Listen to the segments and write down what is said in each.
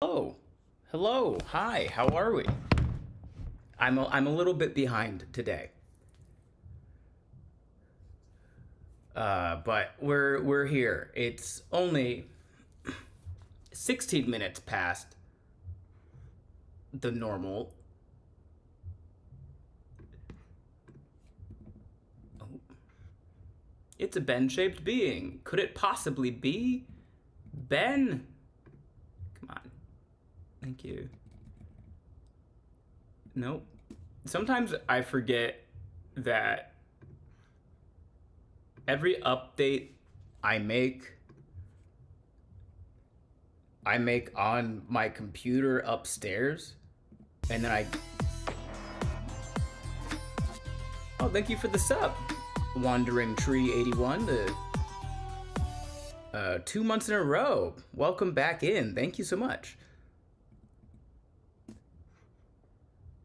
Oh, hello. Hi. How are we? I'm a little bit behind today. But we're here. It's only 16 minutes past the normal. Oh. It's a Ben-shaped being. Could it possibly be Ben? Come on. Thank you. Nope. Sometimes I forget that every update I make I make on my computer upstairs, and then I. Oh, thank you for the sub, Wandering Tree 81. 2 months in a row. Welcome back in. Thank you so much.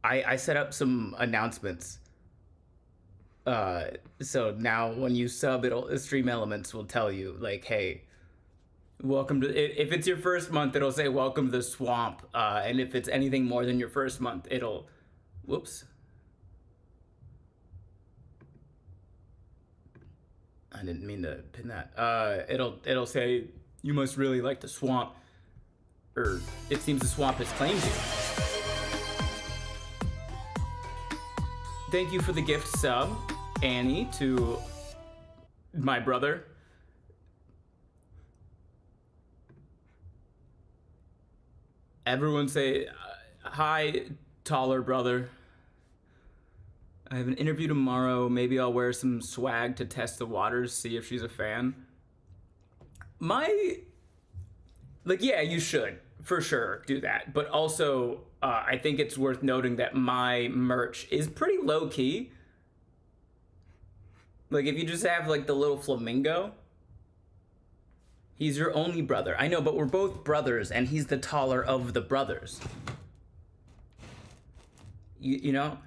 I set up some announcements. So now when you sub, Stream Elements will tell you like, hey, welcome to. If it's your first month, it'll say welcome to the swamp. And if it's anything more than your first month, it'll. Whoops. I didn't mean to pin that. It'll say you must really like the swamp, or it seems the swamp has claimed you. Thank you for the gift sub, Annie, to my brother. Everyone say hi, taller brother. I have an interview tomorrow. Maybe I'll wear some swag to test the waters, see if she's a fan. Yeah, you should, for sure, do that. But also, I think it's worth noting that my merch is pretty low-key. Like, if you just have, like, the little flamingo, he's your only brother. I know, but we're both brothers, and he's the taller of the brothers. You know?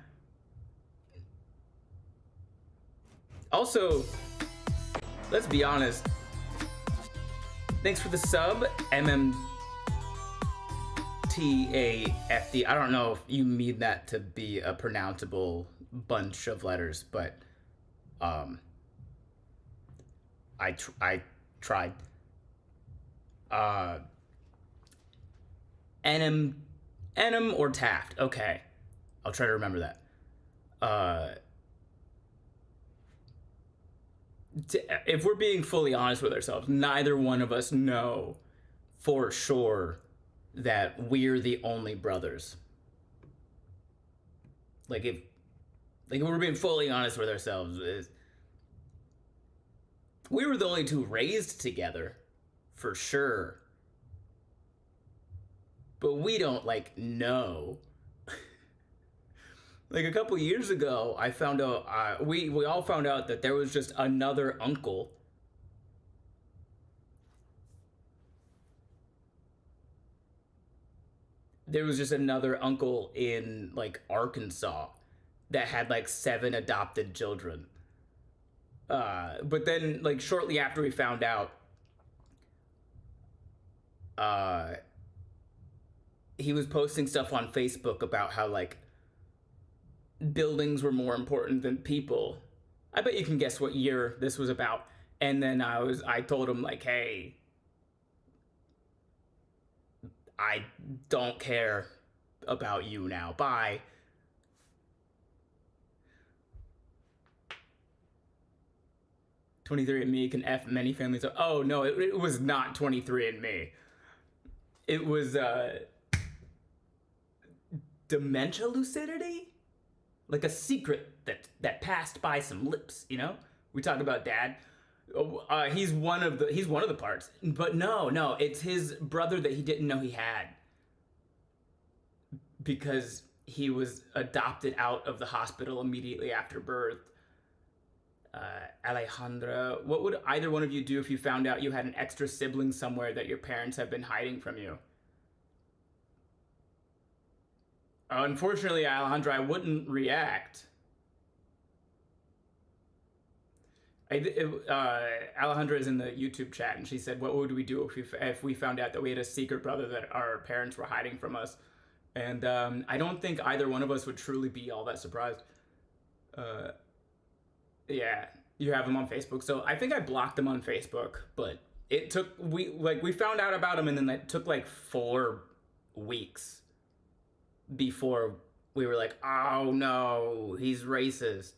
Also, let's be honest. Thanks for the sub, MMTAFD. I don't know if you mean that to be a pronounceable bunch of letters, but I tried. Enum or Taft. Okay, I'll try to remember that. If we're being fully honest with ourselves, neither one of us know for sure that we're the only brothers. If we're being fully honest with ourselves, we were the only two raised together, for sure. But we don't know. Like a couple years ago, I found out, we all found out that there was just another uncle. There was just another uncle in Arkansas that had 7 adopted children. But then shortly after we found out, he was posting stuff on Facebook about how buildings were more important than people. I bet you can guess what year this was about. And then I told him hey, I don't care about you now. Bye. "23andMe can F many families." Oh no, it was not 23andMe. It was dementia lucidity? Like a secret that passed by some lips, you know? We talk about dad. He's one of the parts. But no, it's his brother that he didn't know he had. Because he was adopted out of the hospital immediately after birth. Alejandra, what would either one of you do if you found out you had an extra sibling somewhere that your parents have been hiding from you? Unfortunately, Alejandra, I wouldn't react. Alejandra is in the YouTube chat, and she said, "What would we do if we found out that we had a secret brother that our parents were hiding from us?" And I don't think either one of us would truly be all that surprised. Uh, yeah, you have him on Facebook, so I think I blocked him on Facebook, but it took we found out about him, and then it took like 4 weeks before we were like, "Oh no, he's racist."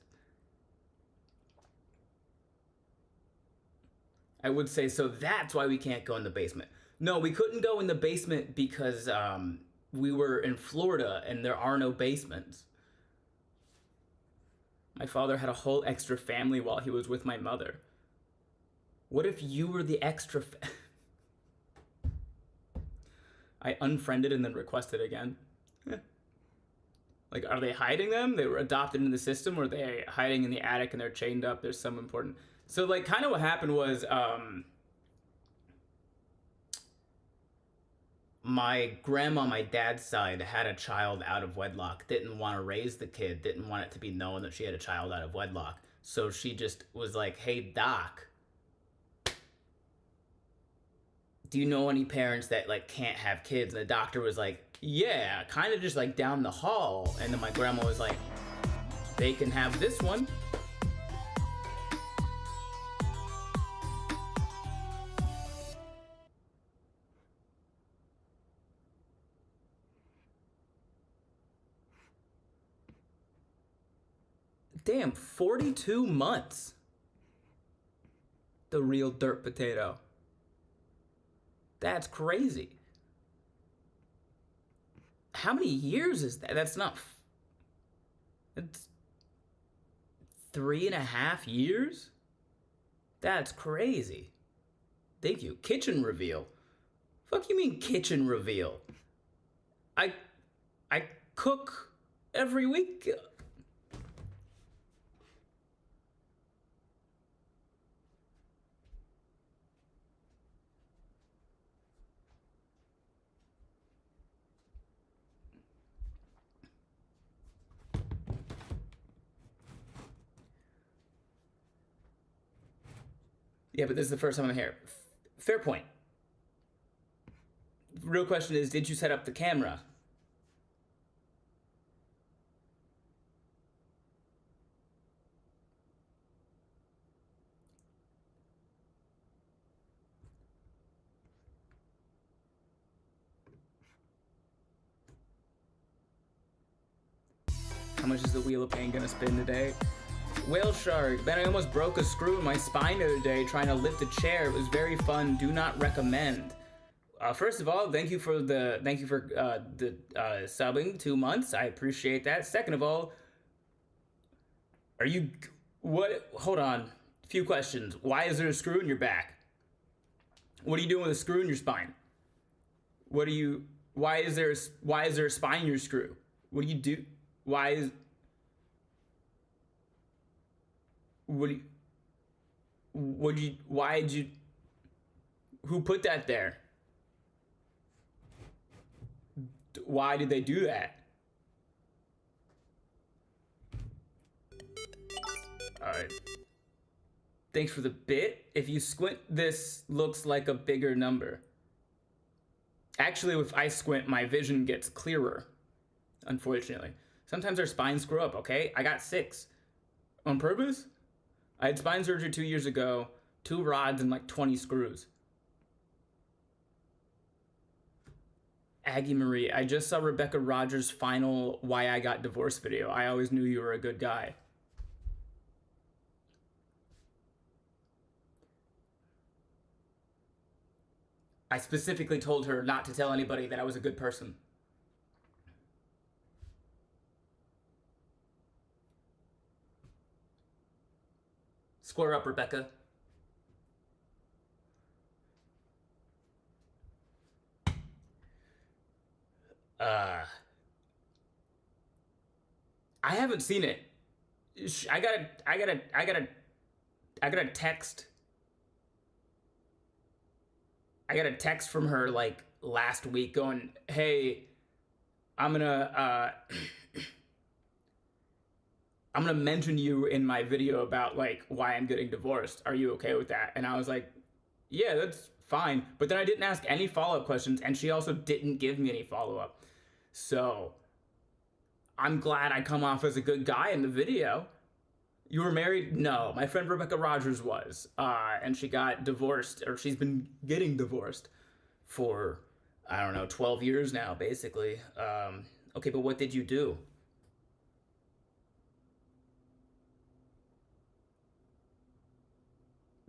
I would say so. That's why we can't go in the basement. No, we couldn't go in the basement because we were in Florida and there are no basements. My father had a whole extra family while he was with my mother. What if you were the extra? I unfriended and then requested again. Like, are they hiding them? They were adopted into the system, or are they hiding in the attic and they're chained up? There's some important. So, like, kind of what happened was my grandma on my dad's side had a child out of wedlock, didn't want to raise the kid, didn't want it to be known that she had a child out of wedlock. So she just was like, "Hey, doc, do you know any parents that, like, can't have kids?" And the doctor was like, "Yeah, kind of just, like, down the hall." And then my grandma was like, "They can have this one." Damn, 42 months. The real dirt potato. That's crazy. How many years is that? That's not. It's 3.5 years? That's crazy. Thank you. Kitchen reveal. Fuck you mean kitchen reveal? I cook every week. Yeah, but this is the first time I'm here. Fair point. Real question is, did you set up the camera? How much is the wheel of pain gonna spin today? Whale shark. Ben, I almost broke a screw in my spine the other day trying to lift a chair. It was very fun. Do not recommend. First of all, thank you for the subbing 2 months. I appreciate that. Second of all, are you what? Hold on. A few questions. Why is there a screw in your back? What are you doing with a screw in your spine? What are you? Why is there a spine in your screw? What do you do? Why is? What do you? What do you? Why did you? Who put that there? Why did they do that? Alright. Thanks for the bit. If you squint, this looks like a bigger number. Actually, if I squint, my vision gets clearer. Unfortunately. Sometimes our spines screw up, okay? I got 6. On purpose? I had spine surgery 2 years ago. 2 rods and like 20 screws. Aggie Marie, I just saw Rebecca Rogers' final Why I Got Divorced video. I always knew you were a good guy. I specifically told her not to tell anybody that I was a good person. Square up, Rebecca. I haven't seen it. I got a text. I got a text from her like last week going, "Hey, I'm gonna I'm gonna mention you in my video about like why I'm getting divorced. Are you okay with that? And I was like, yeah, that's fine. But then I didn't ask any follow-up questions, and she also didn't give me any follow-up. So I'm glad I come off as a good guy in the video. You were married? No, my friend Rebecca Rogers was, and she got divorced, or she's been getting divorced for, I don't know, 12 years now, basically. Okay, but what did you do?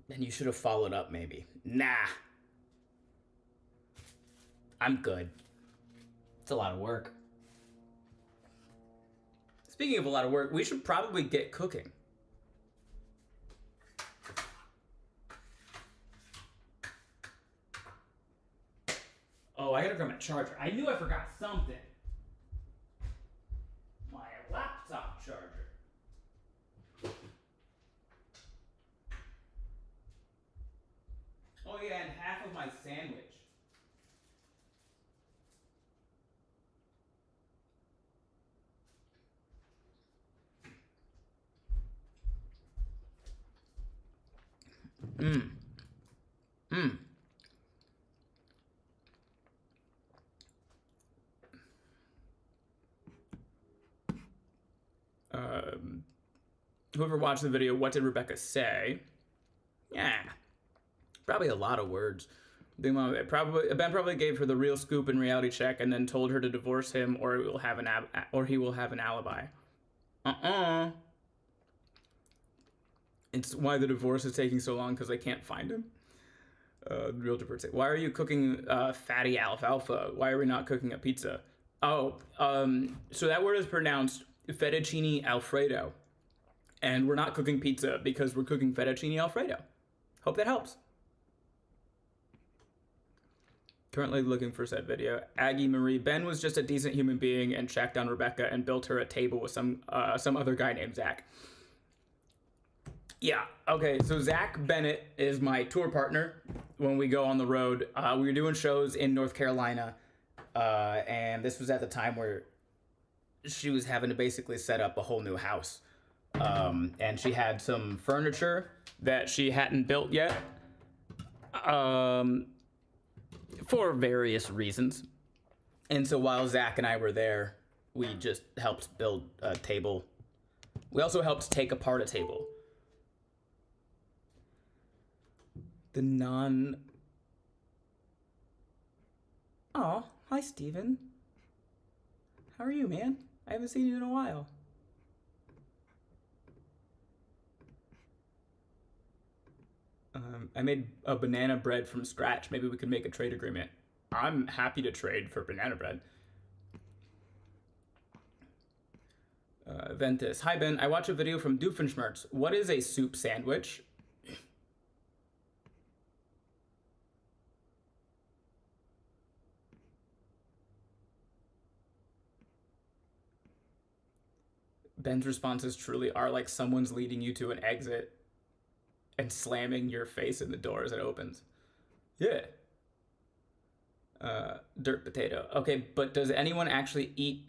And you should have followed up, maybe. Nah. I'm good. It's a lot of work. Speaking of a lot of work, we should probably get cooking. Oh, I gotta grab my charger. I knew I forgot something. My laptop charger. Oh yeah, and half of my sandwich. Mmm. Mmm. Whoever watched the video, what did Rebecca say? Yeah, probably a lot of words. Ben probably gave her the real scoop and reality check, and then told her to divorce him, or he will have an alibi. It's why the divorce is taking so long, because I can't find him. Real Dipper say, why are you cooking fatty alfalfa? Why are we not cooking a pizza? Oh, so that word is pronounced Fettuccine Alfredo. And we're not cooking pizza because we're cooking Fettuccine Alfredo. Hope that helps. Currently looking for said video. Aggie Marie. Ben was just a decent human being and checked on Rebecca and built her a table with some other guy named Zach. Yeah, okay, so Zach Bennett is my tour partner when we go on the road. We were doing shows in North Carolina, and this was at the time where she was having to basically set up a whole new house. And she had some furniture that she hadn't built yet, for various reasons. And so while Zach and I were there, we just helped build a table. We also helped take apart a table. Oh, hi, Steven. How are you, man? I haven't seen you in a while. I made a banana bread from scratch. Maybe we could make a trade agreement. I'm happy to trade for banana bread. Ventus. Hi, Ben. I watched a video from Doofenshmirtz. What is a soup sandwich? Ben's responses truly are like someone's leading you to an exit and slamming your face in the door as it opens. Yeah. Dirt potato. Okay, but does anyone actually eat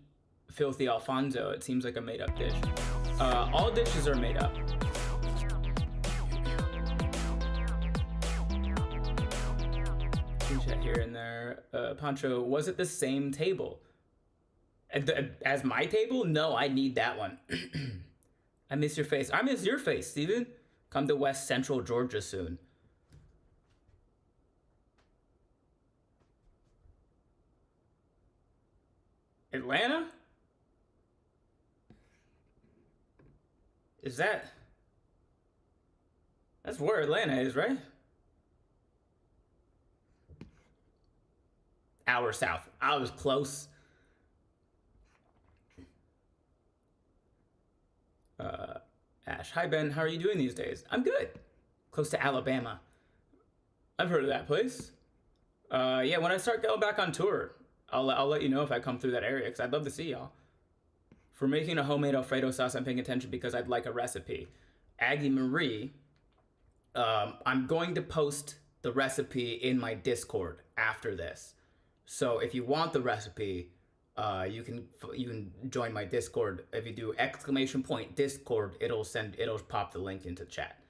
filthy Alfonso? It seems like a made-up dish. All dishes are made up. Chat here and there. Pancho, was it the same table as my table? No, I need that one. I miss your face. I miss your face, Steven. Come to West Central Georgia soon. Atlanta? Is that... That's where Atlanta is, right? Hour south. I was close. Ash. Hi, Ben. How are you doing these days? I'm good. Close to Alabama. I've heard of that place. Yeah, when I start going back on tour, I'll let you know if I come through that area, because I'd love to see y'all. For making a homemade Alfredo sauce, I'm paying attention because I'd like a recipe. Aggie Marie, I'm going to post the recipe in my Discord after this. So if you want the recipe, You can join my Discord. If you do !Discord, it'll pop the link into chat.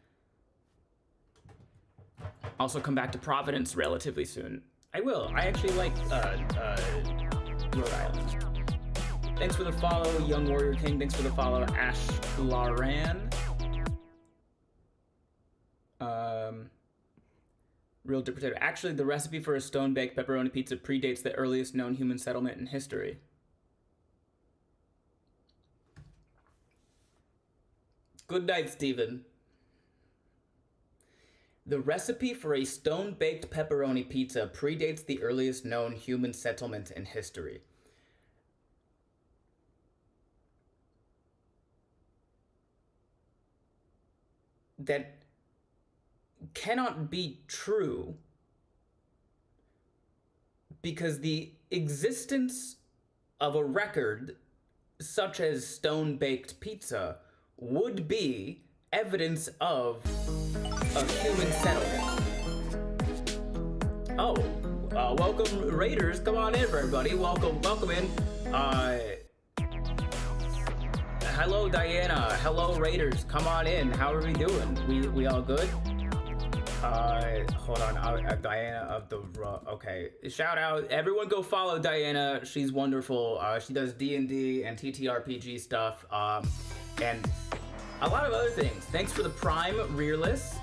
Also come back to Providence relatively soon. I will. I actually like Rhode Island. Thanks for the follow, Young Warrior King. Thanks for the follow, Ash Laran. Real Dip Potato. Actually, the recipe for a stone-baked pepperoni pizza predates the earliest known human settlement in history. Good night, Steven. The recipe for a stone-baked pepperoni pizza predates the earliest known human settlement in history. That cannot be true because the existence of a record such as stone-baked pizza would be evidence of a human settlement. Oh, welcome Raiders. Come on in, everybody. Welcome in. Hello, Diana. Hello, Raiders. Come on in. How are we doing? We all good? Hold on. Diana of the... Okay. Shout out. Everyone go follow Diana. She's wonderful. She does D&D and TTRPG stuff. And a lot of other things. Thanks for the Prime, Rearless.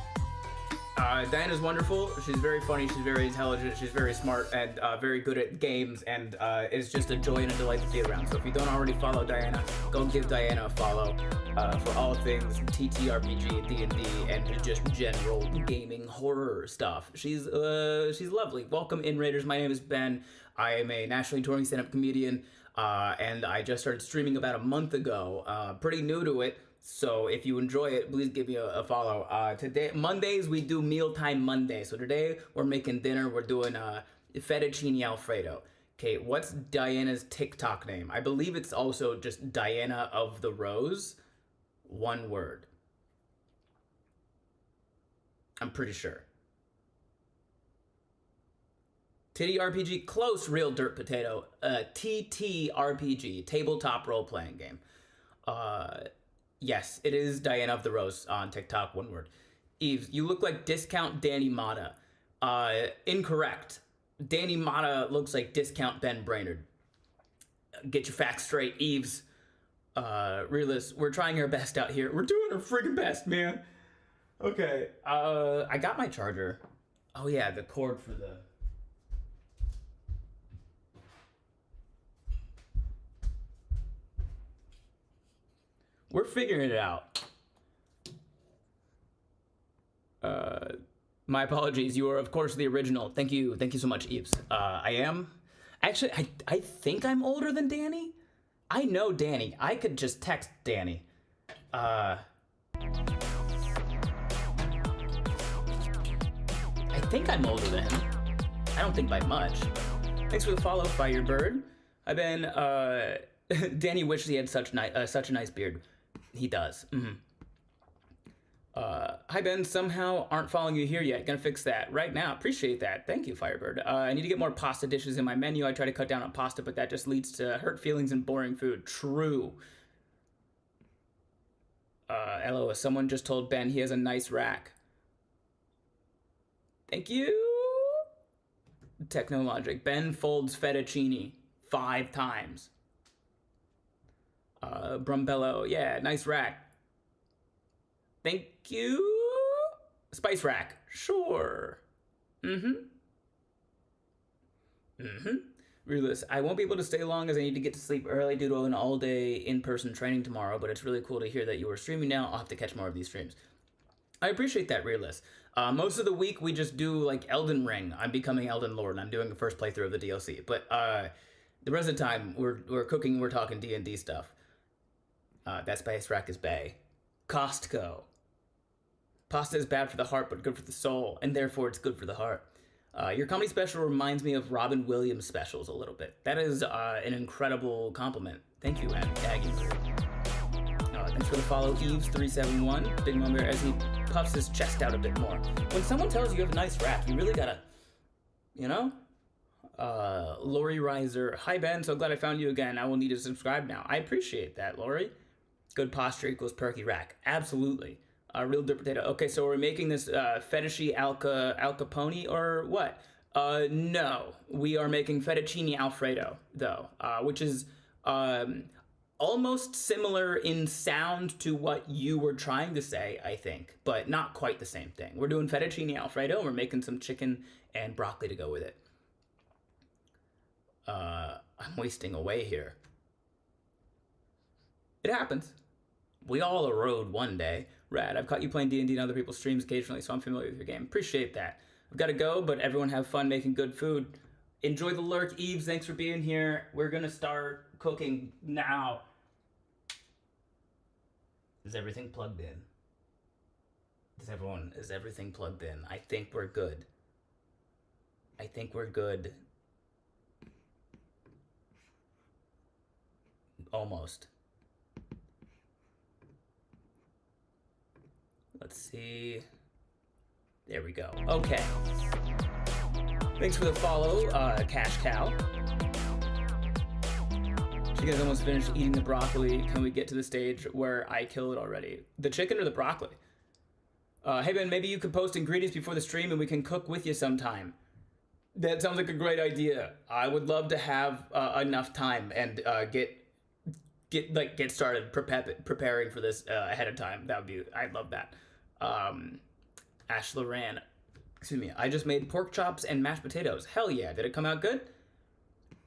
Diana's wonderful. She's very funny. She's very intelligent. She's very smart and very good at games. And it's just a joy and a delight to be around. So if you don't already follow Diana, go give Diana a follow for all things TTRPG, D&D, and just general gaming horror stuff. She's lovely. Welcome in, Raiders. My name is Ben. I am a nationally touring stand-up comedian, and I just started streaming about a month ago. Pretty new to it. So if you enjoy it, please give me a follow. Today, Mondays, we do Mealtime Monday. So today, we're making dinner. We're doing Fettuccine Alfredo. Okay, what's Diana's TikTok name? I believe it's also just Diana of the Rose. One word. I'm pretty sure. Titty RPG, close, Real Dirt Potato. TTRPG, tabletop role-playing game. Yes, it is Diana of the Rose on TikTok, one word. Eves, you look like Discount Danny Mata. Incorrect. Danny Mata looks like Discount Ben Brainerd. Get your facts straight, Eves. Realist, we're trying our best out here. We're doing our friggin' best, man. Okay, I got my charger. Oh yeah, the cord for the... We're figuring it out. My apologies. You are, of course, the original. Thank you so much, Eves. I am. Actually, I think I'm older than Danny. I know Danny. I could just text Danny. I think I'm older than him. I don't think by much. Thanks for the follow, Firebird. I've been, Danny wishes he had such a nice beard. He does. Mm-hmm. Hi, Ben. Somehow aren't following you here yet. Gonna fix that right now. Appreciate that. Thank you, Firebird. I need to get more pasta dishes in my menu. I try to cut down on pasta, but that just leads to hurt feelings and boring food. True. LOL. Someone just told Ben he has a nice rack. Thank you. Technologic. Ben folds fettuccine 5 times. Brumbello, yeah, nice rack. Thank you. Spice rack, sure. Realist, I won't be able to stay long as I need to get to sleep early due to an all-day in-person training tomorrow, but it's really cool to hear that you are streaming now. I'll have to catch more of these streams. I appreciate that, Realist. Most of the week, we just do, like, Elden Ring. I'm becoming Elden Lord, and I'm doing the first playthrough of the DLC. But the rest of the time, we're cooking, we're talking D&D stuff. That spice rack is bae. Costco. Pasta is bad for the heart, but good for the soul, and therefore it's good for the heart. Your comedy special reminds me of Robin Williams specials a little bit. That is an incredible compliment. Thank you, Aggie. Thanks for the follow, Eves371. Big Mom Bear as he puffs his chest out a bit more. When someone tells you have a nice rack, you really gotta, you know? Lori Reiser. Hi, Ben. So glad I found you again. I will need to subscribe now. I appreciate that, Lori. Good posture equals perky rack. Absolutely. Real dirt potato. Okay, so we're making this fettuccine al capone or what? No. We are making fettuccine Alfredo, though, which is almost similar in sound to what you were trying to say, I think, but not quite the same thing. We're doing fettuccine Alfredo, and we're making some chicken and broccoli to go with it. I'm wasting away here. It happens. We all erode one day. Rad, I've caught you playing D&D and other people's streams occasionally, so I'm familiar with your game. Appreciate that. I've got to go, but everyone have fun making good food. Enjoy the lurk. Eves, thanks for being here. We're going to start cooking now. Is everything plugged in? Is everything plugged in? I think we're good. I think we're good. Almost. Let's see. There we go. Okay. Thanks for the follow, Cash Cow. She guys almost finished eating the broccoli. Can we get to the stage where I kill it already? The chicken or the broccoli? Hey Ben, maybe you could post ingredients before the stream and we can cook with you sometime. That sounds like a great idea. I would love to have enough time and get started preparing for this ahead of time. That would be, I'd love that. Ash Loran, excuse me, I just made pork chops and mashed potatoes. Hell yeah, did it come out good?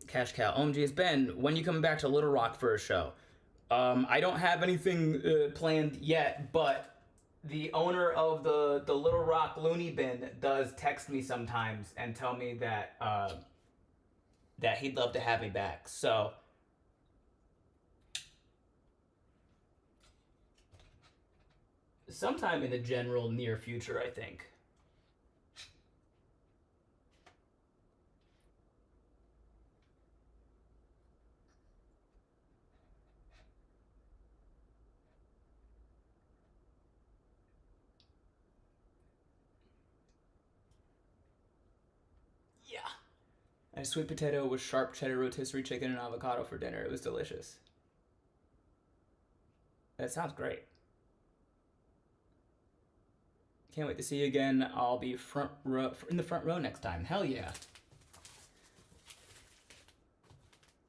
Cash Cow, OMG, it's Ben. When you coming back to Little Rock for a show? I don't have anything planned yet, but the owner of the Little Rock Looney Bin does text me sometimes and tell me that that he'd love to have me back. So sometime in the general near future, I think. Yeah. I had sweet potato with sharp cheddar rotisserie chicken and avocado for dinner. It was delicious. That sounds great. Can't wait to see you again. I'll be in the front row next time. Hell yeah.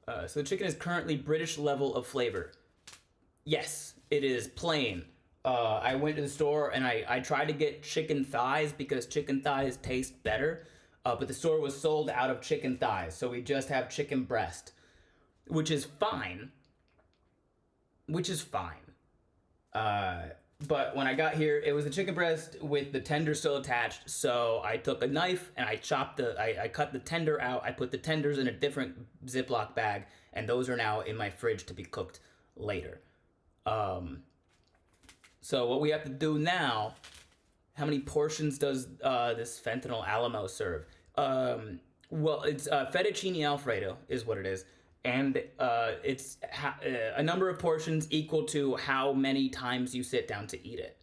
So the chicken is currently British level of flavor. Yes, it is plain. I went to the store and I tried to get chicken thighs because chicken thighs taste better. But the store was sold out of chicken thighs. So we just have chicken breast, which is fine. But when I got here, it was a chicken breast with the tender still attached. So I took a knife and I cut the tender out. I put the tenders in a different Ziploc bag, and those are now in my fridge to be cooked later. So what we have to do now, how many portions does this fentanyl Alamo serve? Well, it's fettuccine Alfredo is what it is. And it's a number of portions equal to how many times you sit down to eat it.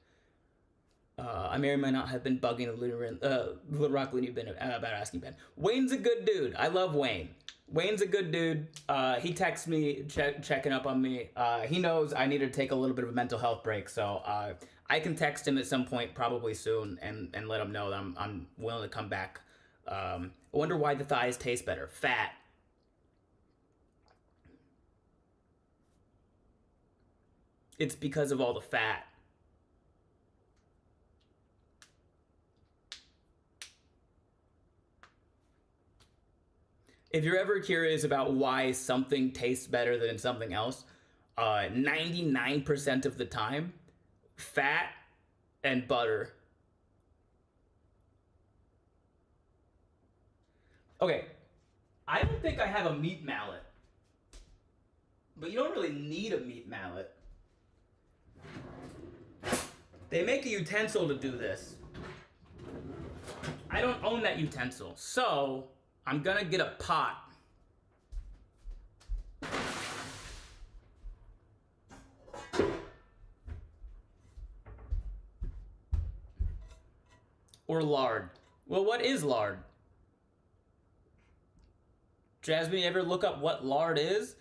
I may or may not have been bugging the Little Rock Looney Bin about asking Ben. Wayne's a good dude. I love Wayne. Wayne's a good dude. He texts me, checking up on me. He knows I need to take a little bit of a mental health break, so I can text him at some point, probably soon, and let him know that I'm willing to come back. I wonder why the thighs taste better. Fat. It's because of all the fat. If you're ever curious about why something tastes better than something else, 99% of the time, fat and butter. Okay, I don't think I have a meat mallet. But you don't really need a meat mallet. They make a utensil to do this. I don't own that utensil, so I'm gonna get a pot. Or lard. Well, what is lard? Jasmine, you ever look up what lard is?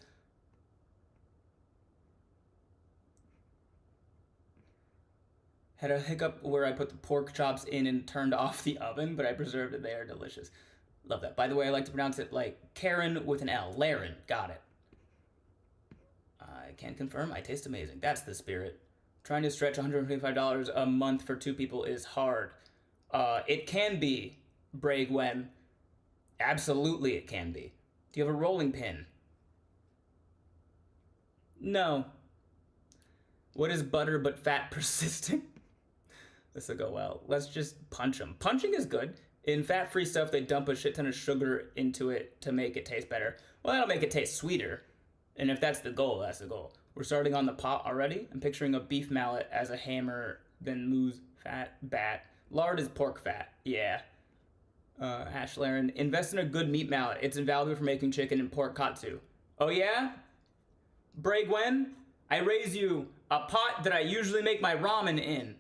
Had a hiccup where I put the pork chops in and turned off the oven, but I preserved it. They are delicious. Love that. By the way, I like to pronounce it like Karen with an L. Laren. Got it. I can confirm. I taste amazing. That's the spirit. Trying to stretch $125 a month for 2 people is hard. It can be, Bray Gwen. Absolutely it can be. Do you have a rolling pin? No. What is butter but fat persisting? This will go well. Let's just punch them. Punching is good. In fat-free stuff, they dump a shit ton of sugar into it to make it taste better. Well, that'll make it taste sweeter. And if that's the goal, that's the goal. We're starting on the pot already. I'm picturing a beef mallet as a hammer, then moose, fat, bat. Lard is pork fat. Yeah. Ash Laren, invest in a good meat mallet. It's invaluable for making chicken and pork katsu. Oh yeah? Bray Gwen, I raise you a pot that I usually make my ramen in.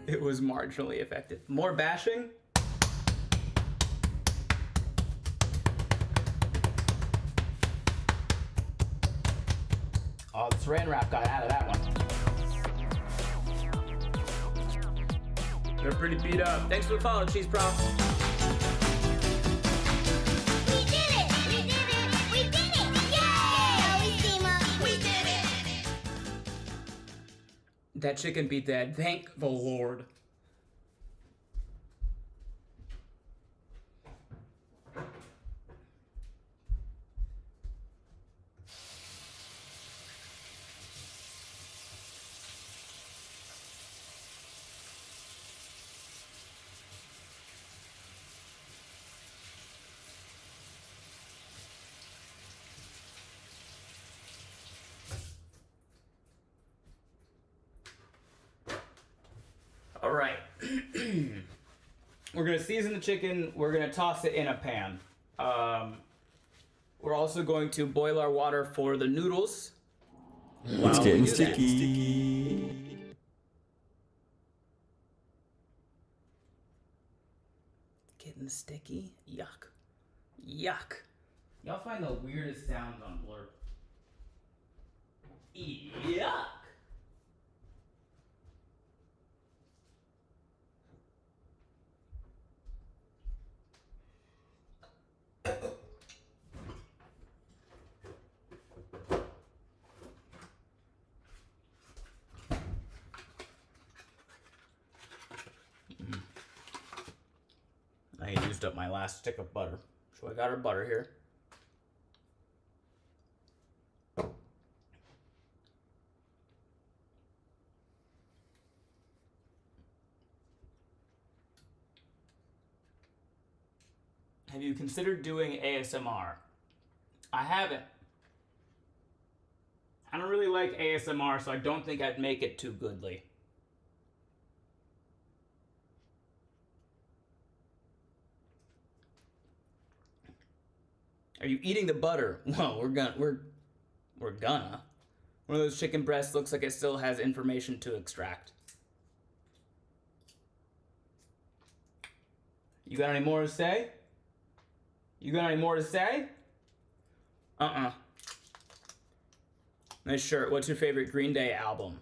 It was marginally effective. More bashing? Oh, the saran wrap got out of that one. They're pretty beat up. Thanks for the follow, Cheese Pro. We did it! We did it! We did it! Yay! We did it! That chicken beat that. Thank the Lord. All right. We're going to season the chicken. We're going to toss it in a pan. We're also going to boil our water for the noodles. It's getting sticky. Getting sticky? Yuck. Yuck. Y'all find the weirdest sounds on Blur. Yuck. I used up my last stick of butter. So I got our butter here. Have you considered doing ASMR? I haven't. I don't really like ASMR, so I don't think I'd make it too goodly. Are you eating the butter? Well, we're gonna. One of those chicken breasts looks like it still has information to extract. You got any more to say? You got any more to say? Nice shirt. What's your favorite Green Day album?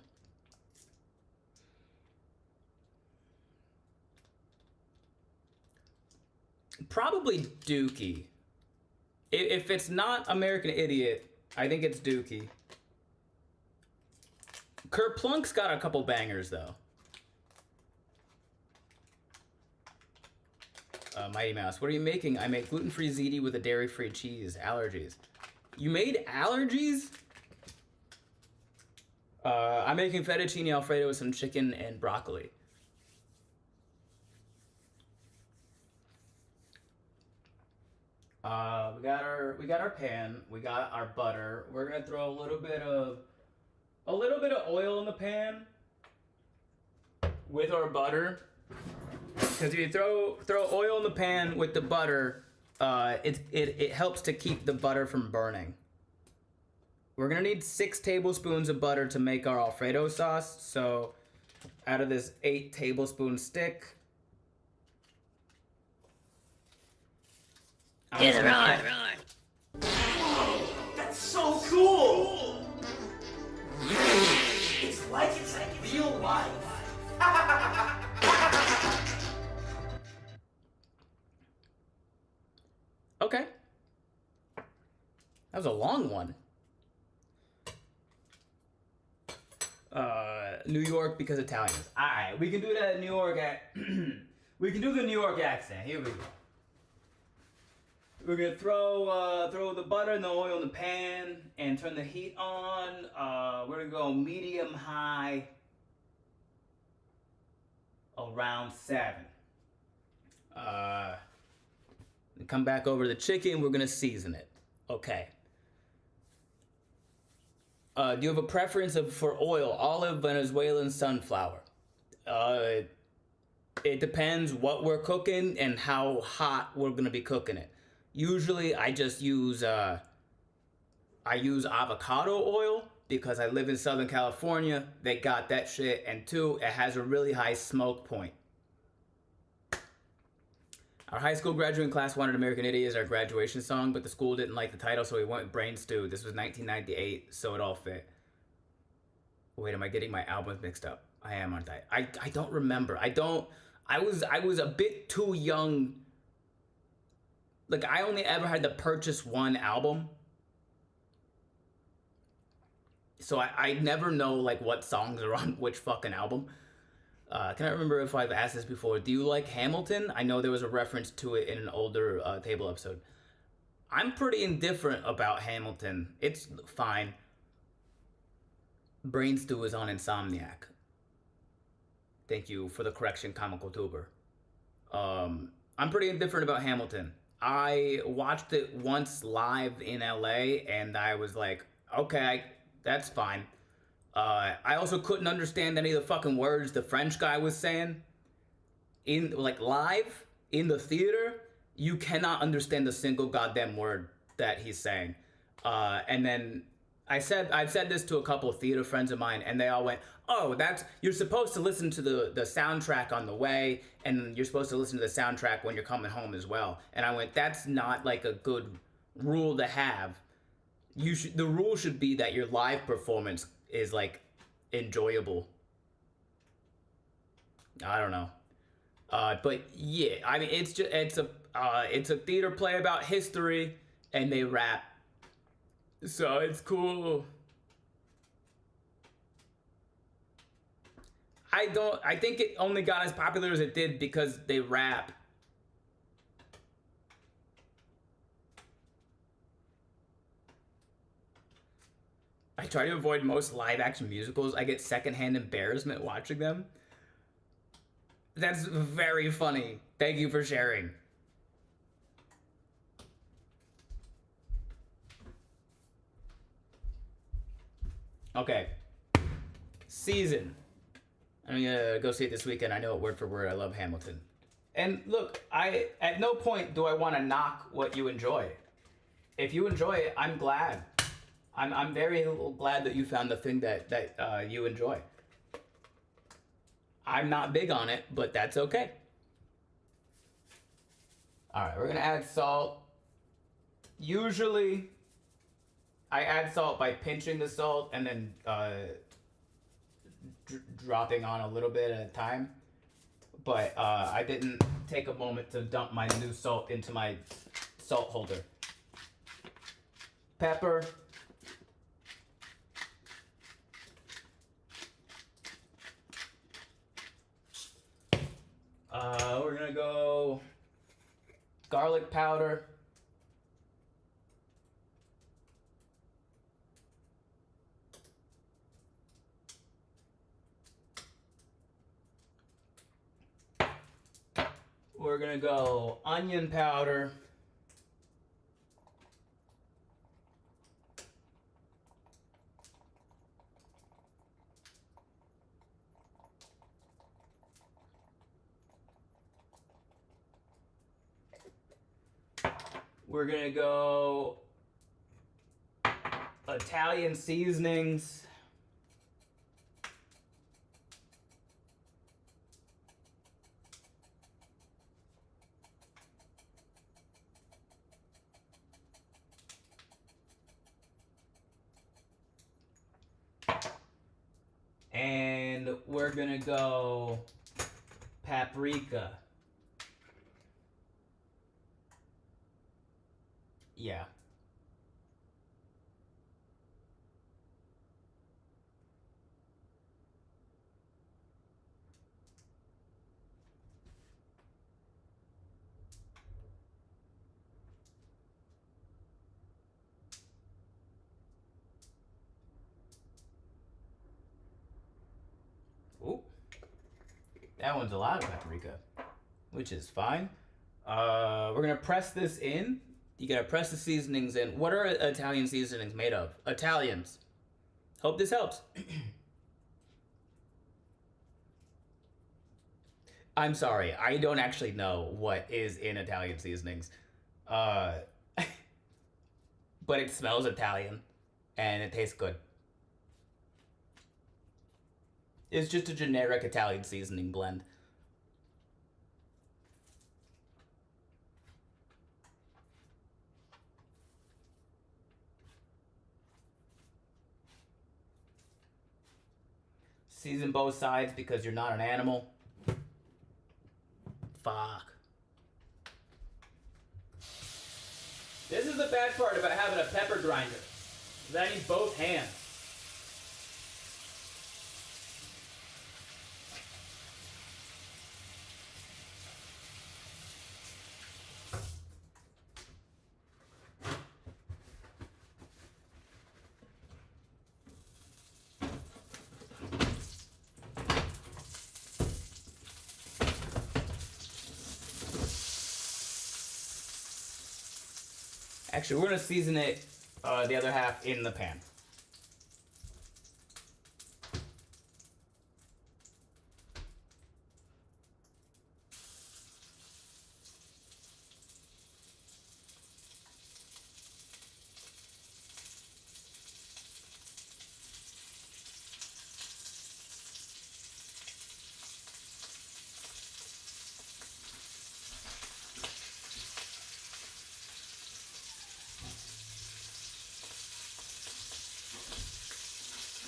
Probably Dookie. If it's not American Idiot, I think it's Dookie. Kerplunk's got a couple bangers, though. Mighty Mouse, what are you making? I make gluten-free ziti with a dairy-free cheese. Allergies. You made allergies? I'm making fettuccine Alfredo with some chicken and broccoli. We got our pan. We got our butter. We're gonna throw a little bit of oil in the pan with our butter. Because if you throw oil in the pan with the butter, it helps to keep the butter from burning. We're gonna need 6 tablespoons of butter to make our Alfredo sauce. So, out of this 8 tablespoon stick, Get it on. That's so cool! It's like real life. Okay. That was a long one. New York because Italians. Alright, we can do that New York we can do the New York accent. Here we go. We're gonna throw the butter and the oil in the pan and turn the heat on. We're gonna go medium high around 7. Come back over the chicken. We're gonna season it. Okay. Do you have a preference for oil? Olive, Venezuelan, sunflower. It depends what we're cooking and how hot we're gonna be cooking it. Usually, I just use avocado oil because I live in Southern California. They got that shit, and 2, it has a really high smoke point. Our high school graduating class wanted American Idiot as our graduation song, but the school didn't like the title, so we went with Brain Stew. This was 1998, so it all fit. Wait, am I getting my albums mixed up? I am, aren't I? I don't remember. I was a bit too young. Like, I only ever had to purchase one album. So I never know, like, what songs are on which fucking album. Can I remember if I've asked this before? Do you like Hamilton? I know there was a reference to it in an older table episode. I'm pretty indifferent about Hamilton. It's fine. Brain Stew is on Insomniac. Thank you for the correction, Comical Tuber. I'm pretty indifferent about Hamilton. I watched it once live in LA, and I was like, okay, that's fine. I also couldn't understand any of the fucking words the French guy was saying. Live, in the theater, you cannot understand a single goddamn word that he's saying. And then I've said this to a couple of theater friends of mine, and they all went, oh, you're supposed to listen to the soundtrack on the way, and you're supposed to listen to the soundtrack when you're coming home as well. And I went, that's not like a good rule to have. The rule should be that your live performance is like enjoyable. I don't know. But yeah, I mean, it's a theater play about history, and they rap. So it's cool. I think it only got as popular as it did because they rap. I try to avoid most live action musicals. I get secondhand embarrassment watching them. That's very funny. Thank you for sharing. Okay. Season. I'm gonna go see it this weekend. I know it word for word. I love Hamilton. And look, at no point do I want to knock what you enjoy. If you enjoy it, I'm glad. I'm very glad that you found the thing that you enjoy. I'm not big on it, but that's okay. All right, we're gonna add salt. Usually, I add salt by pinching the salt and then dropping on a little bit at a time. But I didn't take a moment to dump my new salt into my salt holder. Pepper. We're gonna go garlic powder. We're gonna go onion powder. We're gonna go Italian seasonings. And we're gonna go paprika. Yeah. Ooh. That one's a lot of paprika, which is fine. We're gonna press this in. You gotta press the seasonings in. What are Italian seasonings made of? Italians. Hope this helps. I'm sorry, I don't actually know what is in Italian seasonings. But it smells Italian, and it tastes good. It's just a generic Italian seasoning blend. Season both sides because you're not an animal. Fuck. This is the bad part about having a pepper grinder. Is I need both hands. Actually, we're gonna season it, the other half in the pan.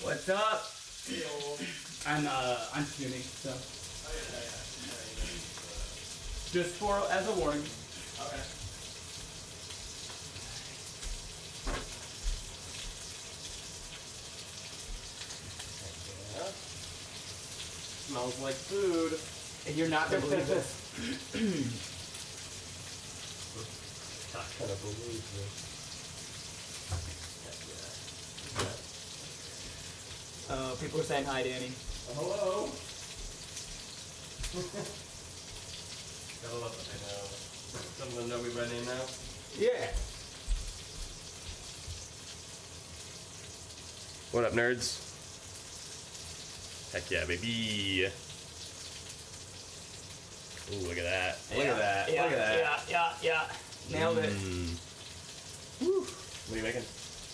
What's up? I'm tuning, so. Just for as a warning. Okay. Yeah. Smells like food. And you're not gonna believe this. Not gonna believe this. People are saying hi, Danny. Hello. Gotta love that I know. Some of them know me by name now. Yeah. What up, nerds? Heck yeah, baby. Ooh, look at that. Look at that. Yeah, Look at that. yeah. Nailed it. Woo. What are you making?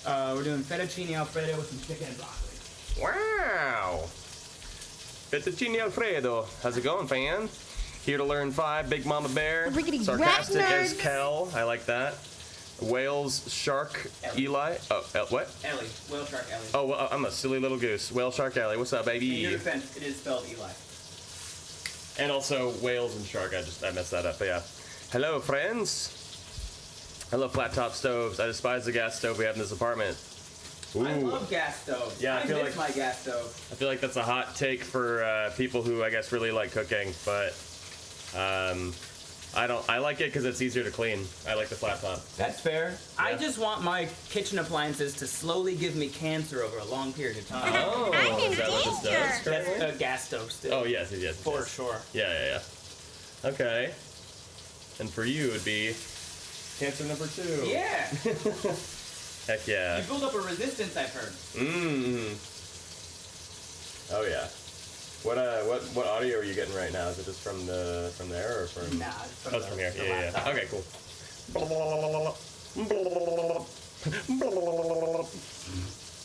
We're doing fettuccine Alfredo with some chicken and broccoli. Wow! Fettuccine Alfredo. How's it going, fam? Here to learn 5, Big Mama Bear. Rickety Sarcastic rat as nerds. Kel. I like that. Whales Shark Ellie. Eli. Oh, what? Ellie. Whale shark Ellie. Oh, well, I'm a silly little goose. Whale Shark Ellie. What's up, In your baby? defense, it is spelled Eli. And also whales and shark. I messed that up. But yeah. Hello, friends. I love flat top stoves. I despise the gas stove we have in this apartment. Ooh. I love gas stoves. Yeah, I I feel miss like- my gas stove. I feel like that's a hot take for people who I guess really like cooking, but I like it because it's easier to clean. I like the flat top. That's fair. I Yeah. just want my kitchen appliances to slowly give me cancer over a long period of time. Oh, I'm in is that what this does? danger. That's currently? a gas stove still. Oh yes, yes, For yes. sure. Yeah. Okay. And for you, it'd be cancer number 2. Yeah. Heck yeah. You build up a resistance, I've heard. Mmm. Oh yeah. What audio are you getting right now? Is it just from there or from? Nah, Oh, it's from here. the Yeah. laptop. Okay, cool.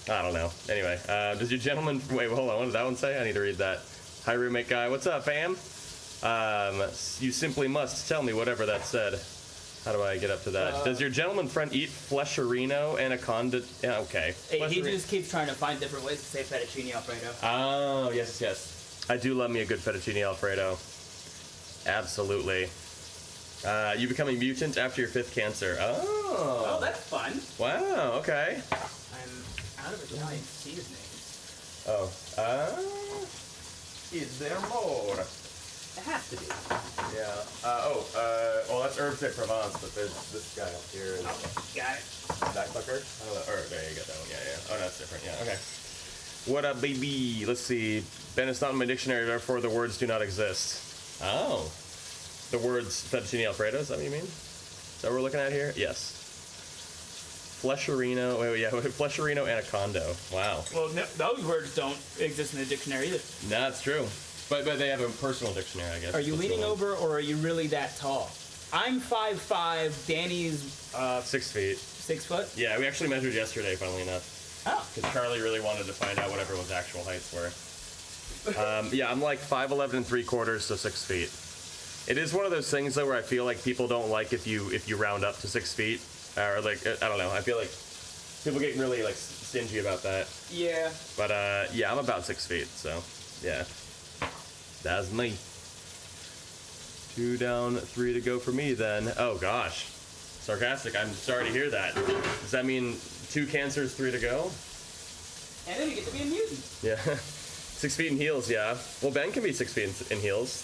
I don't know. Anyway, does your gentleman? Wait, hold on. What did that one say? I need to read that. Hi, roommate guy. What's up, fam? You simply must tell me whatever that said. How do I get up to that? Does your gentleman friend eat flesherino anaconda? Yeah, okay. He Flesherino- just keeps trying to find different ways to say fettuccine Alfredo. Oh, yes. I do love me a good fettuccine Alfredo. Absolutely. You become a mutant after your 5th cancer. Oh, Oh. that's fun. Wow, okay. I'm out of Italian seasonings. Oh. Is there more? It has to be. Yeah. Well, that's herbs de Provence, but there's this guy up here. Oh, got it. That clicker? I don't know. Or, there you go, that one. Yeah. Oh, that's different. Yeah, okay. What up, baby? Let's see. Ben, it's not in my dictionary, therefore the words do not exist. Oh. The words fettuccine Alfredo, is that what you mean? Is that what we're looking at here? Yes. Flesherino. Flesherino anaconda. Wow. Well, no, those words don't exist in the dictionary either. No, that's true. But they have a personal dictionary, I guess. Are you That's leaning the one. over, or are you really that tall? I'm 5'5". Danny's 6 feet. 6 foot. Yeah, we actually measured yesterday, funnily enough. Oh, Because Charlie really wanted to find out what everyone's actual heights were. Yeah, I'm like 5'11 3/4 to 6 feet. It is one of those things, though, where I feel like people don't like if you round up to 6 feet. Or, like, I don't know. I feel like people get really, like, stingy about that. yeah. But, yeah, I'm about 6 feet, so, yeah. That's me. 2 down, 3 to go for me, then. Oh, gosh. Sarcastic. I'm sorry to hear that. Does that mean 2 cancers, 3 to go? And then you get to be a mutant. Yeah. 6 feet in heels, yeah. Well, Ben can be 6 feet in heels.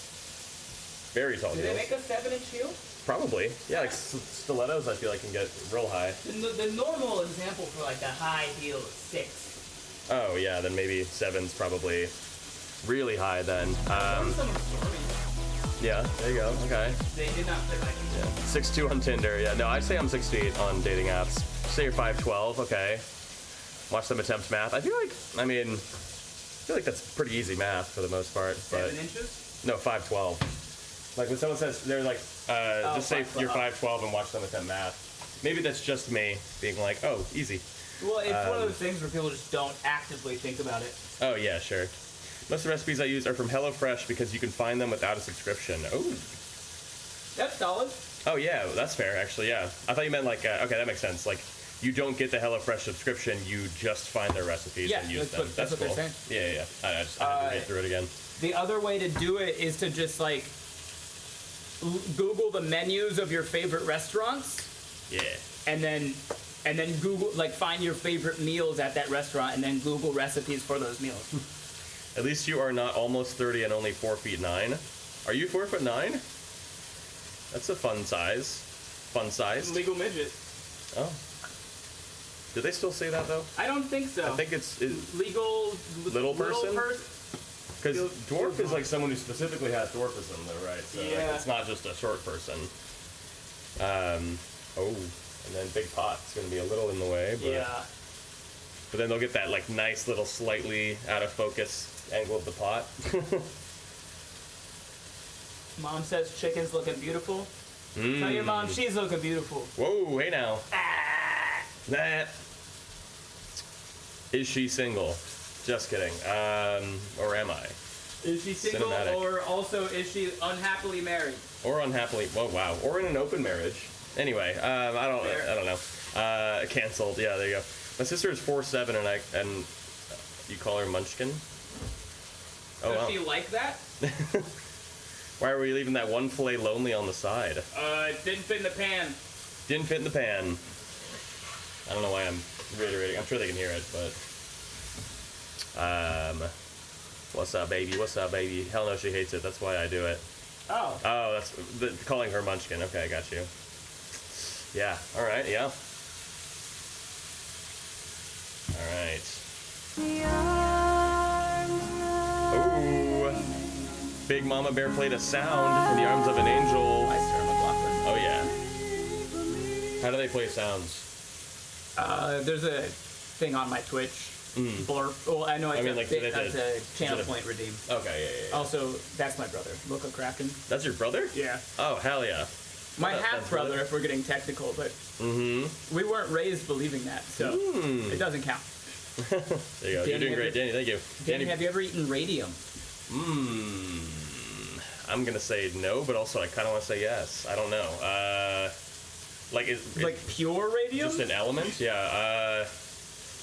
Very tall Do they heels. make a 7-inch heel? Probably. Yeah, like stilettos, I feel like can get real high. The normal example for like a high heel is 6. Oh, yeah, then maybe 7's probably really high then. Someone's Yeah, there you go. Okay. They did not fit my Yeah. 6'2" on Tinder. Yeah, no, I'd say I'm 6 feet on dating apps. Say you're 5'12", okay. Watch them attempt math. I feel like that's pretty easy math for the most part. 7 But inches? no, 5'12". Like when someone says they're like, just say 5'12". you're 5'12" and watch them attempt math. Maybe that's just me being like, oh, easy. Well, it's one of those things where people just don't actively think about it. Oh yeah, sure. Most of the recipes I use are from HelloFresh because you can find them without a subscription. Oh. That's solid. Oh yeah, that's fair actually. Yeah, I thought you meant like okay, that makes sense. Like you don't get the HelloFresh subscription, you just find their recipes Yeah, and use that's them. what they're cool. saying. Yeah. I just had to read through it again. The other way to do it is to just like Google the menus of your favorite restaurants, Yeah. and then Google, like, find your favorite meals at that restaurant, and then Google recipes for those meals. At least you are not almost 30 and only 4'9". Are you 4'9"? That's a fun size. Fun size. Legal midget. Oh. Do they still say that though? I don't think so. I think it's legal Little person? because Feels dwarf is wrong. like someone who specifically has dwarfism though, right? So like, Yeah. it's not just a short person. And then big pot's gonna be a little in the way, but Yeah. but then they'll get that like nice little slightly out of focus angle of the pot. Mom says chicken's looking beautiful. Tell your mom she's looking beautiful. Whoa, hey now. That is she single? Just kidding. Or am I? Is she single, Cinematic. or also is she unhappily married? Or unhappily? Oh wow. Or in an open marriage. Anyway, I don't know. Canceled. Yeah, there you go. My sister is 4'7", and you call her Munchkin. Oh Does wow. she like that? Why are we leaving that one fillet lonely on the side? It didn't fit in the pan. Didn't fit in the pan. I don't know why I'm reiterating. I'm sure they can hear it, but what's up, baby? What's up, baby? Hell no, she hates it. That's why I do it. Oh. Oh, that's calling her Munchkin. Okay, I got you. Yeah. All right. Yeah. All right. Ooh. Big Mama Bear played a sound in the arms of an angel. By Sarah McLachlan. Oh yeah. How do they play sounds? There's a thing on my Twitch. Blurb. Well, I know I mean, like, that's a channel is it a- point redeem. Okay. Yeah. Also, that's my brother, Loco Kraken. That's your brother? Yeah. Oh hell yeah. My That's half brother, really- if we're getting technical, but we weren't raised believing that, so it doesn't count. There you go. You're doing great, Danny. Thank you. Danny, have you ever eaten radium? I'm gonna say no, but also I kind of want to say yes. I don't know. Like Like pure radium? just an element? Yeah.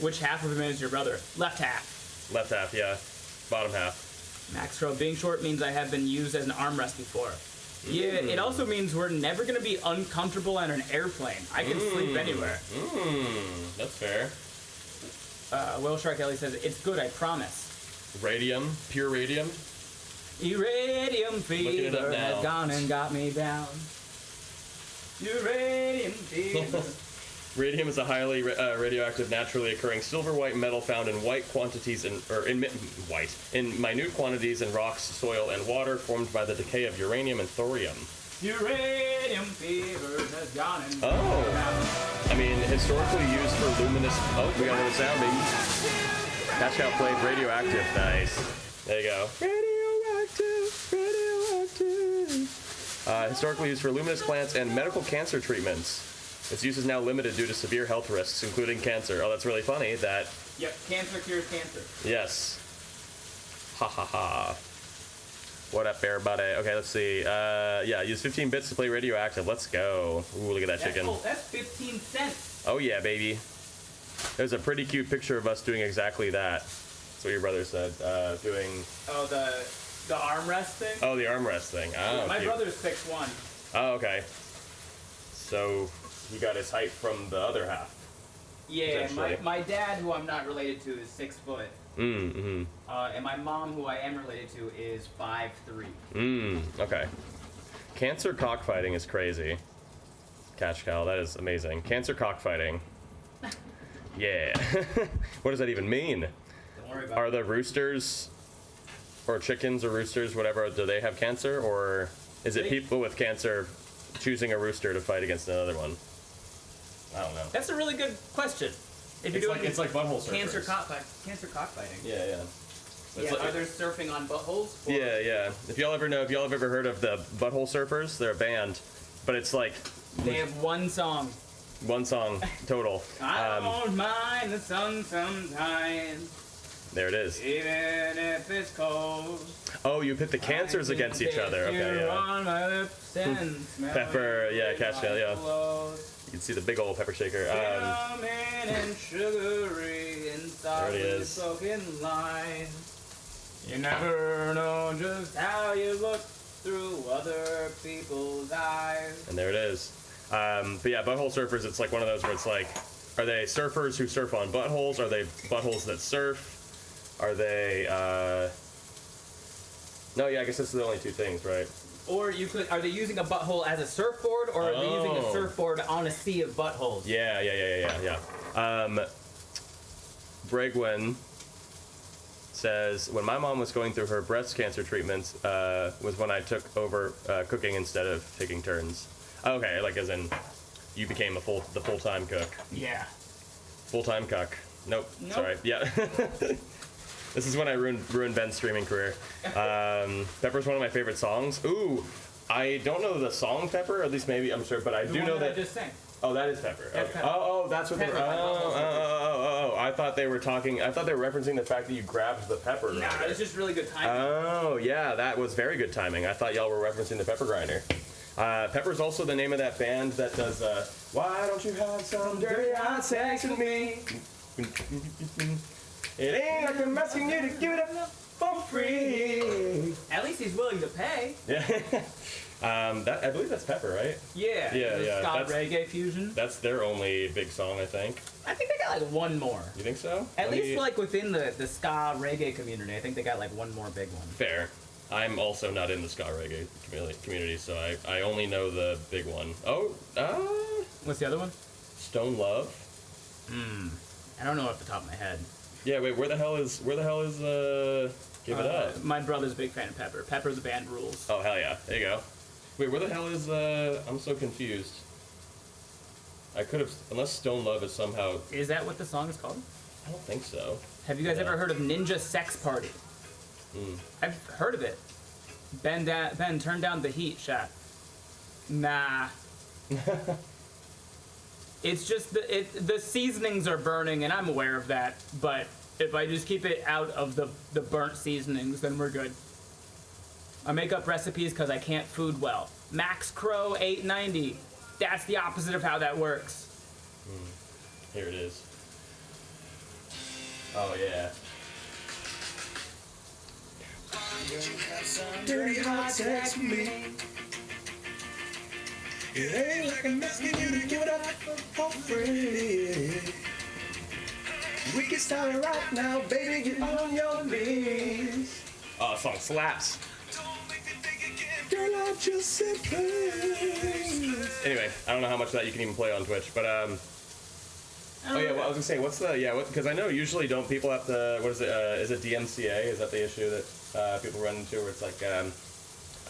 Which half of him is your brother? Left half. Left half. Yeah. Bottom half. Maxwell, being short means I have been used as an armrest before. Yeah, it also means we're never gonna be uncomfortable on an airplane. I can sleep anywhere. That's fair. Will Shark Ellie says, it's good, I promise. Radium. Pure radium. Uranium Looking it up fever now. has gone and got me down. Uranium fever. Radium is a highly radioactive, naturally occurring silver white metal found in minute quantities in rocks, soil, and water, formed by the decay of uranium and thorium. Uranium fever has gone and Oh. I mean, historically used for luminous. Oh, we got a little sound, baby. Catch how played radioactive. Nice. There you go. Radioactive. Historically used for luminous plants and medical cancer treatments. Its use is now limited due to severe health risks, including cancer. Oh, that's really funny. That. Yep, cancer cures cancer. Yes. Ha ha ha. What up, everybody? Okay, let's see. Yeah, use 15 bits to play radioactive. Let's go. Ooh, look at that chicken. That's 15 cents. Oh yeah, baby. There's a pretty cute picture of us doing exactly that. That's what your brother said. Doing. Oh, the armrest thing? Oh, the armrest thing. Oh, My cute. brother's 6'1". Oh, okay. So he got his height from the other half. Yeah, Essentially. my dad, who I'm not related to, is 6 foot. Mm-hmm. And my mom, who I am related to, is 5'3". Okay. Cancer cockfighting is crazy. Catch Cal, that is amazing. Cancer cockfighting. Yeah. What does that even mean? Don't worry about Are it. the roosters or chickens or roosters, whatever, do they have cancer, or is it people with cancer choosing a rooster to fight against another one? I don't know. That's a really good question. If you're doing It's like butthole surfers. cancer cockfighting. Yeah. Yeah, are there surfing on buttholes? Or- Yeah. If y'all have ever heard of the Butthole Surfers, they're a band, but it's like They have one song. one song total. I don't mind the sun sometimes, There it is. even if it's cold. Oh, you pit the cancers I can against each other. taste Okay, you yeah. on my lips and smell Pepper, your yeah, catch that, yeah. clothes. You can see the big old pepper shaker. Cinnamon and sugary inside There it the is. broken line. You never know just how you look through other people's eyes. And there it is. But yeah, Butthole Surfers, it's like one of those where it's like, are they surfers who surf on buttholes? Are they buttholes that surf? Are they, no, yeah, I guess that's the only two things, right? Or you could, are they using a butthole as a surfboard, or are they using a Oh. surfboard on a sea of buttholes? Yeah. Bregwin says, when my mom was going through her breast cancer treatments, was when I took over cooking instead of taking turns. Okay, like as in, you became the full-time cook. Yeah. Full-time cook. Nope. Nope. Sorry. Yeah. This is when I ruined Ben's streaming career. Pepper's one of my favorite songs. Ooh, I don't know the song Pepper, or at least maybe, I'm sure, but I The do one know that I that. just sang. Oh, that is Pepper. That's Okay. Pepper. Oh, that's what they were. Pepper by Butthole Oh, I thought they were talking. I thought they were referencing the fact that you grabbed the pepper. Nah, grinder. it's just really good timing. Oh, yeah, that was very good timing. I thought y'all were referencing the pepper grinder. Pepper's also the name of that band that does. Why don't you have some dirty hot sex with me? It ain't like I'm asking you to give it up for free. At least he's willing to pay. Yeah. That I believe that's Pepper, right? Yeah. Yeah, the yeah, ska that's- reggae fusion. That's their only big song, I think. I think they got like one more. You think so? At Let least me- like within the ska reggae community, I think they got like one more big one. Fair. I'm also not in the ska reggae community, so I only know the big one. Oh, What's the other one? Stone Love. I don't know off the top of my head. Yeah, wait, where the hell is Give It Up? My brother's a big fan of Pepper. Pepper the band rules. Oh, hell yeah. There you go. Wait, where the hell is, I'm so confused. I could have, unless Stone Love is somehow, Is that what the song is called? I don't think so. Have you guys Yeah. ever heard of Ninja Sex Party? I've heard of it. Ben, turn down the heat, chat. Nah. It's just the seasonings are burning, and I'm aware of that. But if I just keep it out of the burnt seasonings, then we're good. I make up recipes because I can't food well. Max Crow 890. That's the opposite of how that works. Here it is. Oh, yeah. Dirty hot sex with me. It ain't like I'm asking you to give it up for free. We can start right now, baby. Get on your knees. Oh, the song slaps. Girl, I just said please. Anyway, I don't know how much of that you can even play on Twitch, but, oh yeah, well, I was gonna say, what's the, because I know usually don't people have to, what is it DMCA? Is that the issue that people run into where it's like, I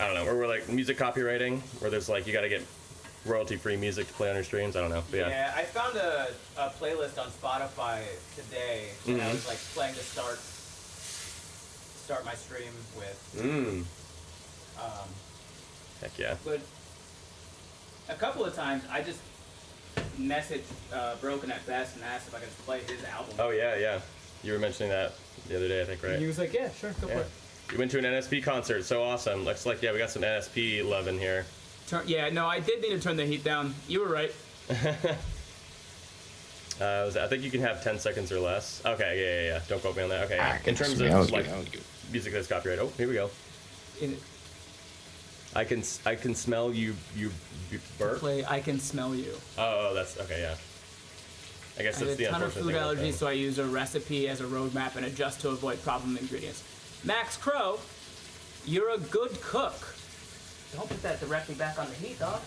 don't know, where we're like music copywriting, where there's like, you gotta get royalty-free music to play on your streams? I don't know, but yeah. I found a playlist on Spotify today that I was like playing to start my stream with. Heck yeah. But a couple of times I just messaged Broken at Best and asked if I could play his album. Oh yeah. You were mentioning that the other day, I think, right? And he was like, yeah, sure, go for Yeah. it. You went to an NSP concert, so awesome. Looks like, yeah, we got some NSP love in here. I did need to turn the heat down. You were right. I think you can have 10 seconds or less. Okay, yeah. Don't quote me on that. Okay, yeah. In terms That was of like good. music that's copyright. Oh, here we go. I can smell you burp. Play I Can Smell You. Oh, that's okay. Yeah. I guess I that's have the a ton of unfortunate food thing about allergies, that. so I use a recipe as a roadmap and adjust to avoid problem ingredients. Max Crow, you're a good cook. Don't put that directly back on the heat, dog.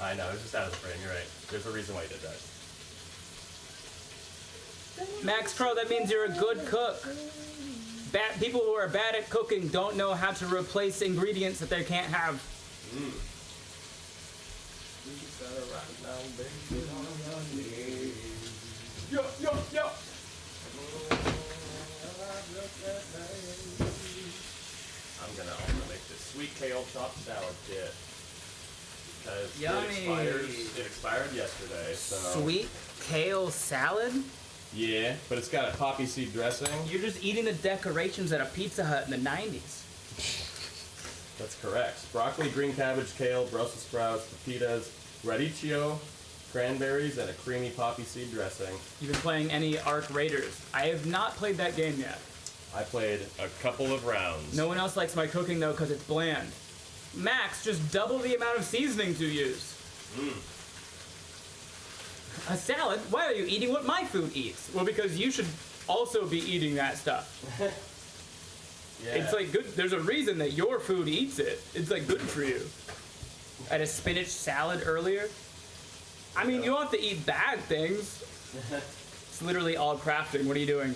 I know, it's just out of the frame. You're right. There's a reason why you did that. Max Crow, that means you're a good cook. People who are bad at cooking don't know how to replace ingredients that they can't have. Yo. I'm gonna also make this sweet kale chopped salad kit. Because Yummy. it expired yesterday, so. Sweet kale salad? Yeah, but it's got a poppy seed dressing. You're just eating the decorations at a Pizza Hut in the 90s. That's correct. Broccoli, green cabbage, kale, Brussels sprouts, pepitas, radicchio, cranberries, and a creamy poppy seed dressing. You've been playing any Arc Raiders? I have not played that game yet. I played a couple of rounds. No one else likes my cooking though because it's bland. Max, just double the amount of seasonings you use. A salad? Why are you eating what my food eats? Well, because you should also be eating that stuff. Yeah. It's like good. There's a reason that your food eats it. It's like good for you. I had a spinach salad earlier. I mean, you don't have to eat bad things. It's literally all crafting. What are you doing?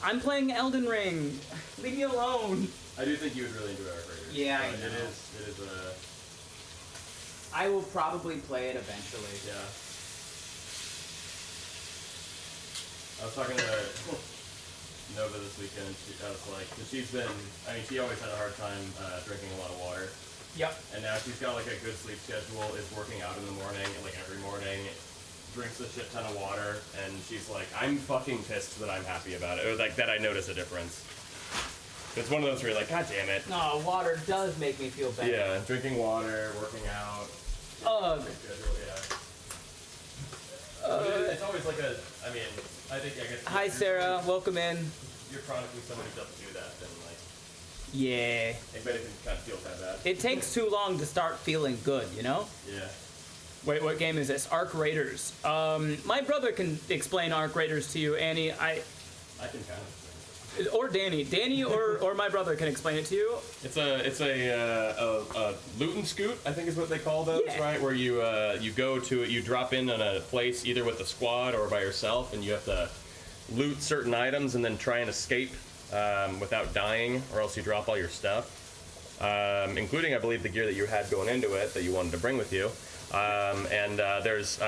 I'm playing Elden Ring. Leave me alone. I do think you would really enjoy our Raiders. Yeah, I It know. is a. I will probably play it eventually. Yeah. I was talking to Nova this weekend. I was like, 'cause she always had a hard time drinking a lot of water. Yep. And now she's got like a good sleep schedule, is working out in the morning, like every morning, drinks a shit ton of water, and she's like, I'm fucking pissed that I'm happy about it, or like that I notice a difference. It's one of those where you're like, God damn it. No, water does make me feel better. Yeah, drinking water, working out. Ugh. Schedule, yeah. It's always like a, I guess. Hi, Sarah. Welcome in. You're chronically someone who doesn't do that, then like, Yeah. anybody can kind of feel kind of bad. It takes too long to start feeling good, you know? Yeah. Wait, what game is this? Arc Raiders. My brother can explain Arc Raiders to you, Annie. I can kind of. Or Danny or my brother can explain it to you. It's a loot and scoot, I think is what they call those, Yeah. right? Where you go to it, you drop in on a place either with a squad or by yourself, and you have to loot certain items and then try and escape without dying, or else you drop all your stuff, including I believe the gear that you had going into it that you wanted to bring with you. There's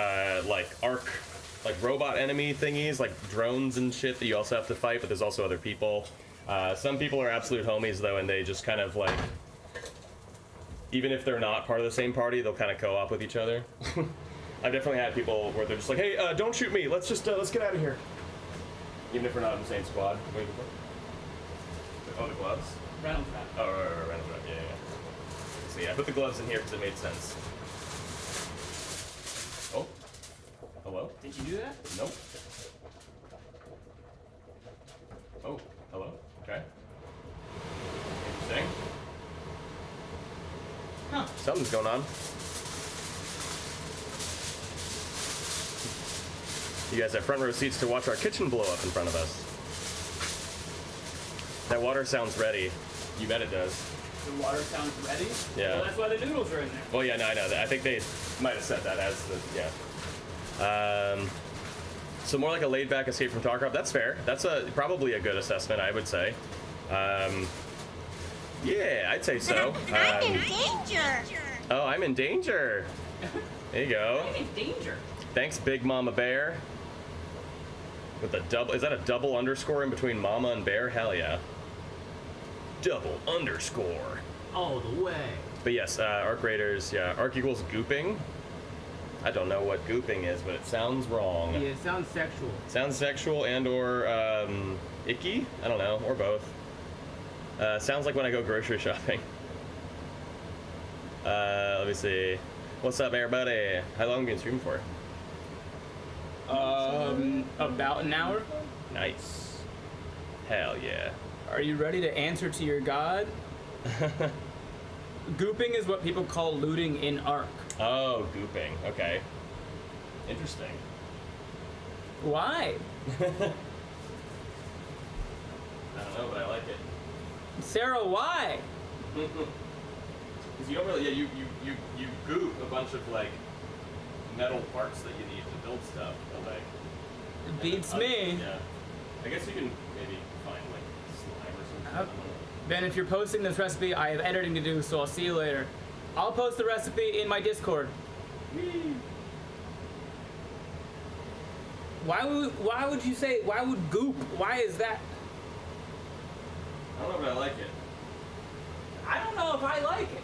like robot enemy thingies, like drones and shit that you also have to fight, but there's also other people. Some people are absolute homies though, and they just kind of like, even if they're not part of the same party, they'll kind of co-op with each other. I've definitely had people where they're just like, hey, don't shoot me, let's get out of here. Even if we're not in the same squad. Wait, oh, the gloves? Reynolds wrap. Oh, right, Reynolds wrap, yeah. So yeah, I put the gloves in here because it made sense. Oh, hello? Did you do that? Nope. Oh, hello? Okay. Interesting. Huh. Something's going on. You guys have front row seats to watch our kitchen blow up in front of us. That water sounds ready. You bet it does. The water sounds ready? Yeah. Well, that's why the noodles are in there. Well, yeah, no, I know that. I think they might have said that as the, yeah. So more like a laid-back escape from Tarkov. That's fair. That's probably a good assessment, I would say. Yeah, I'd say so. I'm in danger. Oh, I'm in danger. There you go. I'm in danger. Thanks, Big Mama Bear. With a double, is that a double underscore in between Mama and Bear? Hell yeah. Double underscore. All the way. But yes, Arc Raiders, yeah. Arc equals gooping. I don't know what gooping is, but it sounds wrong. Yeah, it sounds sexual. Sounds sexual and or icky? I don't know, or both. Sounds like when I go grocery shopping. Let me see. What's up, everybody? How long have you been streaming for? About an hour. Nice. Hell yeah. Are you ready to answer to your god? Gooping is what people call looting in Ark. Oh, gooping. Okay. Interesting. Why? I don't know, but I like it. Sarah, why? Because you don't really, yeah, you goop a bunch of like metal parts that you need to build stuff, but like. It beats me. Yeah. I guess you can maybe find like slime or something. Ben, if you're posting this recipe, I have editing to do, so I'll see you later. I'll post the recipe in my Discord. Why would goop? Why is that? I don't know, but I like it. I don't know if I like it.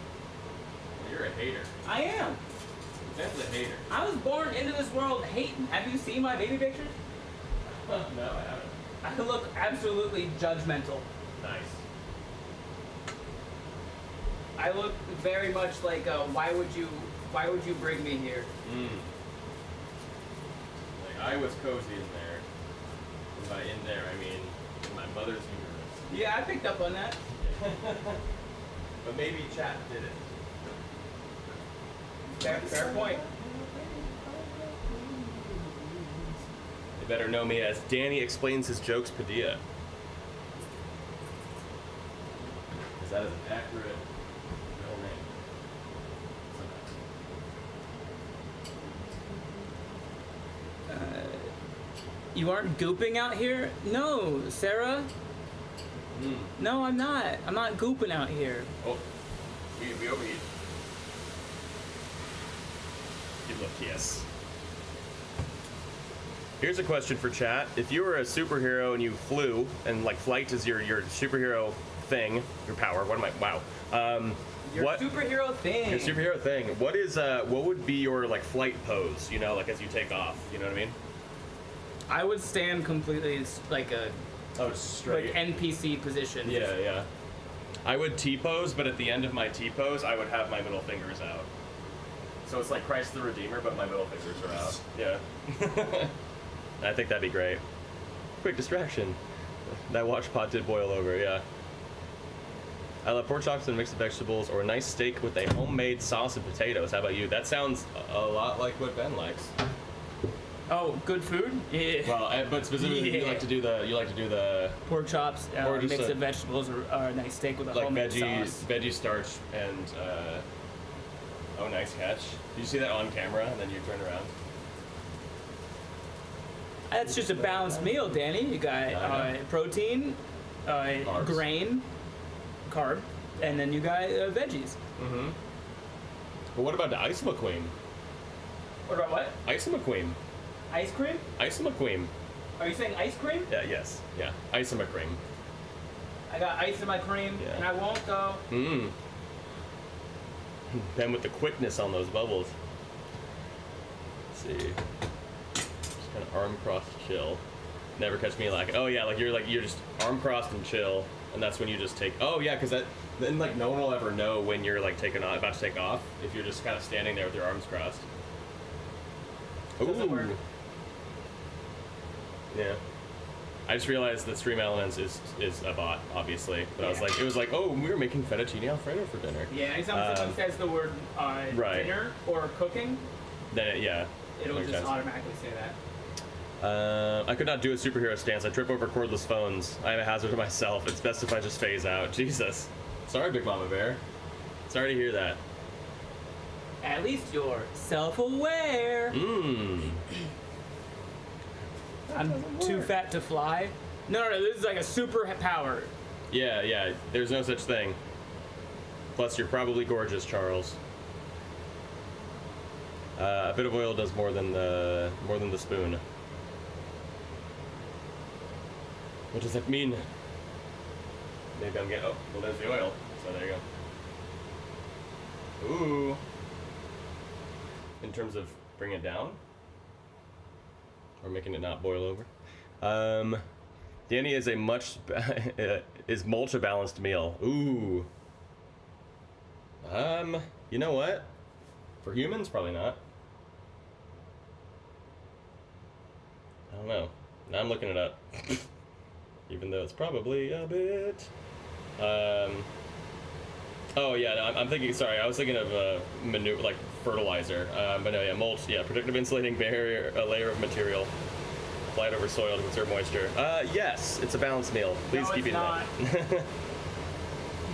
Well, you're a hater. I am. That's a hater. I was born into this world hating. Have you seen my baby pictures? No, I haven't. I look absolutely judgmental. Nice. I look very much like why would you bring me here? Like I was cozy in there. And by in there, I mean in my mother's uterus. Yeah, I picked up on that. But maybe chat did it. Fair point. They better know me as Danny Explains His Jokes Padilla. Because that is an accurate middle name. You aren't gooping out here? No, Sarah. No, I'm not. I'm not gooping out here. Oh, we overheat. Give a kiss. Here's a question for chat. If you were a superhero and you flew, and like flight is your superhero thing, your power. What am I? Wow. Your superhero thing. Your superhero thing. What would be your like flight pose? You know, like as you take off. You know what I mean? I would stand completely like a straight. like NPC position. Yeah. I would T-pose, but at the end of my T-pose, I would have my middle fingers out. So it's like Christ the Redeemer, but my middle fingers are out. Yeah. I think that'd be great. Quick distraction. That watch pot did boil over, yeah. I love pork chops and mixed vegetables, or a nice steak with a homemade sauce and potatoes. How about you? That sounds a lot like what Ben likes. Oh, good food? Yeah. Well, but specifically, you Yeah. like to do the Pork chops, Or just mix a- of vegetables, or a nice steak with a like homemade sauce. veggie starch and oh, nice catch. Did you see that on camera and then you turn around? That's just a balanced meal, Danny. You got protein, grain, carb, and then you got veggies. Mm-hmm. But what about the ice McQueen? What about what? Ice McQueen. Ice cream? Ice McQueen. Are you saying ice cream? Yeah, yes. Yeah. Ice McQueen. I got ice in my cream, Yeah. and I won't go. Mmm. Ben with the quickness on those bubbles. Let's see. Just kind of arm crossed chill. Never catch me like, oh yeah, you're just arm crossed and chill, and that's when you just take. Oh yeah, because then like no one will ever know when you're like about to take off if you're just kind of standing there with your arms crossed. Doesn't work. Yeah. I just realized that Stream Elements is a bot, obviously. But Yeah. it was like, oh, we were making fettuccine Alfredo for dinner. Yeah, anytime someone says the word right. dinner or cooking, Then it'll makes just sense. automatically say that. I could not do a superhero stance. I trip over cordless phones. I am a hazard to myself. It's best if I just phase out. Jesus. Sorry, Big Mama Bear. Sorry to hear that. At least you're self-aware. Mmm. I'm too fat to fly. No, this is like a super power. Yeah. There's no such thing. Plus, you're probably gorgeous, Charles. A bit of oil does more than the spoon. What does that mean? Maybe I'm getting. Oh, well, there's the oil. So there you go. Ooh. In terms of bringing it down, or making it not boil over. Danny is is mulch a balanced meal. Ooh. You know what? For humans, probably not. I don't know. Now I'm looking it up. Even though it's probably a bit. Oh yeah, I'm thinking. Sorry, I was thinking of manure, like fertilizer. But no, yeah, mulch. Yeah, protective insulating barrier, a layer of material applied over soil to conserve moisture. Yes, it's a balanced meal. Please No, keep it's eating not. that.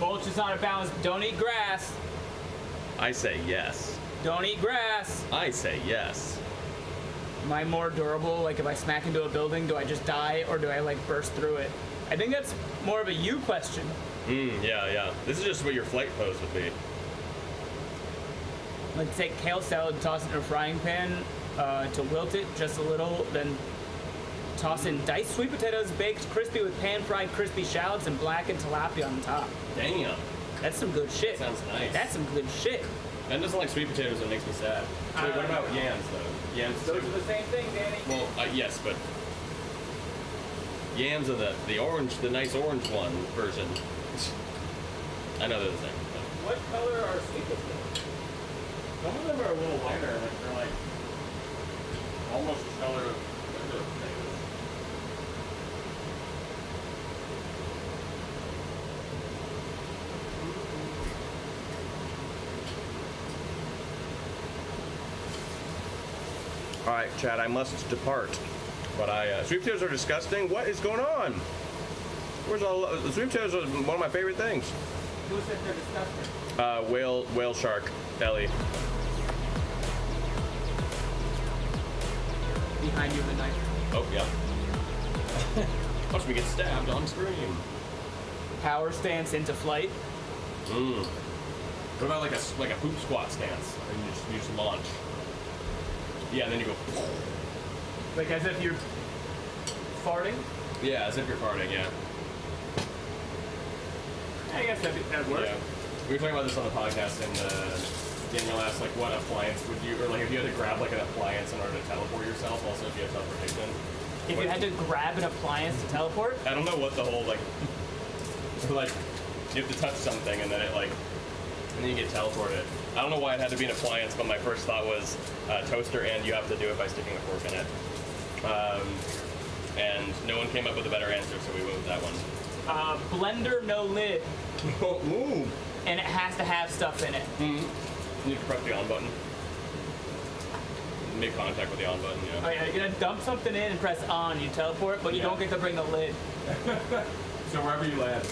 Mulch is not a balance. Don't eat grass. I say yes. Don't eat grass. I say yes. Am I more durable? Like if I smack into a building, do I just die or do I like burst through it? I think that's more of a you question. Yeah. This is just what your flight pose would be. Like take kale salad, toss it in a frying pan to wilt it just a little, then toss in diced sweet potatoes, baked crispy with pan-fried crispy shallots and blackened tilapia on the top. Damn. That's some good shit. Sounds nice. That's some good shit. Ben doesn't like sweet potatoes, it makes me sad. Wait, what about yams, though? Yams Those too. are the same thing, Danny. Well, yes, but yams are the orange, the nice orange one version. I know they're the same. But What color are sweet potatoes? some of them are a little lighter, like they're like almost the color of regular potatoes. All right, Chad, I must depart. But sweet potatoes are disgusting. What is going on? Where's all the sweet potatoes? Are one of my favorite things. Who said they're disgusting? Whale shark, Ellie. Behind you, the knife. Oh yeah. Watch me get stabbed on screen. Power stance into flight. What about like a poop squat stance? And you just launch. Yeah, and then you go. Like as if you're farting. Yeah, as if you're farting. Yeah. I guess that'd work. Yeah. We were talking about this on the podcast, and Daniel asked like, what appliance would you, or like if you had to grab like an appliance in order to teleport yourself. Also, if you have teleportation. If you had to grab an appliance to teleport, I don't know what the whole like you have to touch something and then it like, and then you get teleported. I don't know why it had to be an appliance, but my first thought was toaster, and you have to do it by sticking a fork in it. And no one came up with a better answer, so we went with that one. blender no lid, Ooh. and it has to have stuff in it. You can press the on button. make contact with the on button, Oh yeah. yeah, you're gonna dump something in and press on, you teleport, but you Yeah. don't get to bring the lid. So wherever you land,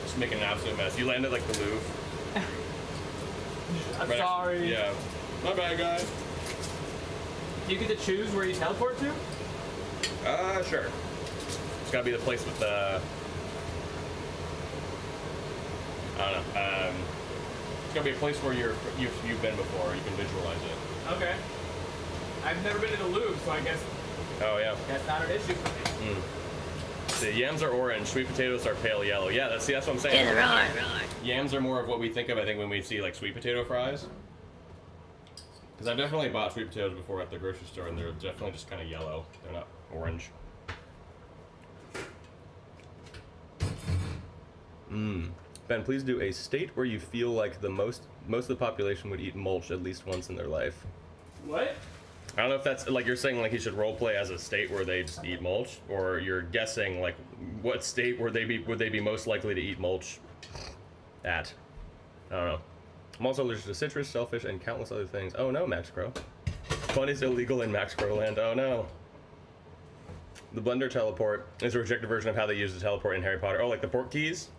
just making an absolute mess. You landed like the Louvre. I'm Right next- sorry. Yeah. My bad, guys. You get to choose where you teleport to? Sure. It's gotta be the place with the. I don't know. It's gotta be a place where you've been before. You can visualize it. Okay. I've never been to the Louvre, so I guess Oh yeah. that's not an issue for me. The yams are orange. Sweet potatoes are pale yellow. Yeah, that's what I'm saying. Yams are more of what we think of, I think, when we see like sweet potato fries. Because I've definitely bought sweet potatoes before at the grocery store, and they're definitely just kind of yellow. They're not orange. Ben, please do a state where you feel like the most of the population would eat mulch at least once in their life. What? I don't know if that's like you're saying like you should role play as a state where they just eat mulch, or you're guessing like what state would they be most likely to eat mulch at. I don't know. I'm also allergic to citrus, shellfish, and countless other things. Oh no, Max Crow. Fun is illegal in Max Crow land. Oh no. The blender teleport is a rejected version of how they use the teleport in Harry Potter. Oh, like the port keys?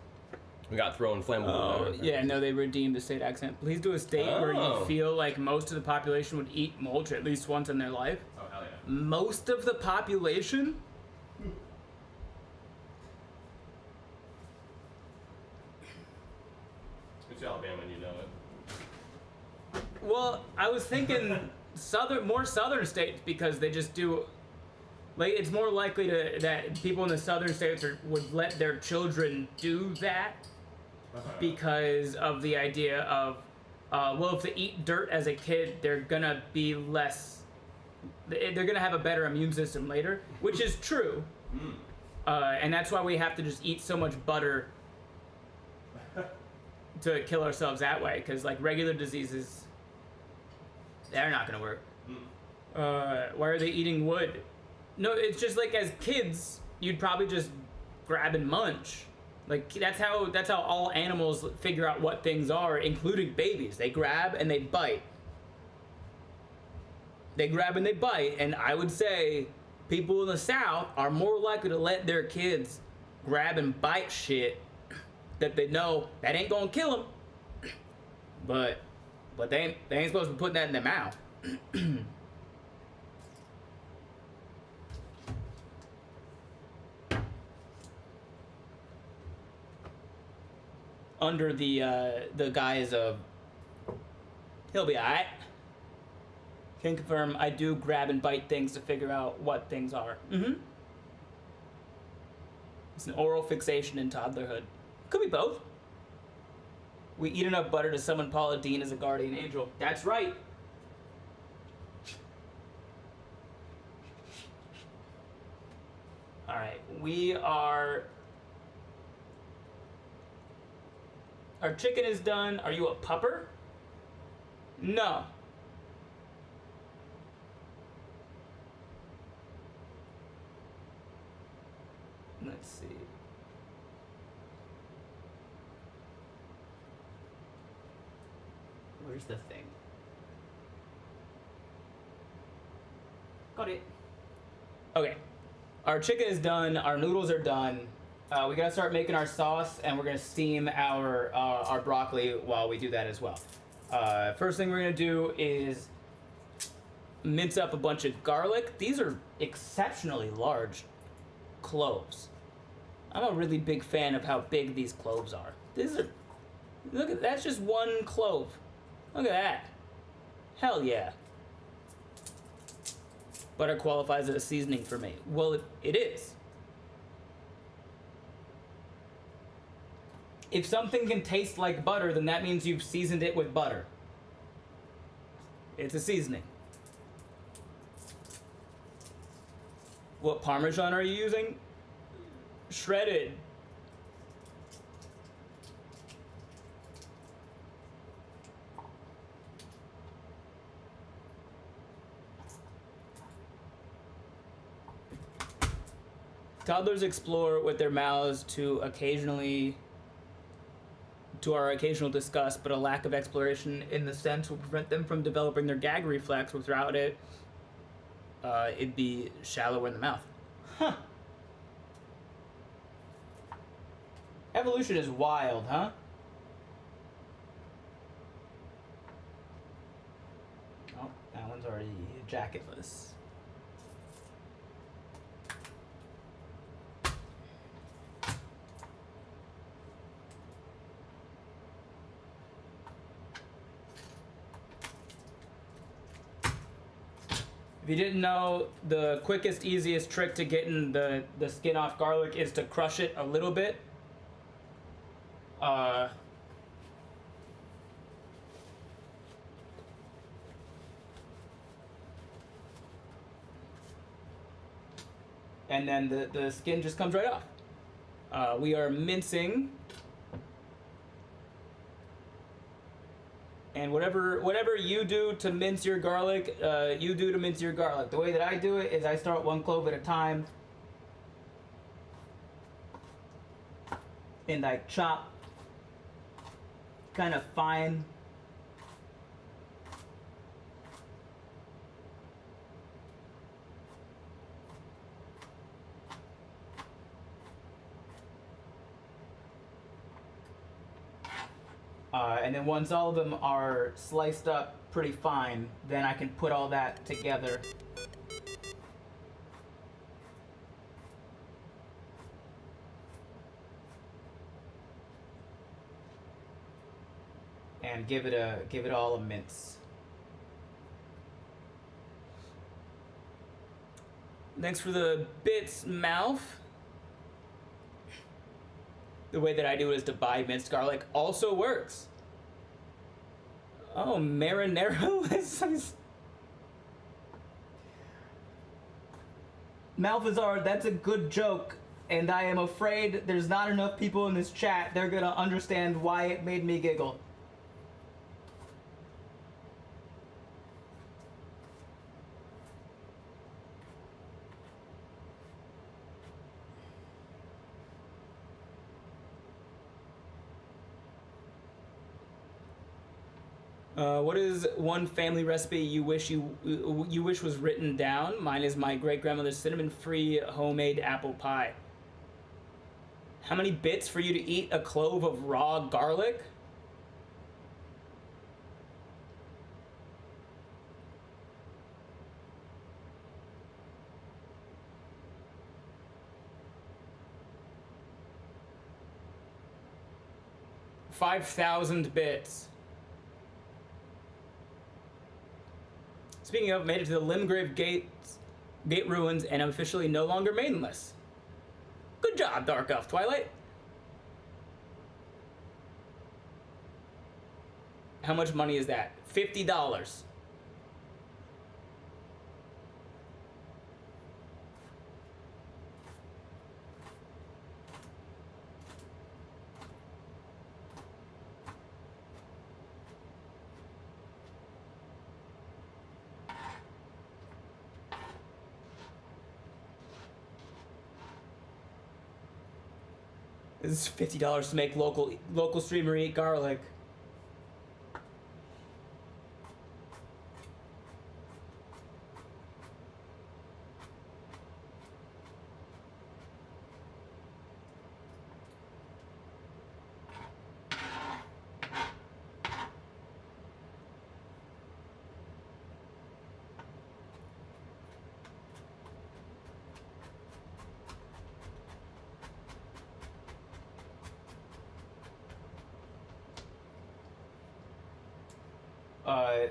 We got thrown flammable. Yeah, no, they redeemed the state accent. Please do a state where Oh. you feel like most of the population would eat mulch at least once in their life. Oh, hell yeah. Most of the population? It's Alabama and you know it. Well, I was thinking more southern states because they just do. Like, it's more likely that people in the southern states would let their children do that because of the idea of, well, if they eat dirt as a kid, they're gonna be less. They're gonna have a better immune system later, which is true. And that's why we have to just eat so much butter to kill ourselves that way, because like regular diseases, they're not gonna work. Why are they eating wood? No, it's just like as kids, you'd probably just grab and munch. Like that's how all animals figure out what things are, including babies. They grab and they bite. They grab and they bite, and I would say people in the South are more likely to let their kids grab and bite shit that they know that ain't gonna kill them. But they ain't supposed to be putting that in their mouth. Under the guise of he'll be alright. Can confirm I do grab and bite things to figure out what things are. It's an oral fixation in toddlerhood. Could be both. We eat enough butter to summon Paula Dean as a guardian angel. That's right. Alright, our chicken is done. Are you a pupper? No. Let's see. Where's the thing? Got it. Okay. Our chicken is done. Our noodles are done. We gotta start making our sauce, and we're gonna steam our broccoli while we do that as well. First thing we're gonna do is mince up a bunch of garlic. These are exceptionally large cloves. I'm a really big fan of how big these cloves are. Look at that's just one clove. Look at that. Hell yeah. Butter qualifies as a seasoning for me. Well, it is. If something can taste like butter, then that means you've seasoned it with butter. It's a seasoning. What Parmesan are you using? Shredded. Toddlers explore with their mouths to our occasional disgust, but a lack of exploration in the sense will prevent them from developing their gag reflex. Without it, it'd be shallower in the mouth. Huh. Evolution is wild, huh? Oh, that one's already jacketless. If you didn't know, the quickest, easiest trick to getting the skin off garlic is to crush it a little bit. And then the skin just comes right off. We are mincing. And whatever you do to mince your garlic, you do to mince your garlic. The way that I do it is I start one clove at a time. And I chop kind of fine. And then once all of them are sliced up pretty fine, then I can put all that together. And give it all a mince. Thanks for the bits, Mouth. The way that I do it is to buy minced garlic. Also works. Oh, marinara. Malthazar, that's a good joke, and I am afraid there's not enough people in this chat. They're gonna understand why it made me giggle. What is one family recipe you wish was written down? Mine is my great grandmother's cinnamon-free homemade apple pie. How many bits for you to eat a clove of raw garlic? $5,000 bits. Speaking of, made it to the Limgrave Gate ruins, and I'm officially no longer maidenless. Good job, Dark Elf Twilight. How much money is that? $50. This is $50 to make local streamer eat garlic.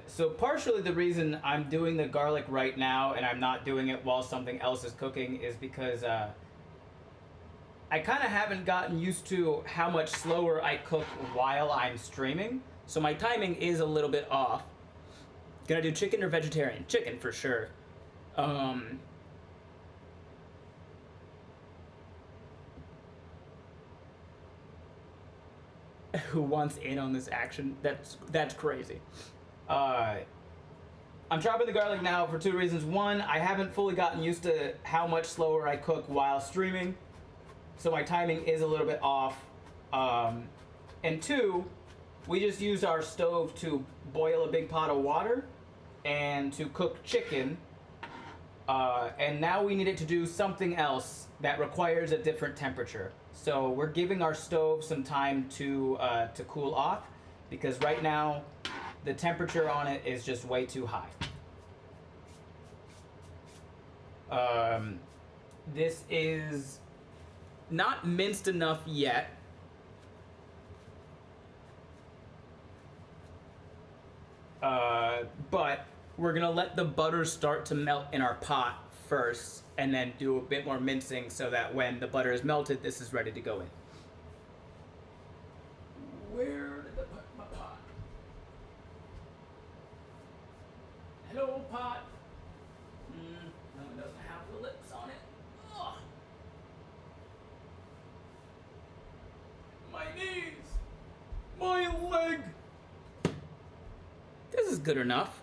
So partially the reason I'm doing the garlic right now and I'm not doing it while something else is cooking is because I kind of haven't gotten used to how much slower I cook while I'm streaming. So my timing is a little bit off. Gonna do chicken or vegetarian? Chicken for sure. Who wants in on this action? That's crazy. I'm chopping the garlic now for two reasons. One, I haven't fully gotten used to how much slower I cook while streaming, so my timing is a little bit off. And two, we just used our stove to boil a big pot of water and to cook chicken. And now we need it to do something else that requires a different temperature. So we're giving our stove some time to cool off, because right now the temperature on it is just way too high. This is not minced enough yet. But we're gonna let the butter start to melt in our pot first, and then do a bit more mincing so that when the butter is melted, this is ready to go in. Where did I put my pot? Hello, pot. No, it doesn't have the lips on it. Ugh. My knees. My leg. This is good enough.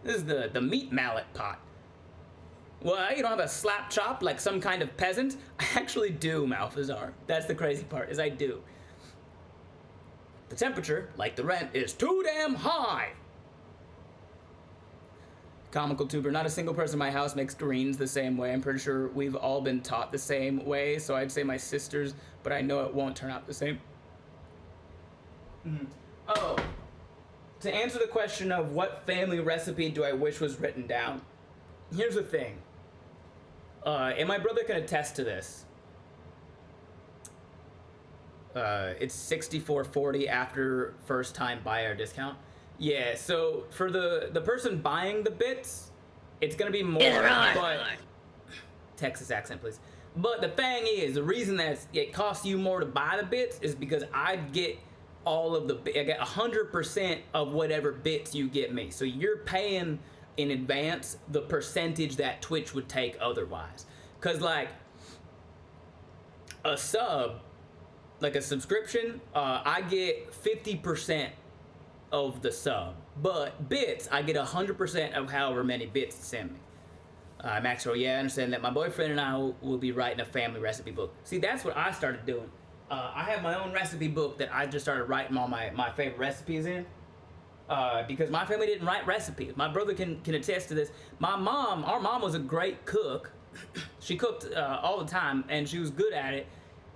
This is the meat mallet pot. Well, you don't have a slap chop like some kind of peasant? I actually do, Malfazar. That's the crazy part, is I do. The temperature, like the rent, is too damn high. Comical tuber, not a single person in my house makes greens the same way. I'm pretty sure we've all been taught the same way, so I'd say my sisters, but I know it won't turn out the same. Oh. To answer the question of what family recipe do I wish was written down, here's the thing. And my brother can attest to this. It's $64.40 after first time buyer discount. Yeah, so for the person buying the bits, it's gonna be more. But Texas accent, please. But the thing is, the reason that it costs you more to buy the bits is because I get all of I get 100% of whatever bits you get me. So you're paying in advance the percentage that Twitch would take otherwise. Cause like a sub, like a subscription, I get 50% of the sub. But bits, I get 100% of however many bits to send me. Maxwell, yeah, I understand that. My boyfriend and I will be writing a family recipe book. See, that's what I started doing. I have my own recipe book that I just started writing all my favorite recipes in. Because my family didn't write recipes. My brother can attest to this. Our mom was a great cook. She cooked all the time, and she was good at it.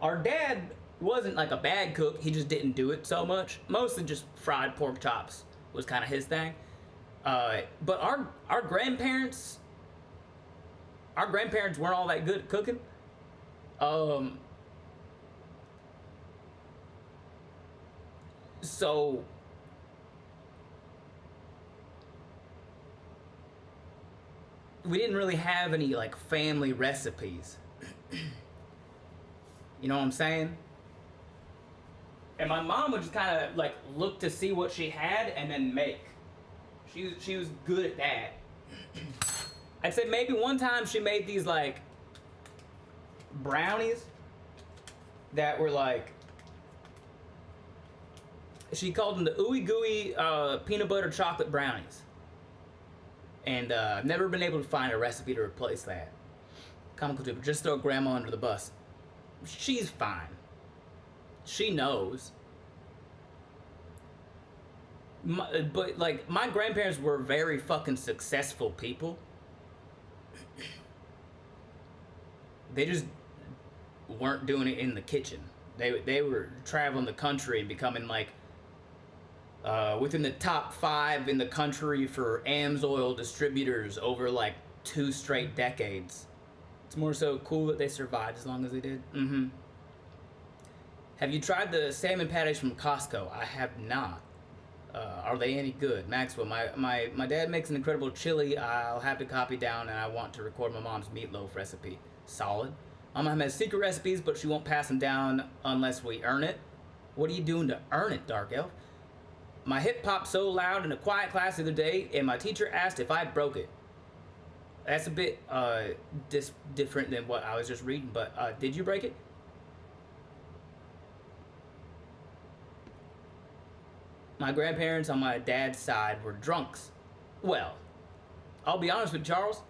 Our dad wasn't like a bad cook. He just didn't do it so much. Mostly just fried pork chops was kind of his thing. But our grandparents weren't all that good at cooking. So we didn't really have any like family recipes. You know what I'm saying? And my mom would just kind of like look to see what she had and then make. She was good at that. I'd say maybe one time she made these like brownies that were like, she called them the ooey gooey peanut butter chocolate brownies. And I've never been able to find a recipe to replace that. Comical tuber, just throw grandma under the bus. She's fine. She knows. But like, my grandparents were very fucking successful people. They just weren't doing it in the kitchen. They were traveling the country and becoming like within the top 5 in the country for AMSOIL distributors over like 2 straight decades. It's more so cool that they survived as long as they did. Have you tried the salmon patties from Costco? I have not. Are they any good? Maxwell, my dad makes an incredible chili I'll have to copy down, and I want to record my mom's meatloaf recipe. Solid. My mom has secret recipes, but she won't pass them down unless we earn it. What are you doing to earn it, Dark Elf? My hip popped so loud in a quiet class the other day, and my teacher asked if I broke it. That's a bit different than what I was just reading, but did you break it? My grandparents on my dad's side were drunks. Well, I'll be honest with Charles.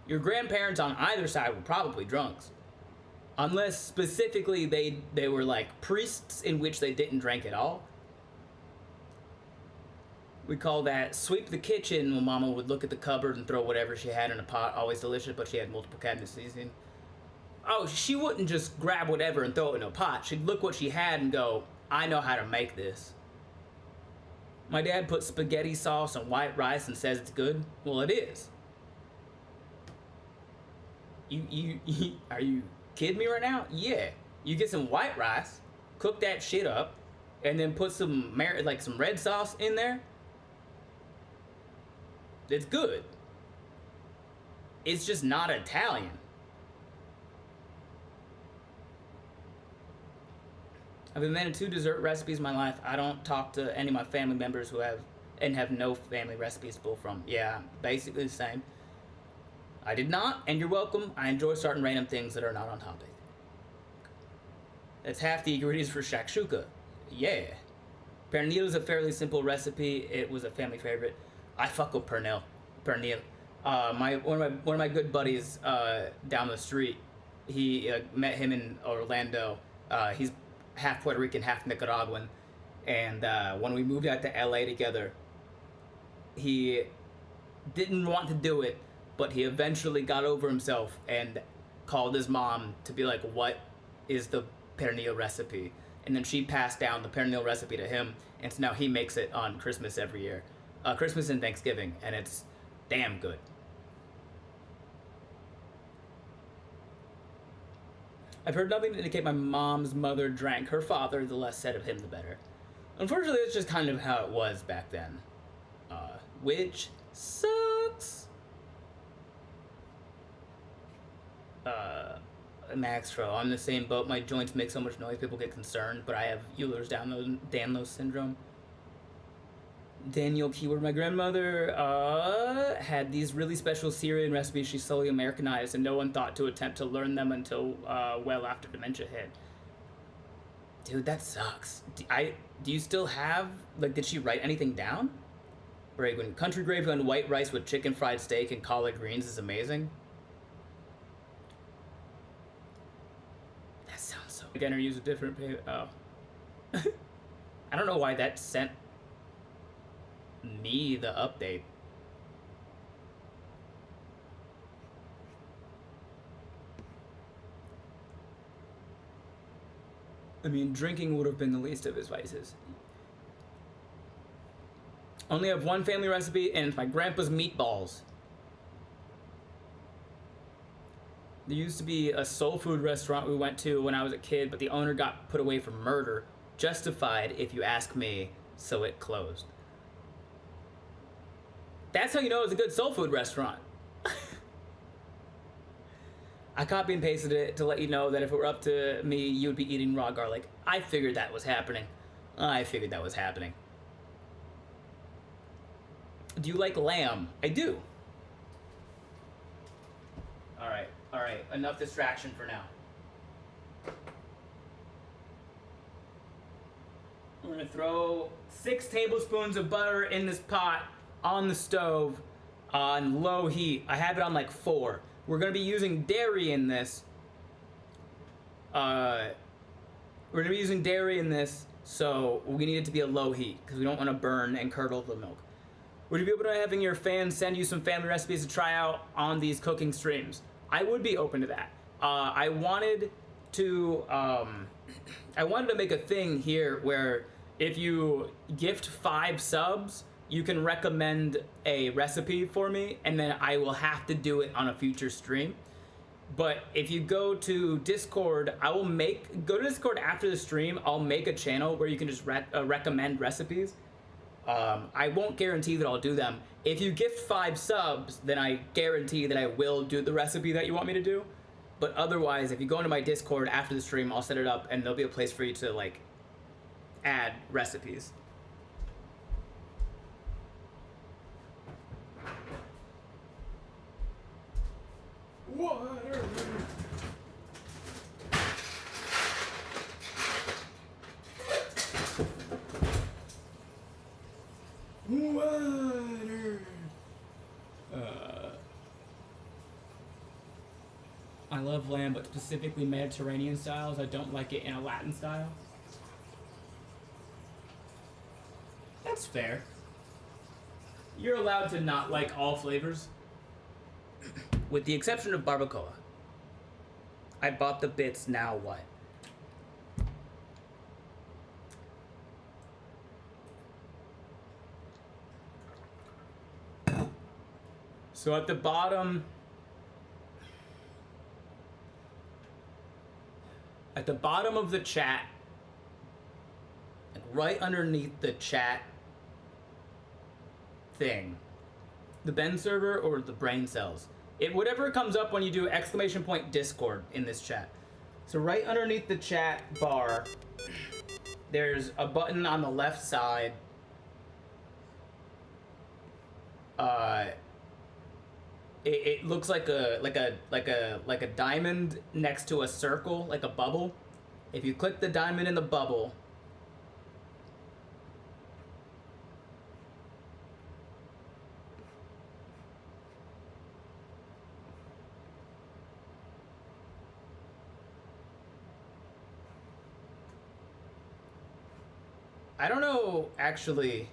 Your grandparents on either side were probably drunks. Unless specifically they were like priests in which they didn't drink at all. We call that sweep the kitchen, when Mama would look at the cupboard and throw whatever she had in a pot. Always delicious, but she had multiple cabinets seasoning. Oh, she wouldn't just grab whatever and throw it in a pot. She'd look what she had and go, I know how to make this. My dad puts spaghetti sauce on white rice and says it's good. Well, it is. Are you kidding me right now? Yeah. You get some white rice, cook that shit up, and then put some some red sauce in there. It's good. It's just not Italian. I've invented 2 dessert recipes in my life. I don't talk to any of my family members who have no family recipes to pull from. Yeah, basically the same. I did not, and you're welcome. I enjoy starting random things that are not on topic. That's half the ingredients for shakshuka. Yeah. Pernil is a fairly simple recipe. It was a family favorite. I fuck with pernil. One of my good buddies down the street. He met him in Orlando. He's half Puerto Rican, half Nicaraguan, and when we moved out to LA together, he didn't want to do it, but he eventually got over himself and called his mom to be like, what is the pernil recipe? And then she passed down the pernil recipe to him, and so now he makes it on Christmas every year. Christmas and Thanksgiving, and it's damn good. I've heard nothing to indicate my mom's mother drank her father. The less said of him, the better. Unfortunately, it's just kind of how it was back then. Which sucks. Maxtro, I'm in the same boat. My joints make so much noise, people get concerned, but I have Ehlers-Danlos syndrome. Daniel keyword, my grandmother had these really special Syrian recipes she slowly Americanized, and no one thought to attempt to learn them until well after dementia hit. Dude, that sucks. Do you still have, did she write anything down? Braven, country gravy on white rice with chicken fried steak and collard greens is amazing. That sounds so... Again, or use a different... Oh. I don't know why that sent me the update. I mean, drinking would have been the least of his vices. Only have one family recipe, and it's my grandpa's meatballs. There used to be a soul food restaurant we went to when I was a kid, but the owner got put away for murder. Justified, if you ask me, so it closed. That's how you know it's a good soul food restaurant. I copy and pasted it to let you know that if it were up to me, you would be eating raw garlic. I figured that was happening. Do you like lamb? I do. Alright. Enough distraction for now. We're gonna throw 6 tablespoons of butter in this pot on the stove on low heat. I have it on 4. We're gonna be using dairy in this. So we need it to be a low heat because we don't want to burn and curdle the milk. Would you be open to having your fans send you some family recipes to try out on these cooking streams? I would be open to that. I wanted to make a thing here where if you gift 5 subs, you can recommend a recipe for me, and then I will have to do it on a future stream. But if you go to Discord, go to Discord after the stream. I'll make a channel where you can just recommend recipes. I won't guarantee that I'll do them. If you gift 5 subs, then I guarantee that I will do the recipe that you want me to do. But otherwise, if you go into my Discord after the stream, I'll set it up, and there'll be a place for you to add recipes. Water. I love lamb, but specifically Mediterranean styles. I don't like it in a Latin style. That's fair. You're allowed to not like all flavors, with the exception of barbacoa. I bought the bits, now what? So at the bottom of the chat, like right underneath the chat thing, the Ben server or the brain cells, whatever comes up when you do !Discord in this chat. So right underneath the chat bar, there's a button on the left side. It looks like a diamond next to a circle, like a bubble. If you click the diamond in the bubble, I don't actually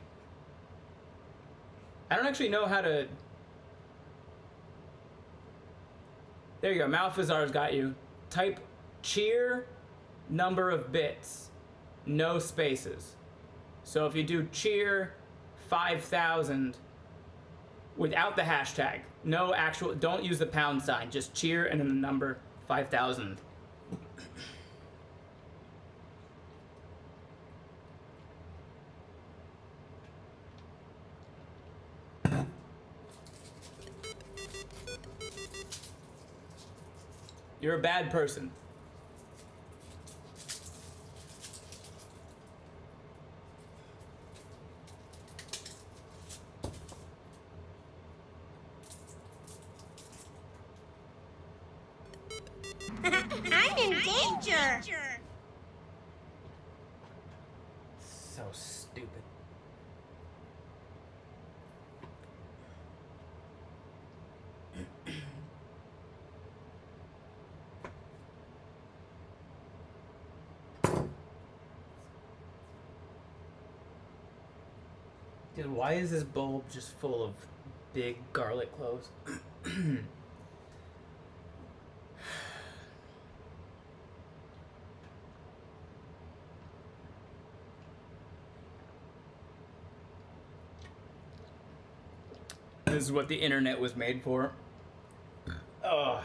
know how to. There you go, Malfazar's got you. Type cheer number of bits, no spaces. So if you do cheer 5,000 without the hashtag, no actual, don't use the pound sign, just cheer and then the number 5,000. You're a bad person. I'm in danger. So stupid. Dude, why is this bulb just full of big garlic cloves? This is what the internet was made for. Ugh.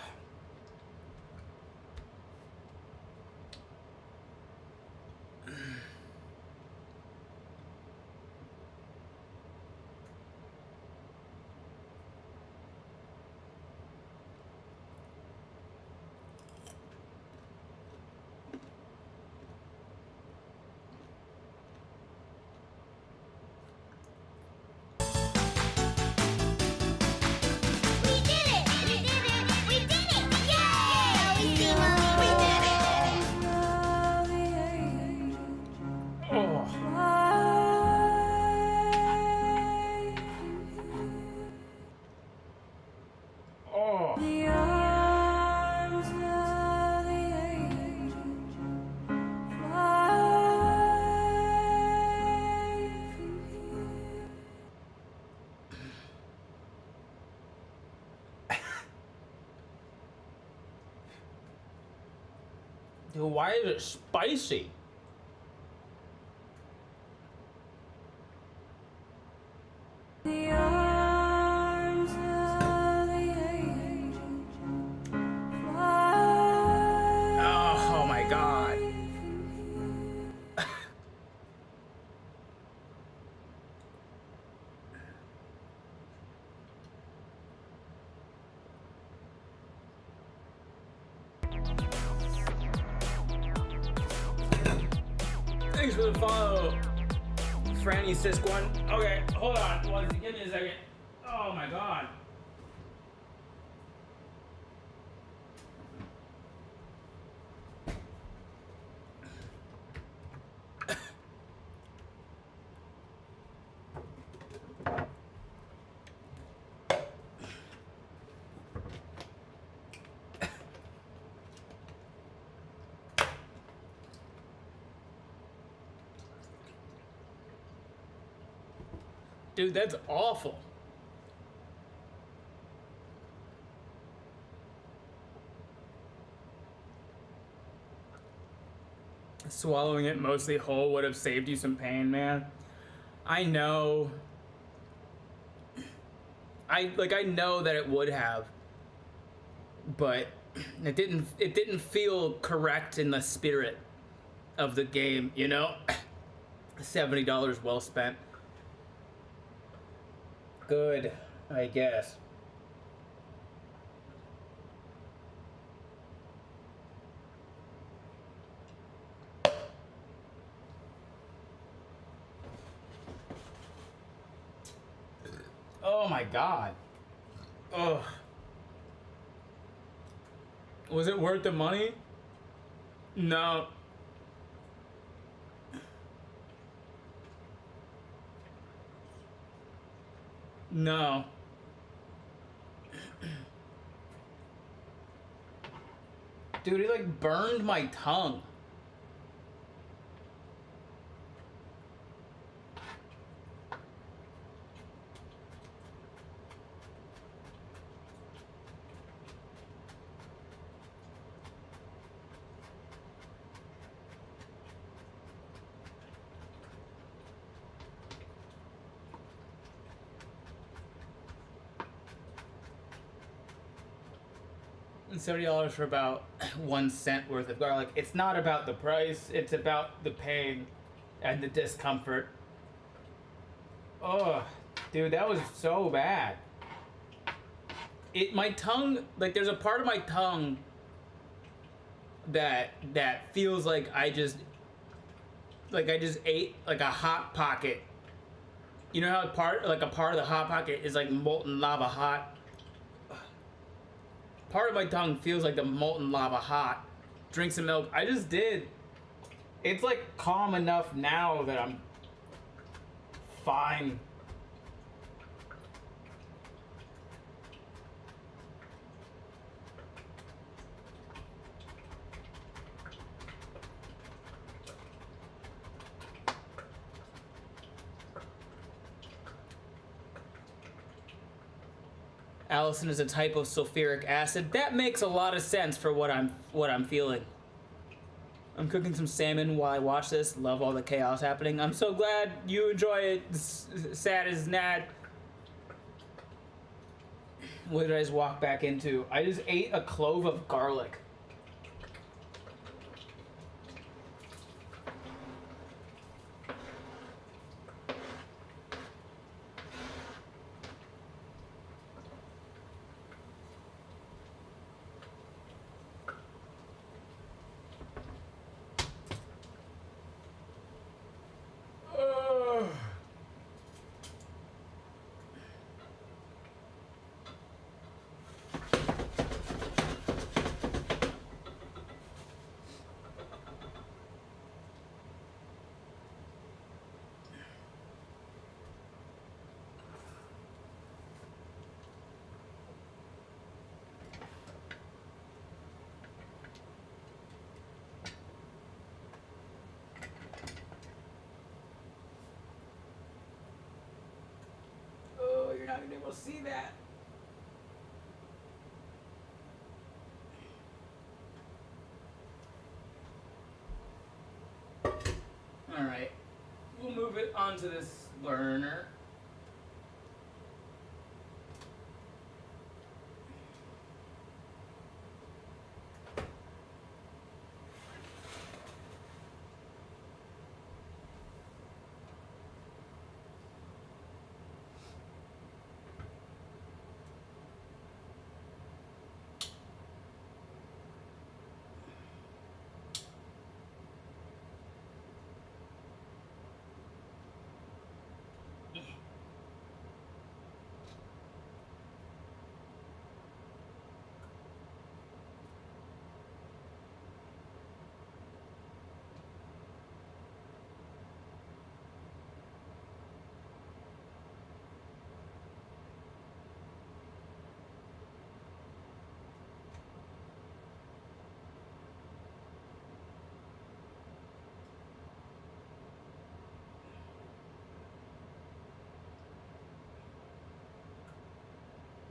We did it! We did it! We did it! Yay! We did it! Oh. Oh. Dude, why is it spicy? Oh my god. Thanks for the follow, Franny Sisk one. Okay, hold on. Give me a second. Oh my god. Dude, that's awful. swallowing it mostly whole would have saved you some pain, man. I know. I know that it would have, but it didn't feel correct in the spirit of the game, you know? $70 well spent. Good, I guess. Oh my god. Ugh. Was it worth the money? No. No. Dude, it like burned my tongue. $70 for about 1 cent worth of garlic. It's not about the price, it's about the pain and the discomfort. Oh, dude, that was so bad. My tongue, like there's a part of my tongue that feels like I just ate like a hot pocket. You know how a part of the hot pocket is like molten lava hot? Part of my tongue feels like the molten lava hot. Drink some milk. I just did. It's like calm enough now that I'm fine. Allison is a type of sulfuric acid. That makes a lot of sense for what I'm feeling. I'm cooking some salmon while I watch this. Love all the chaos happening. I'm so glad you enjoy it. Sad as Nad. What did I just walk back into? I just ate a clove of garlic. You're not gonna be able to see that. Alright. We'll move it onto this burner.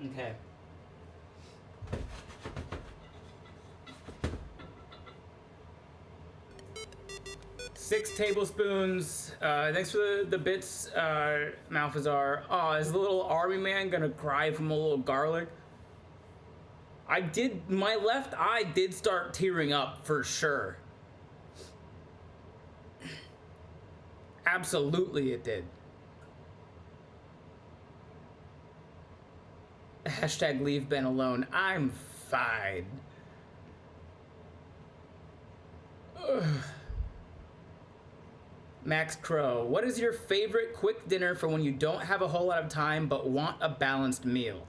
Okay. 6 tablespoons. Thanks for the bits, Malfazar. Oh, is the little army man gonna cry from a little garlic? My left eye did start tearing up for sure. Absolutely it did. Hashtag leave Ben alone. I'm fine. Ugh. Max Crow, what is your favorite quick dinner for when you don't have a whole lot of time but want a balanced meal?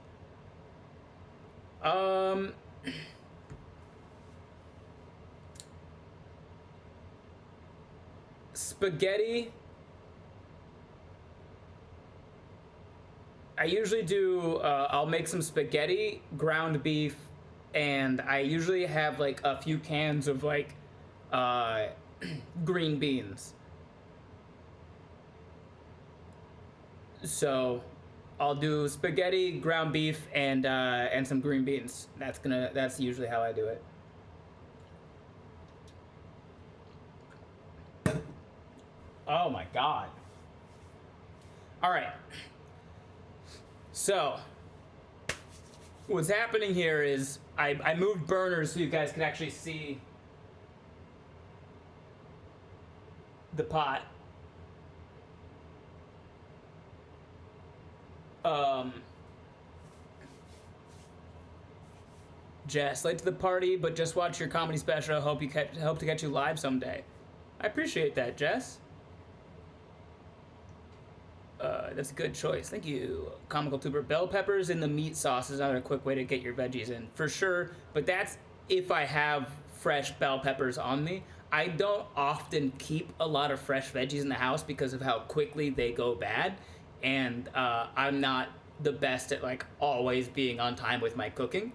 Spaghetti. I usually do, I'll make some spaghetti, ground beef, and I usually have like a few cans of like green beans. So I'll do spaghetti, ground beef, and some green beans. That's usually how I do it. Oh my god. All right. So what's happening here is I moved burners so you guys can actually see the pot. Jess, late to the party, but just watch your comedy special. Hope to catch you live someday. I appreciate that, Jess. That's a good choice. Thank you, Comical Tuber. Bell peppers in the meat sauce is another quick way to get your veggies in, for sure. But that's if I have fresh bell peppers on me. I don't often keep a lot of fresh veggies in the house because of how quickly they go bad. And I'm not the best at like always being on time with my cooking.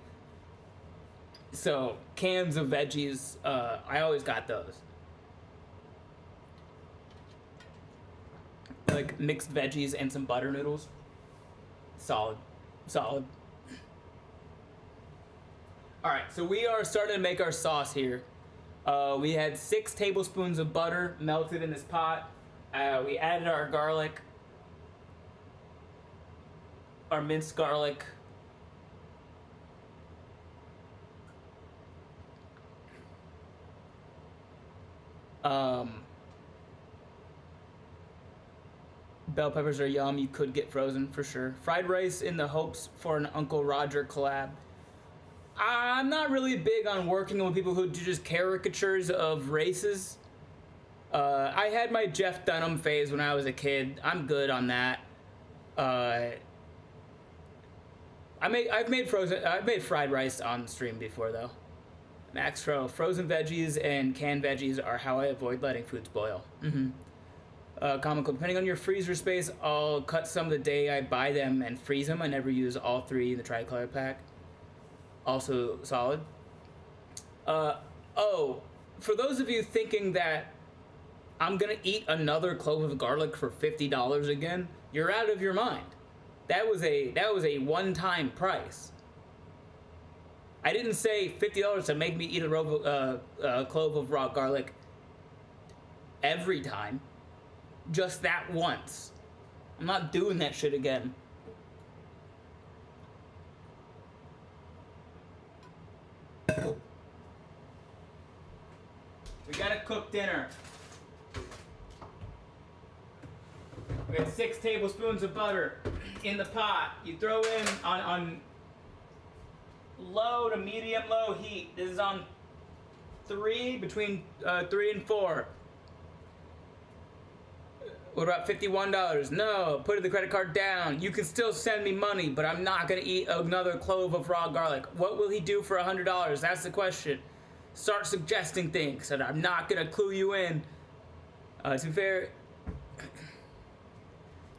So cans of veggies, I always got those. Like mixed veggies and some butter noodles. Solid. All right, so we are starting to make our sauce here. We had 6 tablespoons of butter melted in this pot. We added our garlic, our minced garlic. Bell peppers are yum. You could get frozen for sure. Fried rice in the hopes for an Uncle Roger collab. I'm not really big on working with people who do just caricatures of races. I had my Jeff Dunham phase when I was a kid. I'm good on that. I've made fried rice on stream before though. Max Fro, frozen veggies and canned veggies are how I avoid letting foods boil. Comical, depending on your freezer space, I'll cut some the day I buy them and freeze them. I never use all 3 in the tricolor pack. Also solid. Oh, for those of you thinking that I'm gonna eat another clove of garlic for $50 again, you're out of your mind. That was a one-time price. I didn't say $50 to make me eat a clove of raw garlic every time. Just that once. I'm not doing that shit again. We gotta cook dinner. We got 6 tablespoons of butter in the pot. You throw in on low to medium low heat. This is on 3, between 3 and 4. What about $51? No, put the credit card down. You can still send me money, but I'm not gonna eat another clove of raw garlic. What will he do for $100? That's the question. Start suggesting things, and I'm not gonna clue you in. To be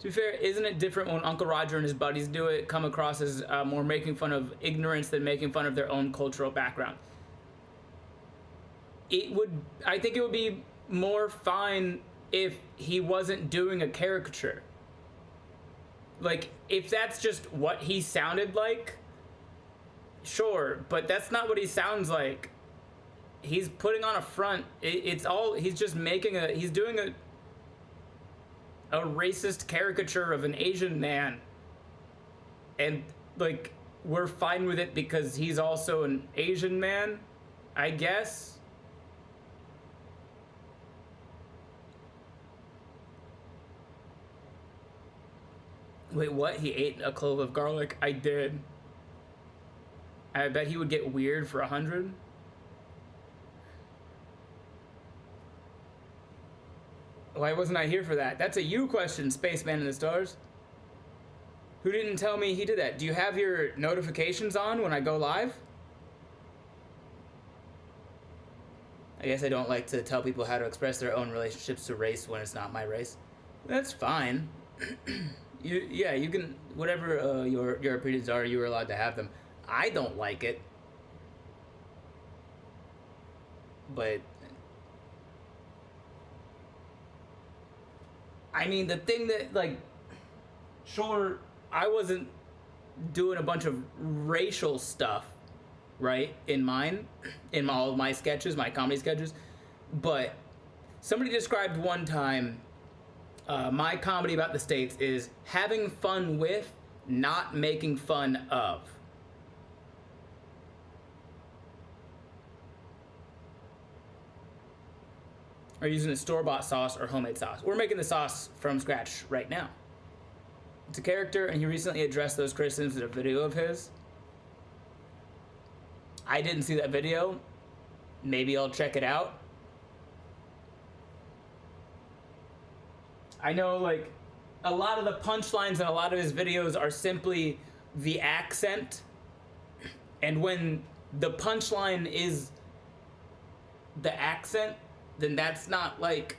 fair, isn't it different when Uncle Roger and his buddies do it? Come across as more making fun of ignorance than making fun of their own cultural background. I think it would be more fine if he wasn't doing a caricature. Like, if that's just what he sounded like, sure, but that's not what he sounds like. he's putting on a front. It's all, he's just making he's doing a racist caricature of an Asian man. And, like, we're fine with it because he's also an Asian man, I guess. Wait, what? He ate a clove of garlic? I did. I bet he would get weird for 100. Why wasn't I here for that? That's a you question, Spaceman in the Stars. Who didn't tell me he did that? Do you have your notifications on when I go live? I guess I don't like to tell people how to express their own relationships to race when it's not my race. That's fine. You can, whatever your opinions are, you're allowed to have them. I don't like it. But I mean, the thing that, like, sure, I wasn't doing a bunch of racial stuff, right, in all of my sketches, my comedy sketches, but somebody described one time my comedy about the States is having fun with, not making fun of. Are you using a store-bought sauce or homemade sauce? We're making the sauce from scratch right now. It's a character, and he recently addressed those criticisms in a video of his. I didn't see that video. Maybe I'll check it out. I know, like, a lot of the punchlines in a lot of his videos are simply the accent. And when the punchline is the accent, then that's not, like,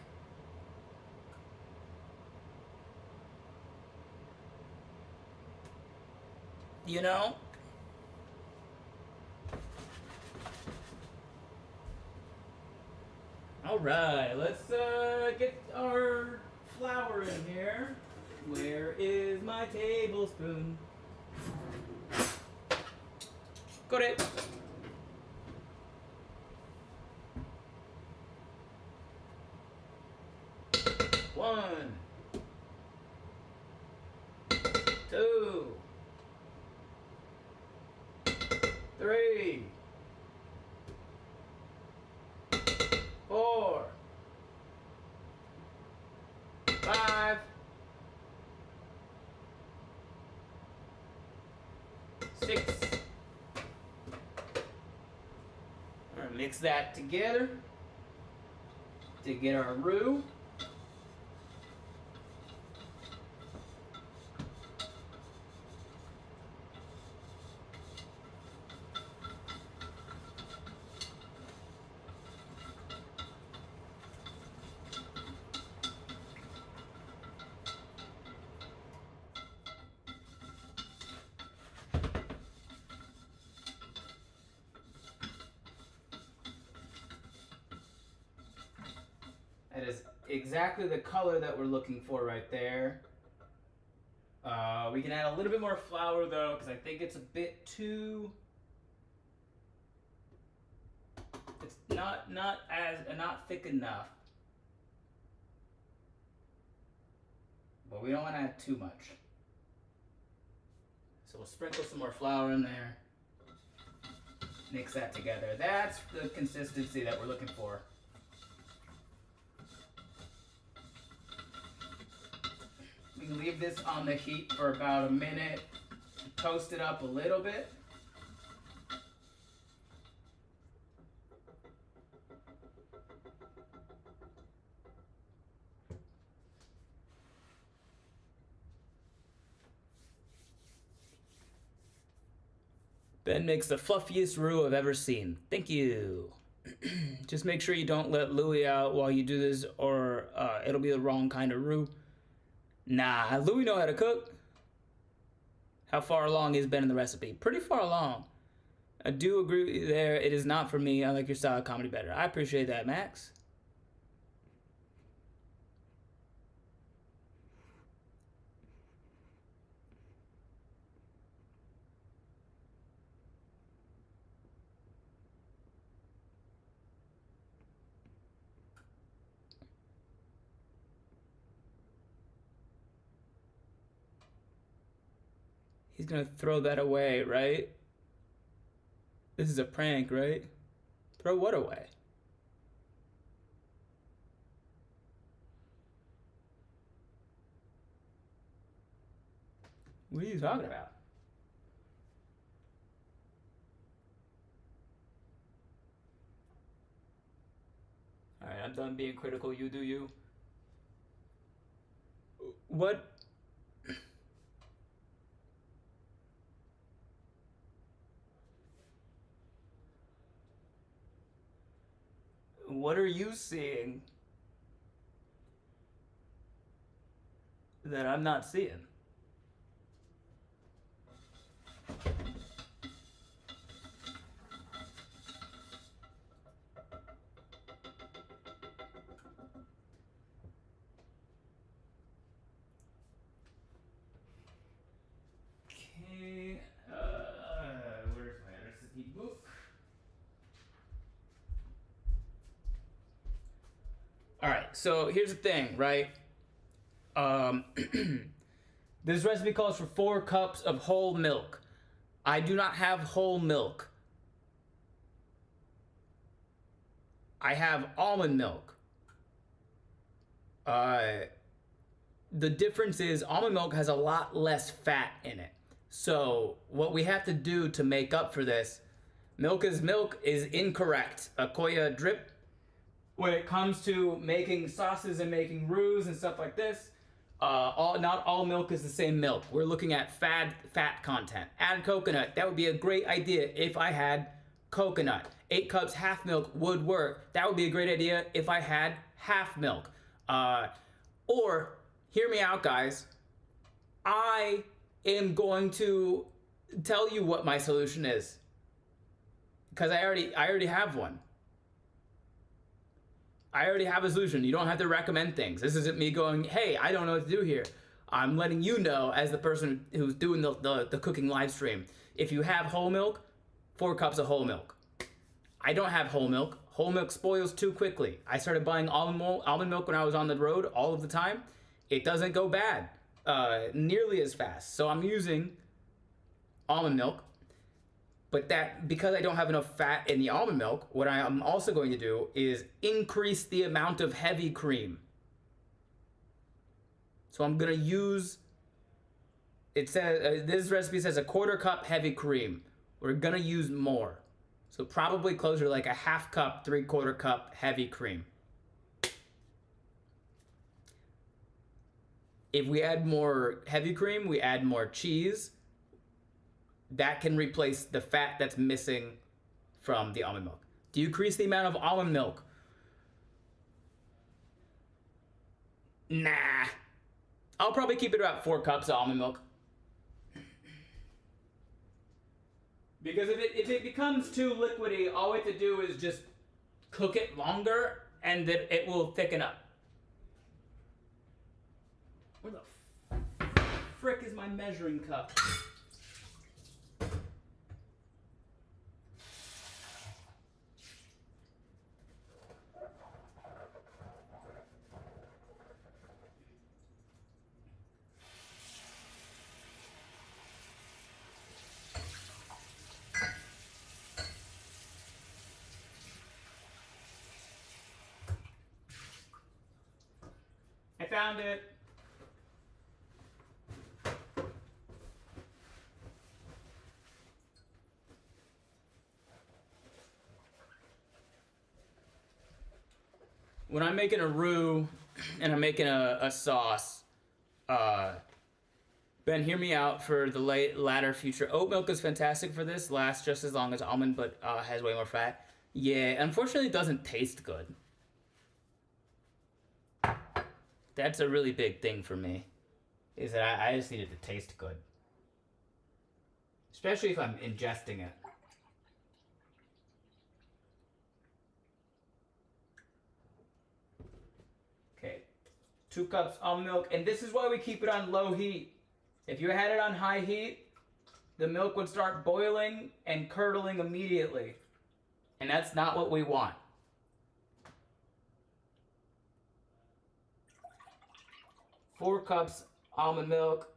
you know? All right, let's get our flour in here. Where is my tablespoon? Got it. One, two, three, 4, 5, 6. All right, mix that together to get our roux. That is exactly the color that we're looking for right there. We can add a little bit more flour though, because I think it's a bit too. It's not thick enough. But we don't want to add too much. So we'll sprinkle some more flour in there. Mix that together. That's the consistency that we're looking for. We can leave this on the heat for about a minute, toast it up a little bit. Ben makes the fluffiest roux I've ever seen. Thank you. Just make sure you don't let Louis out while you do this, or it'll be the wrong kind of roux. Nah, Louis know how to cook. How far along is Ben in the recipe? Pretty far along. I do agree with you there. It is not for me. I like your style of comedy better. I appreciate that, Max. He's gonna throw that away, right? This is a prank, right? Throw what away? What are you talking about? Alright, I'm done being critical. You do you. What? What are you seeing that I'm not seeing? Okay, where's my recipe book? All right, so here's the thing, right? This recipe calls for 4 cups of whole milk. I do not have whole milk. I have almond milk. The difference is almond milk has a lot less fat in it. So what we have to do to make up for this, milk is incorrect. Akoya drip. When it comes to making sauces and making roux and stuff like this, not all milk is the same milk. We're looking at fat content. Add coconut. That would be a great idea if I had coconut. 8 cups half milk would work. That would be a great idea if I had half milk. Or hear me out, guys. I am going to tell you what my solution is, because I already have one. I already have a solution. You don't have to recommend things. This isn't me going, hey, I don't know what to do here. I'm letting you know as the person who's doing the cooking live stream. If you have whole milk, 4 cups of whole milk. I don't have whole milk. Whole milk spoils too quickly. I started buying almond milk when I was on the road all of the time. It doesn't go bad nearly as fast. So I'm using almond milk. But because I don't have enough fat in the almond milk, what I am also going to do is increase the amount of heavy cream. So I'm going to use, it says, this recipe says a 1/4 cup heavy cream. We're going to use more. So probably closer to like a 1/2 cup, 3/4 cup heavy cream. If we add more heavy cream, we add more cheese. That can replace the fat that's missing from the almond milk. Decrease the amount of almond milk. Nah. I'll probably keep it about 4 cups of almond milk. Because if it becomes too liquidy, all we have to do is just cook it longer and then it will thicken up. Where the frick is my measuring cup? I found it. When I'm making a roux and I'm making a sauce, Ben, hear me out for the latter future. Oat milk is fantastic for this. Lasts just as long as almond, but has way more fat. Yeah, unfortunately it doesn't taste good. That's a really big thing for me, is that I just need it to taste good. Especially if I'm ingesting it. Okay, 2 cups almond milk, and this is why we keep it on low heat. If you had it on high heat, the milk would start boiling and curdling immediately. And that's not what we want. Four cups almond milk.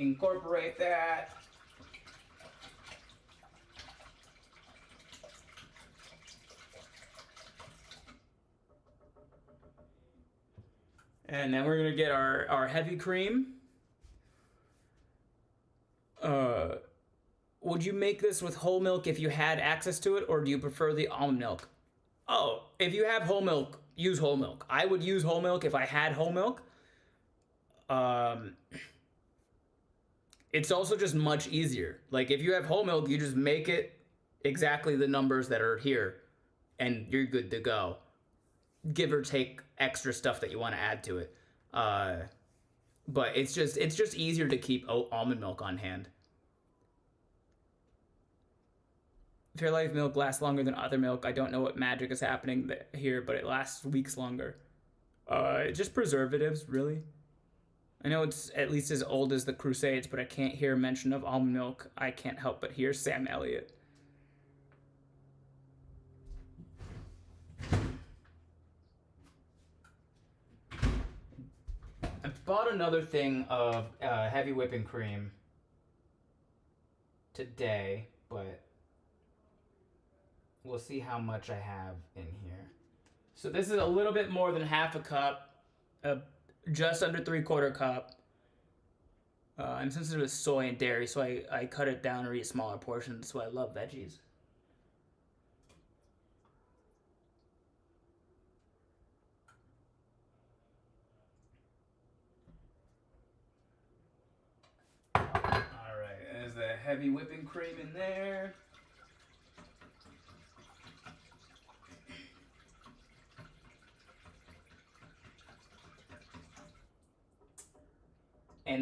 incorporate that. And then we're gonna get our heavy cream. Would you make this with whole milk if you had access to it, or do you prefer the almond milk? Oh, if you have whole milk, use whole milk. I would use whole milk if I had whole milk. It's also just much easier. Like, if you have whole milk, you just make it exactly the numbers that are here, and you're good to go. Give or take extra stuff that you want to add to it. But it's just easier to keep almond milk on hand. Fairlife milk lasts longer than other milk. I don't know what magic is happening here, but it lasts weeks longer. Just preservatives, really. I know it's at least as old as the Crusades, but I can't hear mention of almond milk. I can't help but hear Sam Elliott. I bought another thing of heavy whipping cream today, but we'll see how much I have in here. So this is a little bit more than half a cup, just under 3/4 cup. I'm sensitive to soy and dairy, so I cut it down or eat smaller portions. That's why I love veggies. Alright, there's the heavy whipping cream in there. And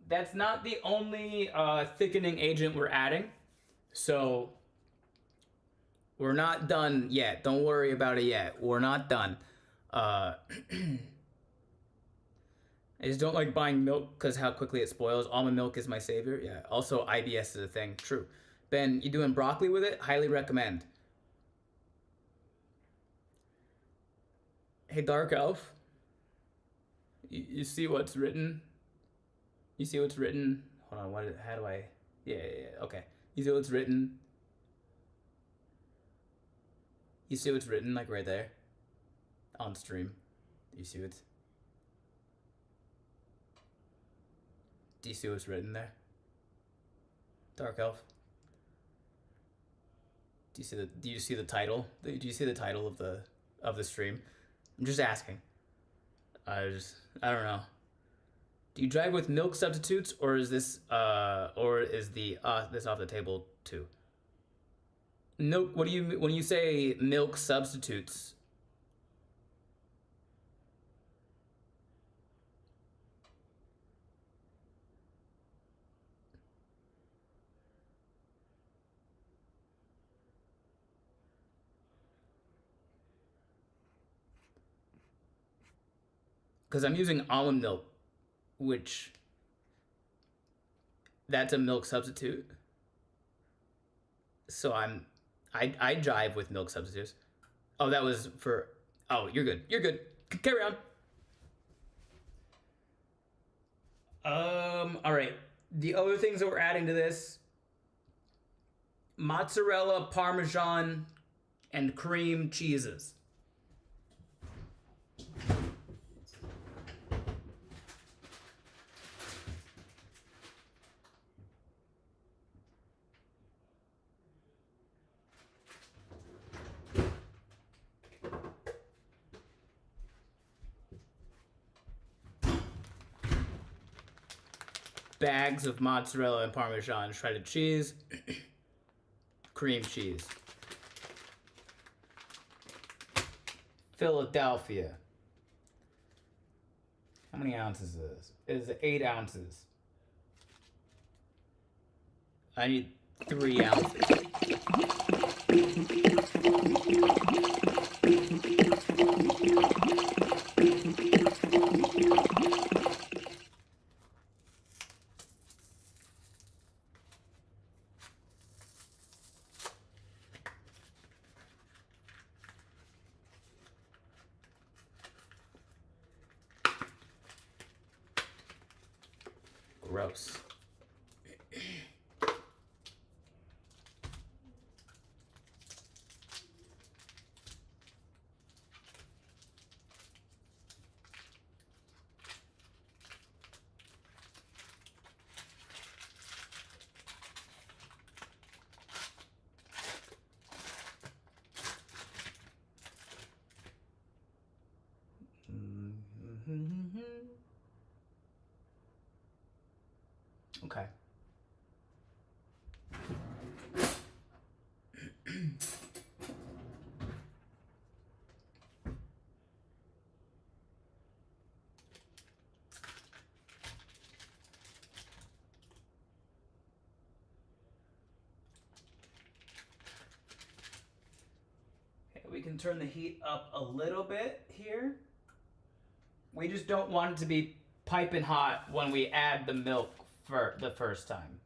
that's not the only thickening agent we're adding. So we're not done yet. Don't worry about it yet. We're not done. I just don't like buying milk because how quickly it spoils. Almond milk is my savior. Yeah. Also, IBS is a thing. True. Ben, you doing broccoli with it? Highly recommend. Hey, Dark Elf. You see what's written? You see what's written? Hold on, how do I... Yeah, okay. You see what's written? You see what's written, like right there? On stream. Do you see what's... Do you see what's written there? Dark Elf? Do you see the title? Do you see the title of the stream? I'm just asking. I don't know. Do you drive with milk substitutes, or is this this off the table too? Milk. What do you when you say milk substitutes? Because I'm using almond milk, which that's a milk substitute. So I drive with milk substitutes. Oh, that was for... Oh, you're good. You're good. Carry on. All right. The other things that we're adding to this: mozzarella, Parmesan, and cream cheeses. Bags of mozzarella and Parmesan, shredded cheese, cream cheese. Philadelphia. How many ounces is this? It is 8 ounces. I need 3 ounces. gross. Okay. We can turn the heat up a little bit here. We just don't want it to be piping hot when we add the milk for the first time.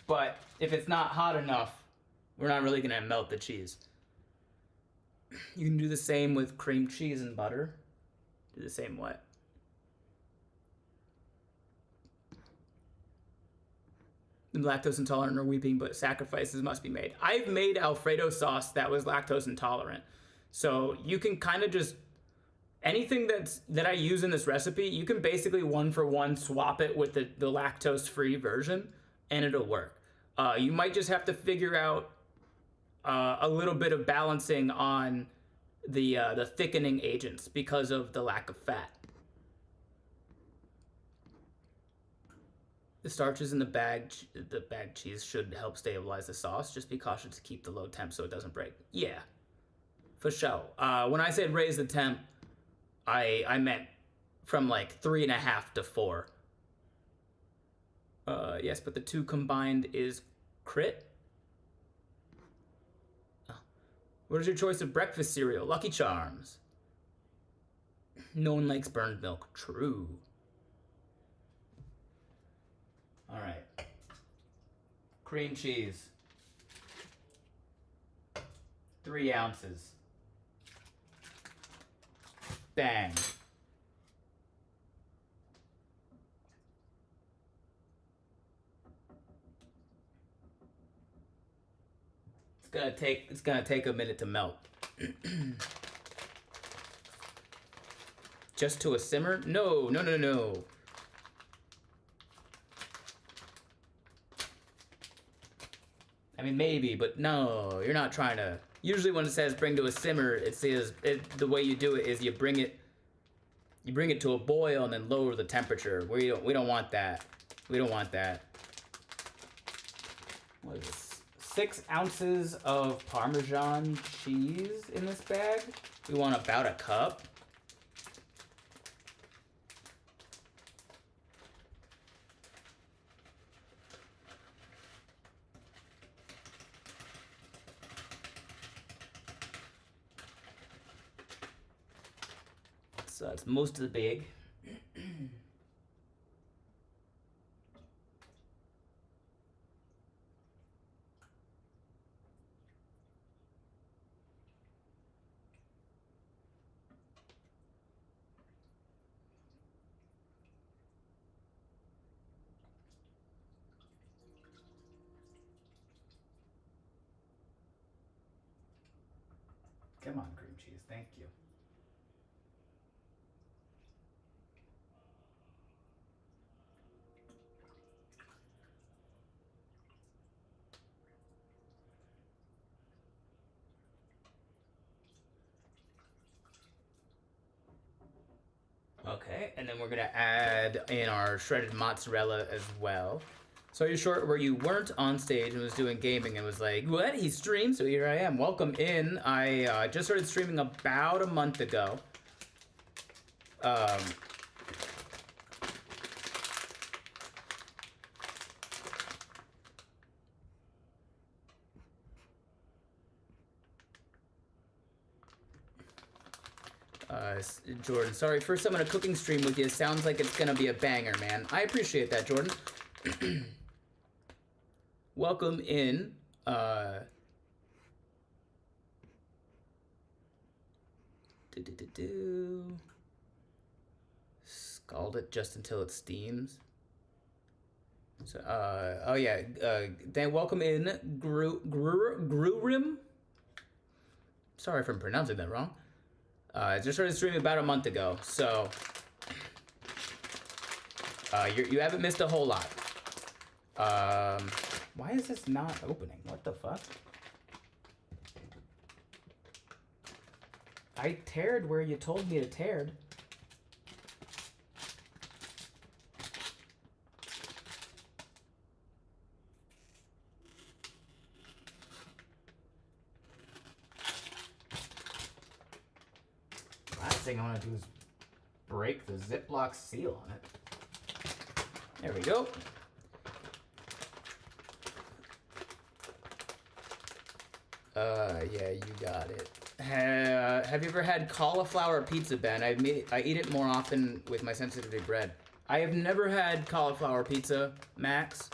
But if it's not hot enough, we're not really gonna melt the cheese. You can do the same with cream cheese and butter. Do the same way. Lactose intolerant are weeping, but sacrifices must be made. I've made Alfredo sauce that was lactose intolerant. So you can kind of just, anything that I use in this recipe, you can basically 1-for-1 swap it with the lactose-free version, and it'll work. You might just have to figure out a little bit of balancing on the thickening agents because of the lack of fat. The starches in the bagged cheese should help stabilize the sauce. Just be cautious to keep the low temp so it doesn't break. Yeah, for sure. When I said raise the temp, I meant from like 3.5 to 4. Yes, but the 2 combined is crit. Oh. What is your choice of breakfast cereal? Lucky Charms. No one likes burned milk. True. All right. Cream cheese. 3 ounces. Bang. It's gonna take a minute to melt. Just to a simmer? No. I mean, maybe, but no, you're not trying to. Usually when it says bring to a simmer, it says the way you do it is you bring it to a boil and then lower the temperature. We don't want that. We don't want that. What is this? 6 ounces of Parmesan cheese in this bag. We want about a cup. So that's most of the bag. Come on, cream cheese. Thank you. Okay, and then we're gonna add in our shredded mozzarella as well. So you're short where you weren't on stage and was doing gaming and was like, what? He streamed? So here I am. Welcome in. I just started streaming about a month ago. Jordan, sorry, first time on a cooking stream with you. Sounds like it's gonna be a banger, man. I appreciate that, Jordan. Welcome in. Scald it just until it steams. So, oh yeah, then welcome in Grurim. Sorry if I'm pronouncing that wrong. I just started streaming about a month ago, so you haven't missed a whole lot. Why is this not opening? What the fuck? I teared where you told me to tear. Last thing I want to do is break the Ziploc seal on it. There we go. Yeah, you got it. Have you ever had cauliflower pizza, Ben? I eat it more often with my sensitivity bread. I have never had cauliflower pizza, Max.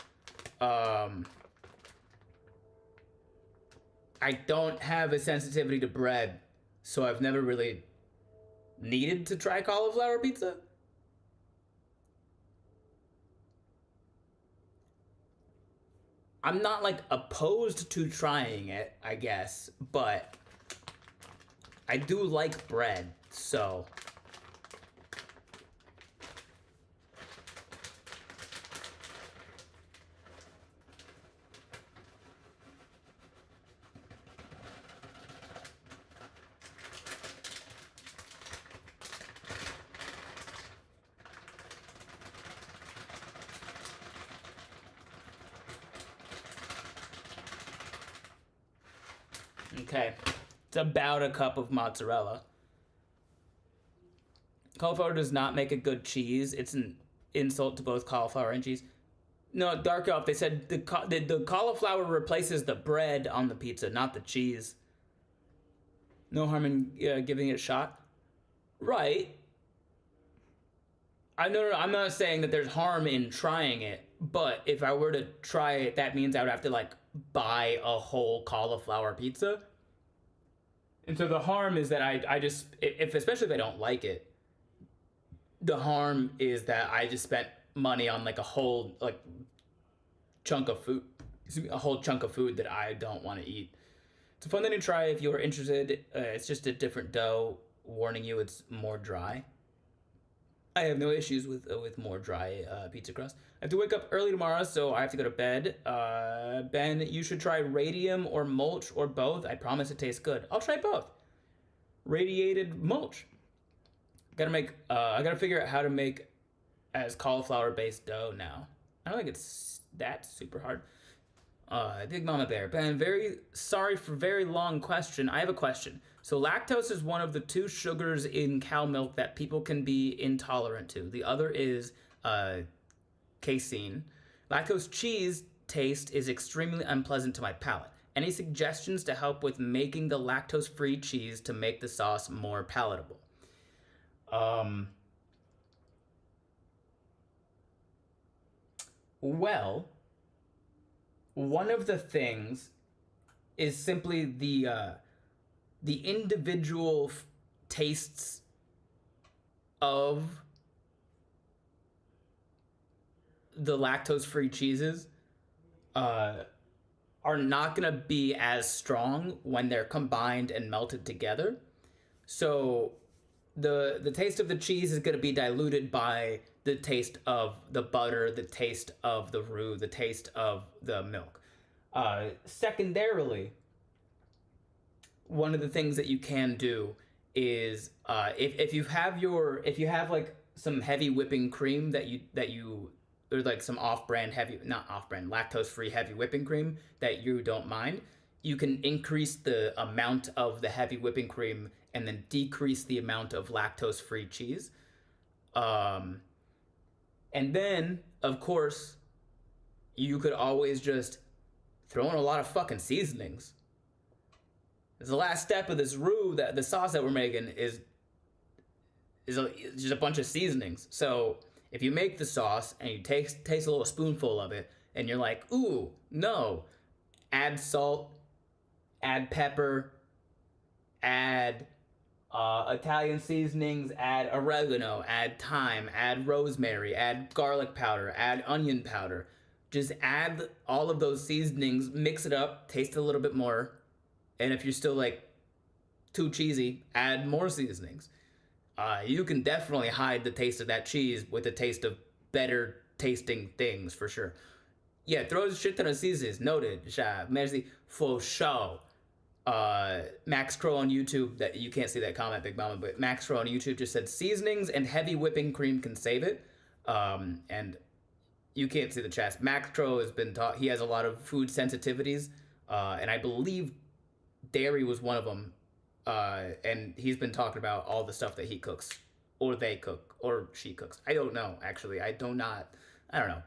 I don't have a sensitivity to bread, so I've never really needed to try cauliflower pizza. I'm not like opposed to trying it, I guess, but I do like bread, so. Okay, it's about a cup of mozzarella. Cauliflower does not make a good cheese. It's an insult to both cauliflower and cheese. No, Dark Elf, they said the cauliflower replaces the bread on the pizza, not the cheese. No harm in giving it a shot. Right. No, I'm not saying that there's harm in trying it, but if I were to try it, that means I would have to, like, buy a whole cauliflower pizza. And so the harm is that I just, especially if I don't like it, the harm is that I just spent money on like a whole chunk of food, that I don't want to eat. It's a fun thing to try if you are interested. It's just a different dough. Warning you, it's more dry. I have no issues with more dry pizza crust. I have to wake up early tomorrow, so I have to go to bed. Ben, you should try radium or mulch or both. I promise it tastes good. I'll try both. Radiated mulch. I gotta figure out how to make as cauliflower-based dough now. I don't think it's that super hard. Big Mama Bear. Ben, very sorry for very long question. I have a question. So lactose is one of the 2 sugars in cow milk that people can be intolerant to. The other is casein. Lactose cheese taste is extremely unpleasant to my palate. Any suggestions to help with making the lactose-free cheese to make the sauce more palatable? Well, one of the things is simply the individual tastes of the lactose-free cheeses are not going to be as strong when they're combined and melted together. So the taste of the cheese is going to be diluted by the taste of the butter, the taste of the roux, the taste of the milk. Secondarily, one of the things that you can do is if you have like some heavy whipping cream that you or like some lactose-free heavy whipping cream that you don't mind, you can increase the amount of the heavy whipping cream and then decrease the amount of lactose-free cheese. And then, of course, you could always just throw in a lot of fucking seasonings. The last step of this roux, the sauce that we're making, is just a bunch of seasonings. So if you make the sauce and you taste a little spoonful of it, and you're like, ooh, no, add salt, add pepper, add Italian seasonings, add oregano, add thyme, add rosemary, add garlic powder, add onion powder. Just add all of those seasonings, mix it up, taste a little bit more. And if you're still like too cheesy, add more seasonings. You can definitely hide the taste of that cheese with the taste of better tasting things for sure. Yeah, throw a shit ton of seasonings. Noted. Merci for show. Max Crow on YouTube, that you can't see that comment, Big Mama, but Max Crow on YouTube just said seasonings and heavy whipping cream can save it. And you can't see the chest. Max Crow has been taught, he has a lot of food sensitivities, and I believe dairy was one of them. And he's been talking about all the stuff that he cooks, or they cook, or she cooks. I don't know, actually. I don't know,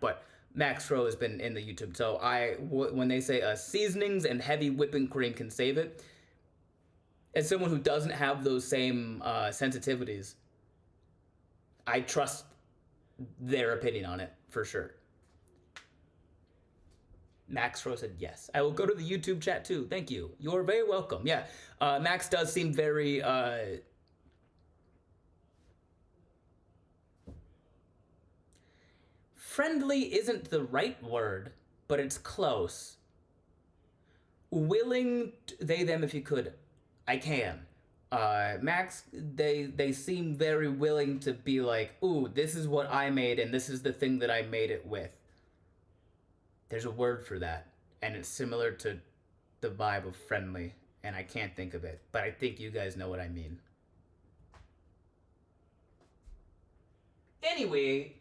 but Max Crow has been in the YouTube. So when they say seasonings and heavy whipping cream can save it, as someone who doesn't have those same sensitivities, I trust their opinion on it for sure. Max Crow said yes. I will go to the YouTube chat too. Thank you. You're very welcome. Yeah, Max does seem very friendly isn't the right word, but it's close. Willing, they, them, if you could. I can. Max, they seem very willing to be like, ooh, this is what I made, and this is the thing that I made it with. There's a word for that, and it's similar to the vibe of friendly, and I can't think of it, but I think you guys know what I mean. Anyway,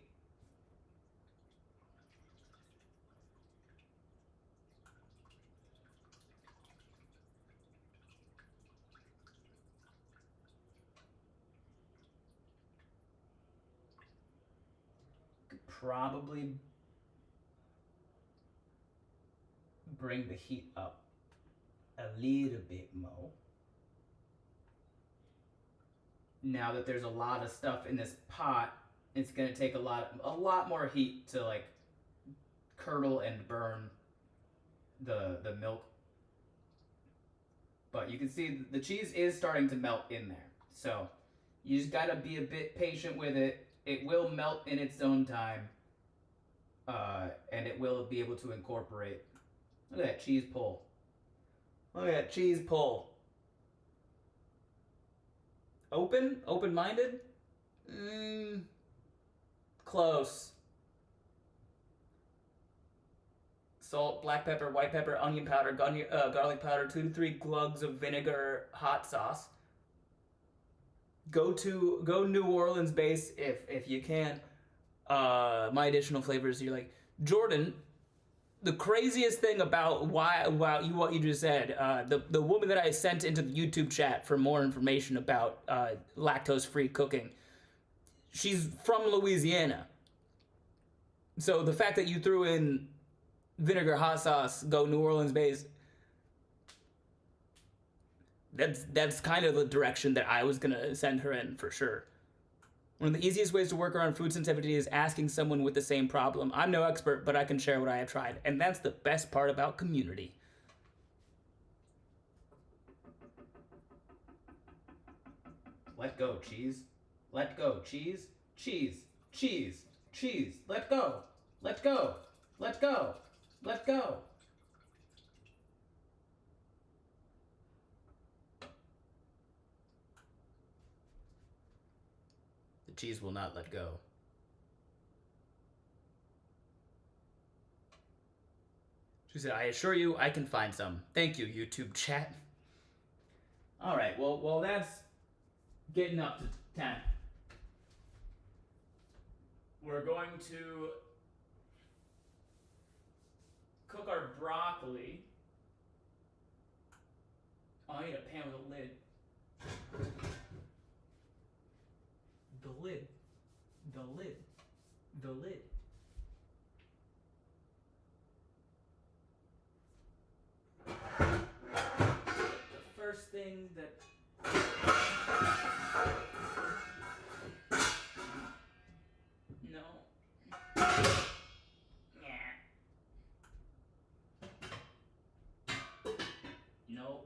could probably bring the heat up a little bit more. Now that there's a lot of stuff in this pot, it's gonna take a lot more heat to like curdle and burn the milk. But you can see the cheese is starting to melt in there. So you just gotta be a bit patient with it. It will melt in its own time. And it will be able to incorporate. Look at that cheese pull. Look at that cheese pull. Open? Open-minded? Close. Salt, black pepper, white pepper, onion powder, garlic powder, 2 to 3 glugs of vinegar, hot sauce. Go New Orleans base if you can. My additional flavors, you're like, Jordan, the craziest thing about what you just said, the woman that I sent into the YouTube chat for more information about lactose-free cooking, she's from Louisiana. So the fact that you threw in vinegar, hot sauce, go New Orleans base, that's kind of the direction that I was gonna send her in for sure. One of the easiest ways to work around food sensitivity is asking someone with the same problem. I'm no expert, but I can share what I have tried. And that's the best part about community. Let go, cheese. Let go, cheese. Cheese. Cheese. Cheese. Let go. Let go. Let go. Let go. Cheese will not let go. She said, I assure you, I can find some. Thank you, YouTube chat. All right, well, that's getting up to 10. We're going to cook our broccoli. Oh, I need a pan with a lid. The lid. The lid. The lid. The first thing that... No. No.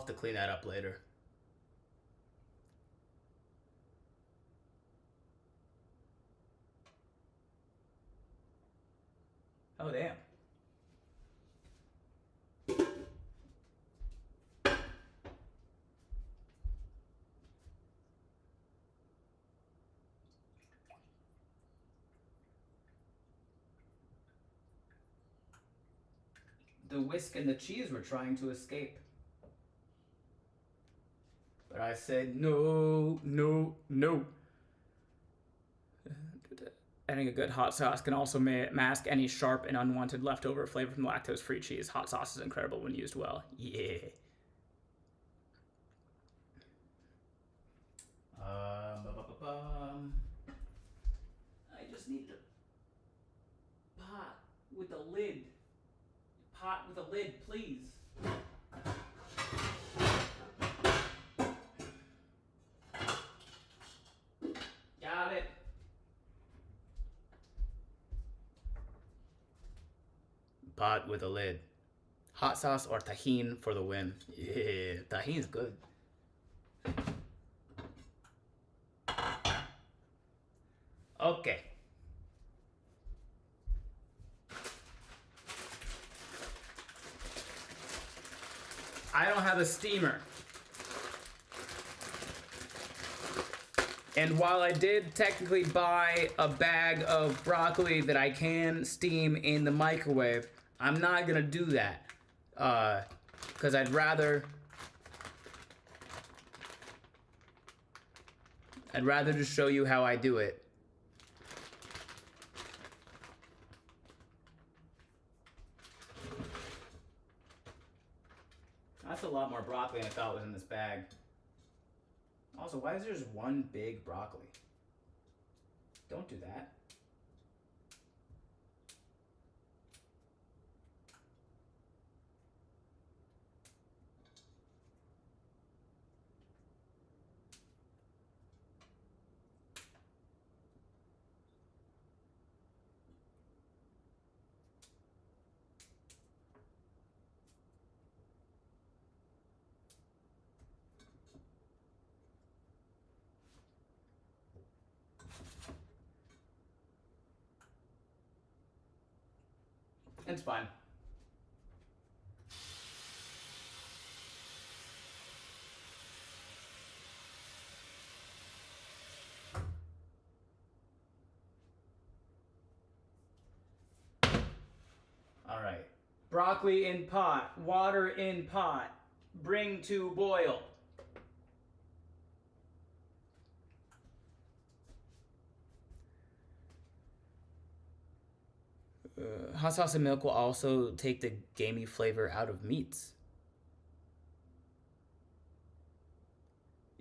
have to clean that up later. Oh, damn. The whisk and the cheese were trying to escape. But I said, no, no, no. Adding a good hot sauce can also mask any sharp and unwanted leftover flavor from lactose-free cheese. Hot sauce is incredible when used well. Yeah. I just need a pot with a lid. Pot with a lid, please. Got it. Pot with a lid. Hot sauce or tahini for the win. Yeah, tahini's good. Okay. I don't have a steamer. And while I did technically buy a bag of broccoli that I can steam in the microwave, I'm not gonna do that. Because I'd rather just show you how I do it. That's a lot more broccoli than I thought was in this bag. Also, why is there just one big broccoli? Don't do that. It's fine. All right. Broccoli in pot, water in pot, bring to boil. Hot sauce and milk will also take the gamey flavor out of meats.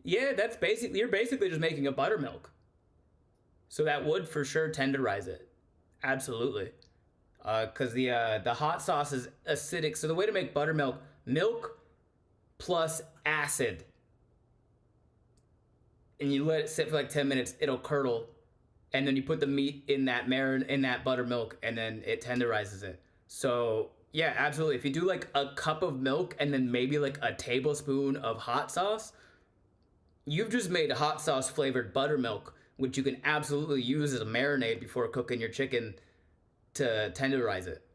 Yeah, that's basically, you're basically just making a buttermilk. So that would for sure tenderize it. Absolutely. Because the hot sauce is acidic. So the way to make buttermilk, milk plus acid. And you let it sit for like 10 minutes, it'll curdle. And then you put the meat in that in that buttermilk, and then it tenderizes it. So yeah, absolutely. If you do like a cup of milk and then maybe like a tablespoon of hot sauce, you've just made hot sauce flavored buttermilk, which you can absolutely use as a marinade before cooking your chicken to tenderize it.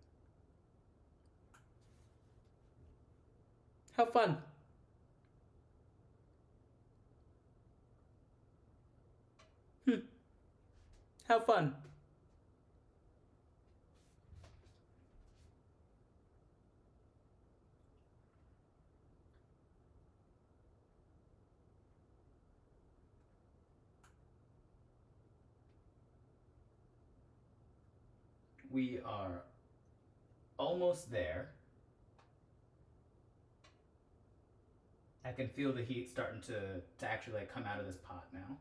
How fun. How fun. We are almost there. I can feel the heat starting to actually like come out of this pot now.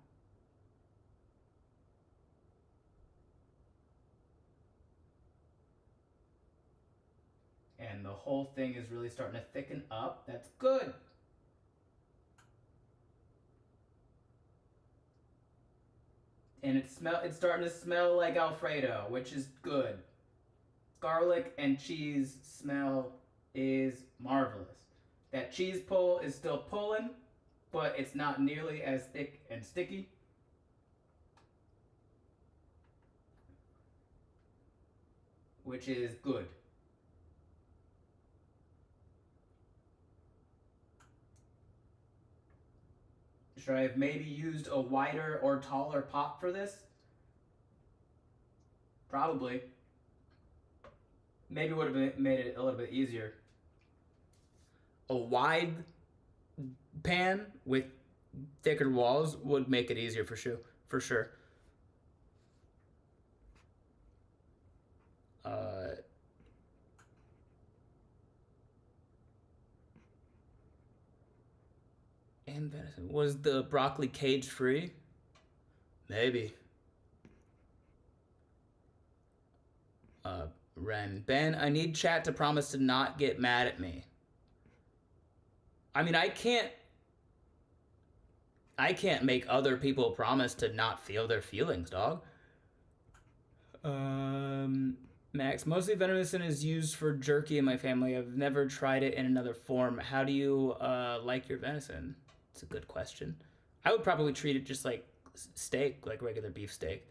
And the whole thing is really starting to thicken up. That's good. And it's starting to smell like Alfredo, which is good. Garlic and cheese smell is marvelous. That cheese pull is still pulling, but it's not nearly as thick and sticky. Which is good. Should I have maybe used a wider or taller pot for this? Probably. Maybe would have made it a little bit easier. A wide pan with thicker walls would make it easier for sure. For sure. And venison. Was the broccoli cage free? Maybe. Ren. Ben, I need chat to promise to not get mad at me. I mean, I can't make other people promise to not feel their feelings, dog. Max, mostly venison is used for jerky in my family. I've never tried it in another form. How do you like your venison? It's a good question. I would probably treat it just like steak, like regular beef steak.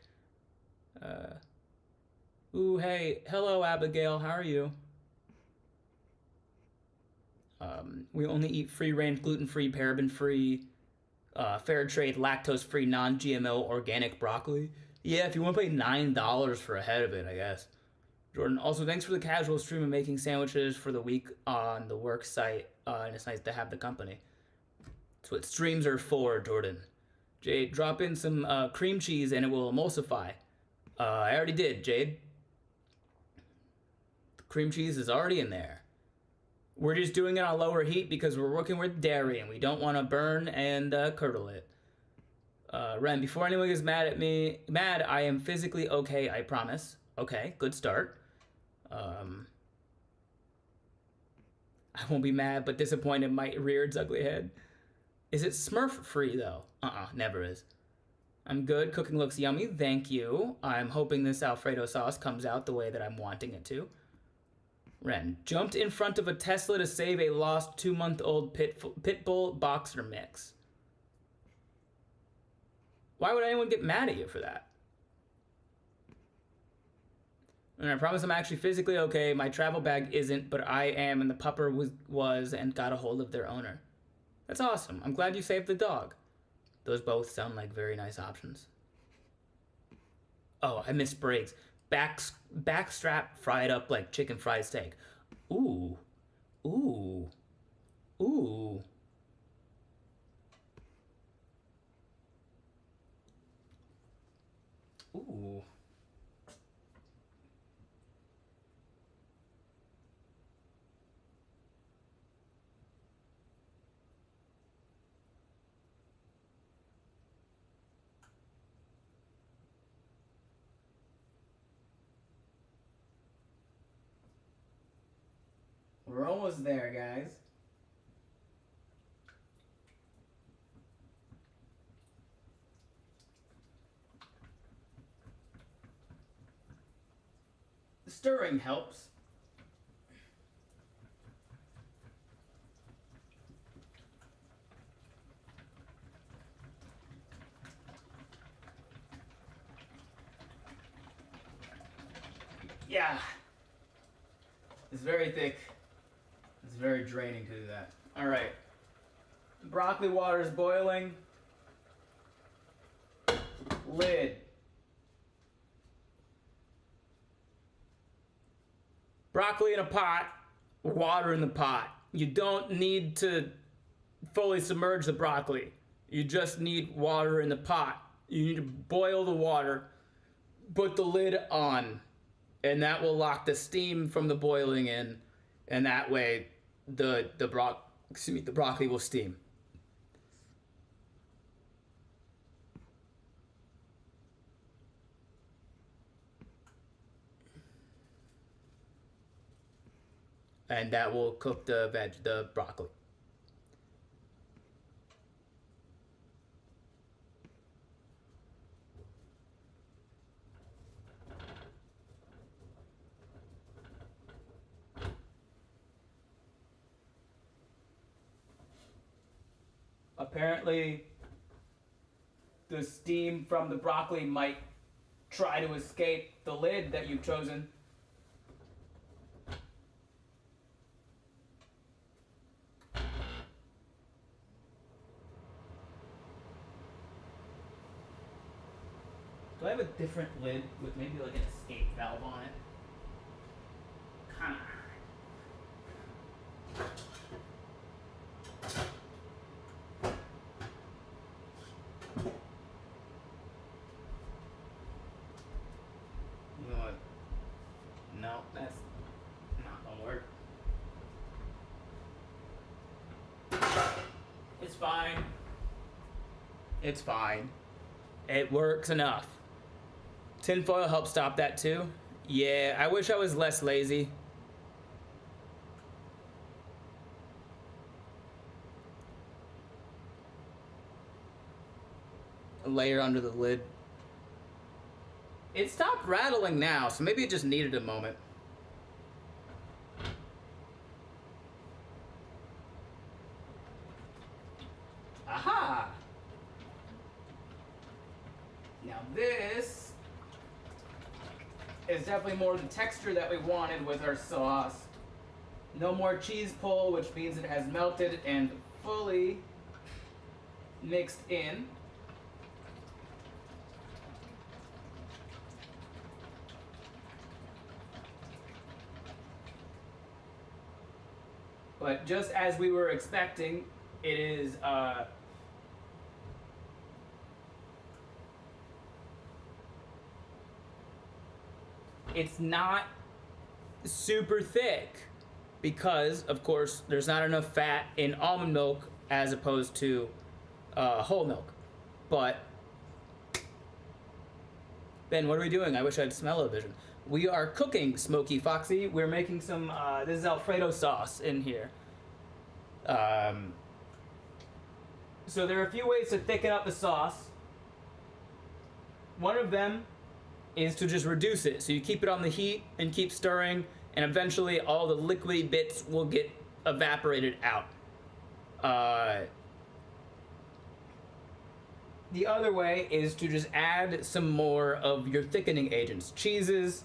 Ooh, hey, hello, Abigail. How are you? We only eat free-range, gluten-free, paraben-free, fair trade, lactose-free, non-GMO, organic broccoli. Yeah, if you want to pay $9 for a head of it, I guess. Jordan, also thanks for the casual stream of making sandwiches for the week on the work site. And it's nice to have the company. That's what streams are for, Jordan. Jade, drop in some cream cheese and it will emulsify. I already did, Jade. The cream cheese is already in there. We're just doing it on lower heat because we're working with dairy and we don't want to burn and curdle it. Ren, before anyone gets mad at me, I am physically okay, I promise. Okay, good start. I won't be mad, but disappointed might rear its ugly head. Is it Smurf free though? Never is. I'm good. Cooking looks yummy. Thank you. I'm hoping this Alfredo sauce comes out the way that I'm wanting it to. Ren, jumped in front of a Tesla to save a lost 2-month-old pit bull boxer mix. Why would anyone get mad at you for that? And I promise I'm actually physically okay. My travel bag isn't, but I am, and the pupper was and got a hold of their owner. That's awesome. I'm glad you saved the dog. Those both sound like very nice options. Oh, I missed Briggs. Backstrap fried up like chicken fried steak. Ooh. Ooh. Ooh. Ooh. We're almost there, guys. Stirring helps. Yeah. It's very thick. It's very draining to do that. All right. Broccoli water is boiling. Lid. Broccoli in a pot, water in the pot. You don't need to fully submerge the broccoli. You just need water in the pot. You need to boil the water, put the lid on, and that will lock the steam from the boiling in, and that way the broccoli will steam. And that will cook the broccoli. Apparently, the steam from the broccoli might try to escape the lid that you've chosen. Do I have a different lid with maybe like an escape valve on it? Come on. You know what? No, that's not gonna work. It's fine. It's fine. It works enough. Tinfoil helps stop that too. Yeah, I wish I was less lazy. A layer under the lid. It stopped rattling now, so maybe it just needed a moment. Aha! Now this is definitely more the texture that we wanted with our sauce. No more cheese pull, which means it has melted and fully mixed in. But just as we were expecting, it is it's not super thick because, of course, there's not enough fat in almond milk as opposed to whole milk. But Ben, what are we doing? I wish I had smell-o-vision. We are cooking Smoky Foxy. We're making some, this is Alfredo sauce in here. So there are a few ways to thicken up the sauce. One of them is to just reduce it. So you keep it on the heat and keep stirring, and eventually all the liquidy bits will get evaporated out. The other way is to just add some more of your thickening agents, cheeses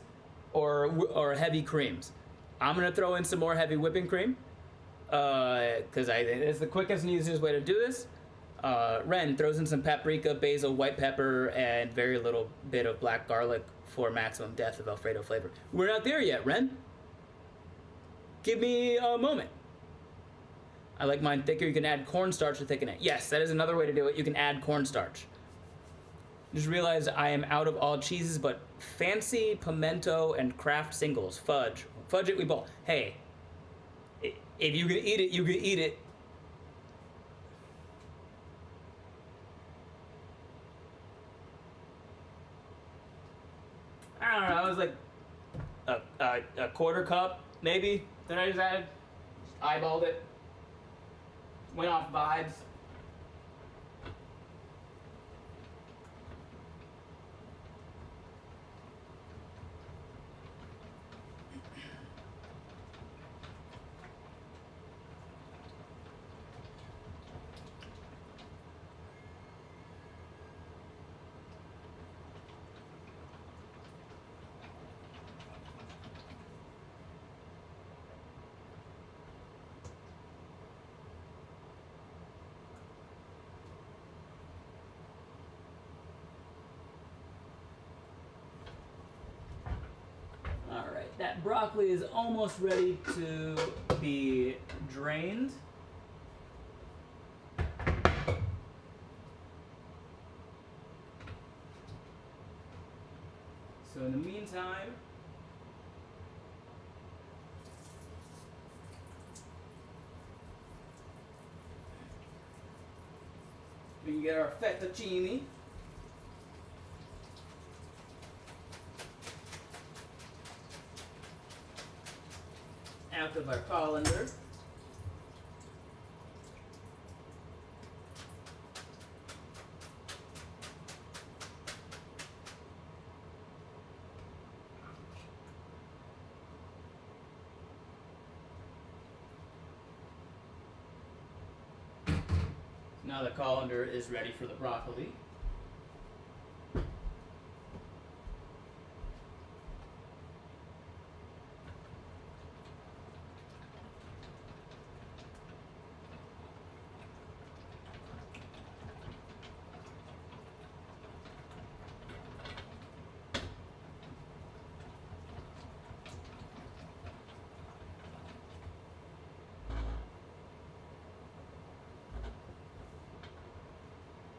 or heavy creams. I'm gonna throw in some more heavy whipping cream because I think it's the quickest and easiest way to do this. Ren throws in some paprika, basil, white pepper, and very little bit of black garlic for maximum depth of Alfredo flavor. We're not there yet, Ren. Give me a moment. I like mine thicker. You can add cornstarch to thicken it. Yes, that is another way to do it. You can add cornstarch. Just realized I am out of all cheeses, but fancy pimento and Kraft singles, fudge it, we ball. Hey, if you can eat it, you can eat it. I don't know. It was like a quarter cup, maybe. Then I just added, eyeballed it. Went off vibes. That broccoli is almost ready to be drained. So in the meantime, we can get our fettuccine. Out of our colander. Now the colander is ready for the broccoli.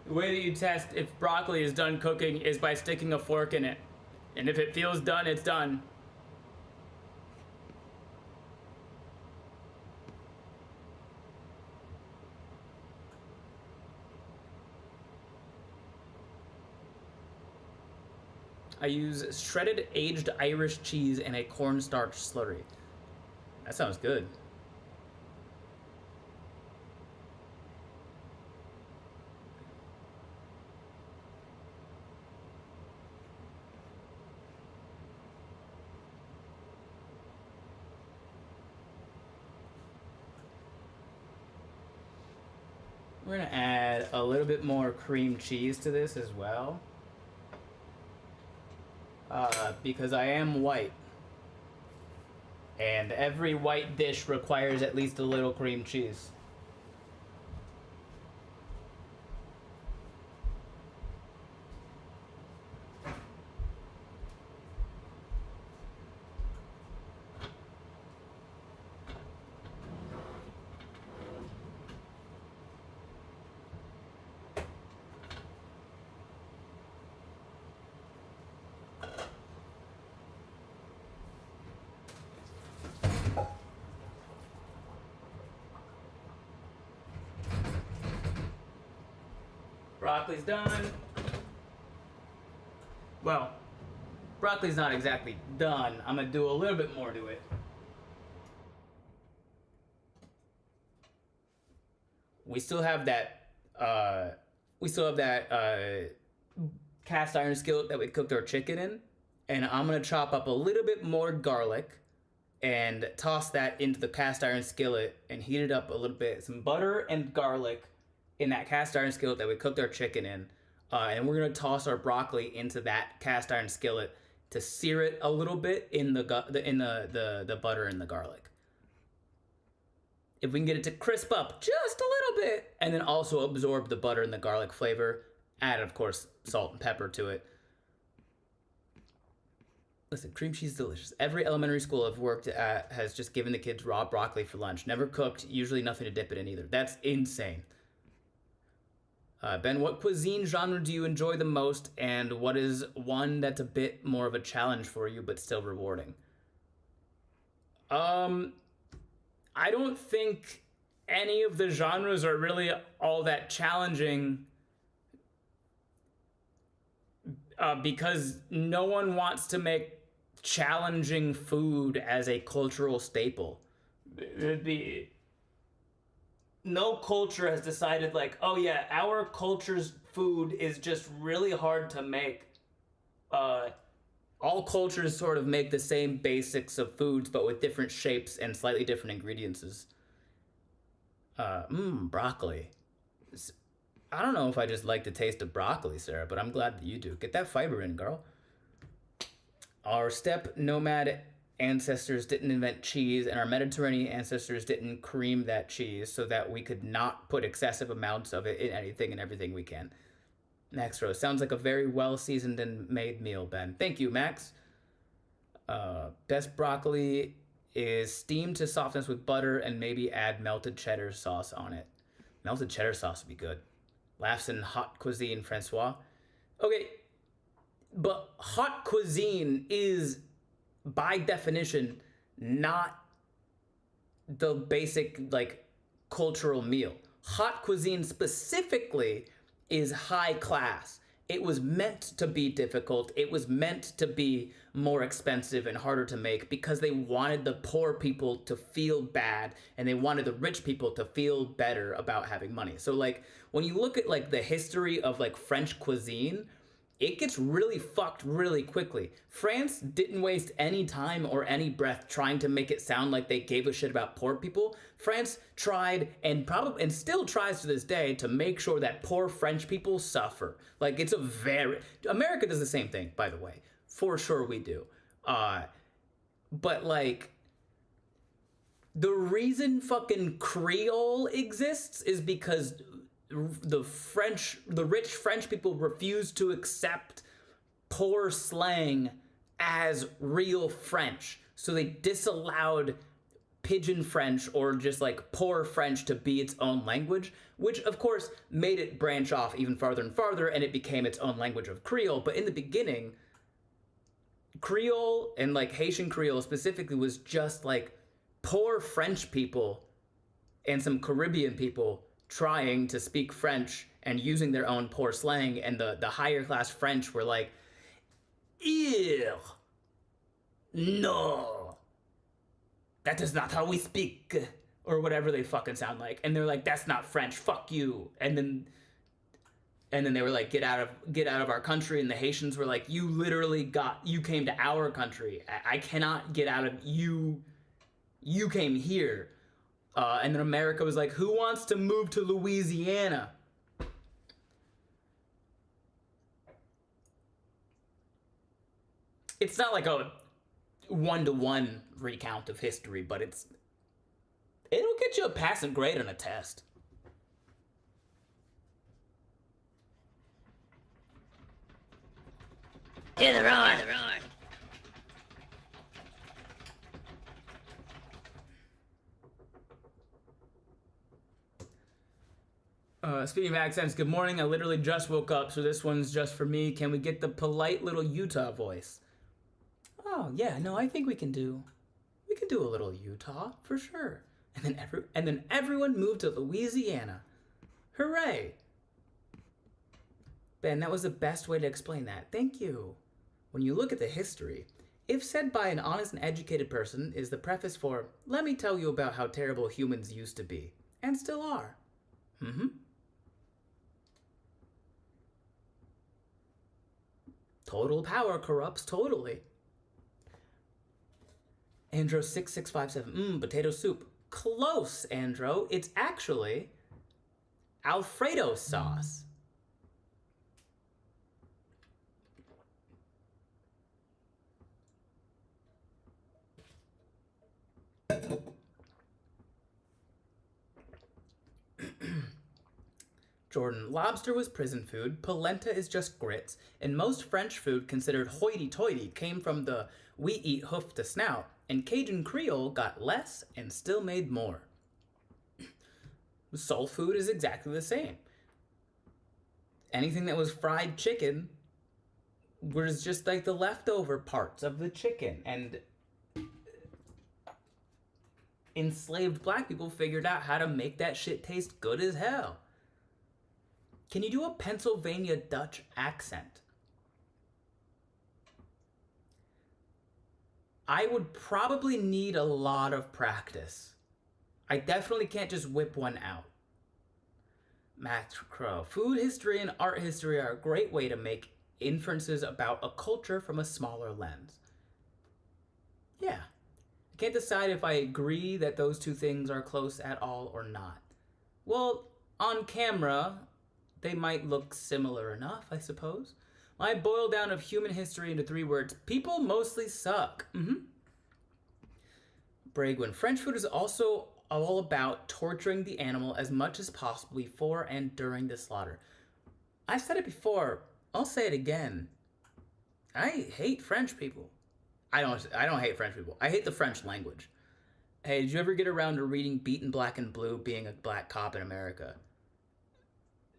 The way that you test if broccoli is done cooking is by sticking a fork in it. And if it feels done, it's done. I use shredded aged Irish cheese and a cornstarch slurry. That sounds good. We're gonna add a little bit more cream cheese to this as well. Because I am white. And every white dish requires at least a little cream cheese. Broccoli's done. Well, broccoli's not exactly done. I'm gonna do a little bit more to it. We still have that cast iron skillet that we cooked our chicken in, and I'm gonna chop up a little bit more garlic and toss that into the cast iron skillet and heat it up a little bit. Some butter and garlic in that cast iron skillet that we cooked our chicken in, and we're gonna toss our broccoli into that cast iron skillet to sear it a little bit in the butter and the garlic. If we can get it to crisp up just a little bit, and then also absorb the butter and the garlic flavor, add of course salt and pepper to it. Listen, cream cheese is delicious. Every elementary school I've worked at has just given the kids raw broccoli for lunch, never cooked, usually nothing to dip it in either. That's insane. Ben, what cuisine genre do you enjoy the most, and what is one that's a bit more of a challenge for you but still rewarding? I don't think any of the genres are really all that challenging, because no one wants to make challenging food as a cultural staple. No culture has decided like, oh yeah, our culture's food is just really hard to make. All cultures sort of make the same basics of foods, but with different shapes and slightly different ingredients. Broccoli. I don't know if I just like the taste of broccoli, Sarah, but I'm glad that you do. Get that fiber in, girl. Our steppe nomad ancestors didn't invent cheese, and our Mediterranean ancestors didn't cream that cheese so that we could not put excessive amounts of it in anything and everything we can. Max Rose, sounds like a very well-seasoned and made meal, Ben. Thank you, Max. Best broccoli is steamed to softness with butter and maybe add melted cheddar sauce on it. Melted cheddar sauce would be good. Laughs in hot cuisine, Francois. Okay, but hot cuisine is, by definition, not the basic, like, cultural meal. Hot cuisine specifically is high class. It was meant to be difficult. It was meant to be more expensive and harder to make because they wanted the poor people to feel bad and they wanted the rich people to feel better about having money. So, like, when you look at, like, the history of, like, French cuisine, it gets really fucked really quickly. France didn't waste any time or any breath trying to make it sound like they gave a shit about poor people. France tried and still tries to this day to make sure that poor French people suffer. Like, it's a very... America does the same thing, by the way. For sure we do. But, like, the reason fucking Creole exists is because the rich French people refused to accept poor slang as real French. So they disallowed Pidgin French or just like poor French to be its own language, which of course made it branch off even farther and farther, and it became its own language of Creole. But in the beginning, Creole and like Haitian Creole specifically was just like poor French people and some Caribbean people trying to speak French and using their own poor slang, and the higher class French were like, ew, no, that is not how we speak, or whatever they fucking sound like. And they're like, that's not French, fuck you. And then they were like, get out of our country. And the Haitians were like, you came to our country. I cannot get out of you. You came here. And then America was like, who wants to move to Louisiana? It's not like a one-to-one recount of history, but it'll get you a passing grade on a test. To the roar. Speaking of accents, good morning. I literally just woke up, so this one's just for me. Can we get the polite little Utah voice? Oh yeah, no, I think we can do a little Utah for sure. And then everyone moved to Louisiana. Hooray! Ben, that was the best way to explain that. Thank you. When you look at the history, if said by an honest and educated person, is the preface for, let me tell you about how terrible humans used to be, and still are. Mm-hmm. Total power corrupts totally. Andro6657, potato soup. Close, Andro. It's actually Alfredo sauce. Jordan, lobster was prison food, polenta is just grits, and most French food considered hoity-toity came from the we eat hoof to snout, and Cajun Creole got less and still made more. Soul food is exactly the same. Anything that was fried chicken was just like the leftover parts of the chicken, and enslaved black people figured out how to make that shit taste good as hell. Can you do a Pennsylvania Dutch accent? I would probably need a lot of practice. I definitely can't just whip one out. Max Crow. Food history and art history are a great way to make inferences about a culture from a smaller lens. Yeah. I can't decide if I agree that those two things are close at all or not. Well, on camera, they might look similar enough, I suppose. My boil down of human history into 3 words: people mostly suck. Bragwin. French food is also all about torturing the animal as much as possible before and during the slaughter. I've said it before. I'll say it again. I hate French people. I don't hate French people. I hate the French language. Hey, did you ever get around to reading Beaten Black and Blue, being a black cop in America?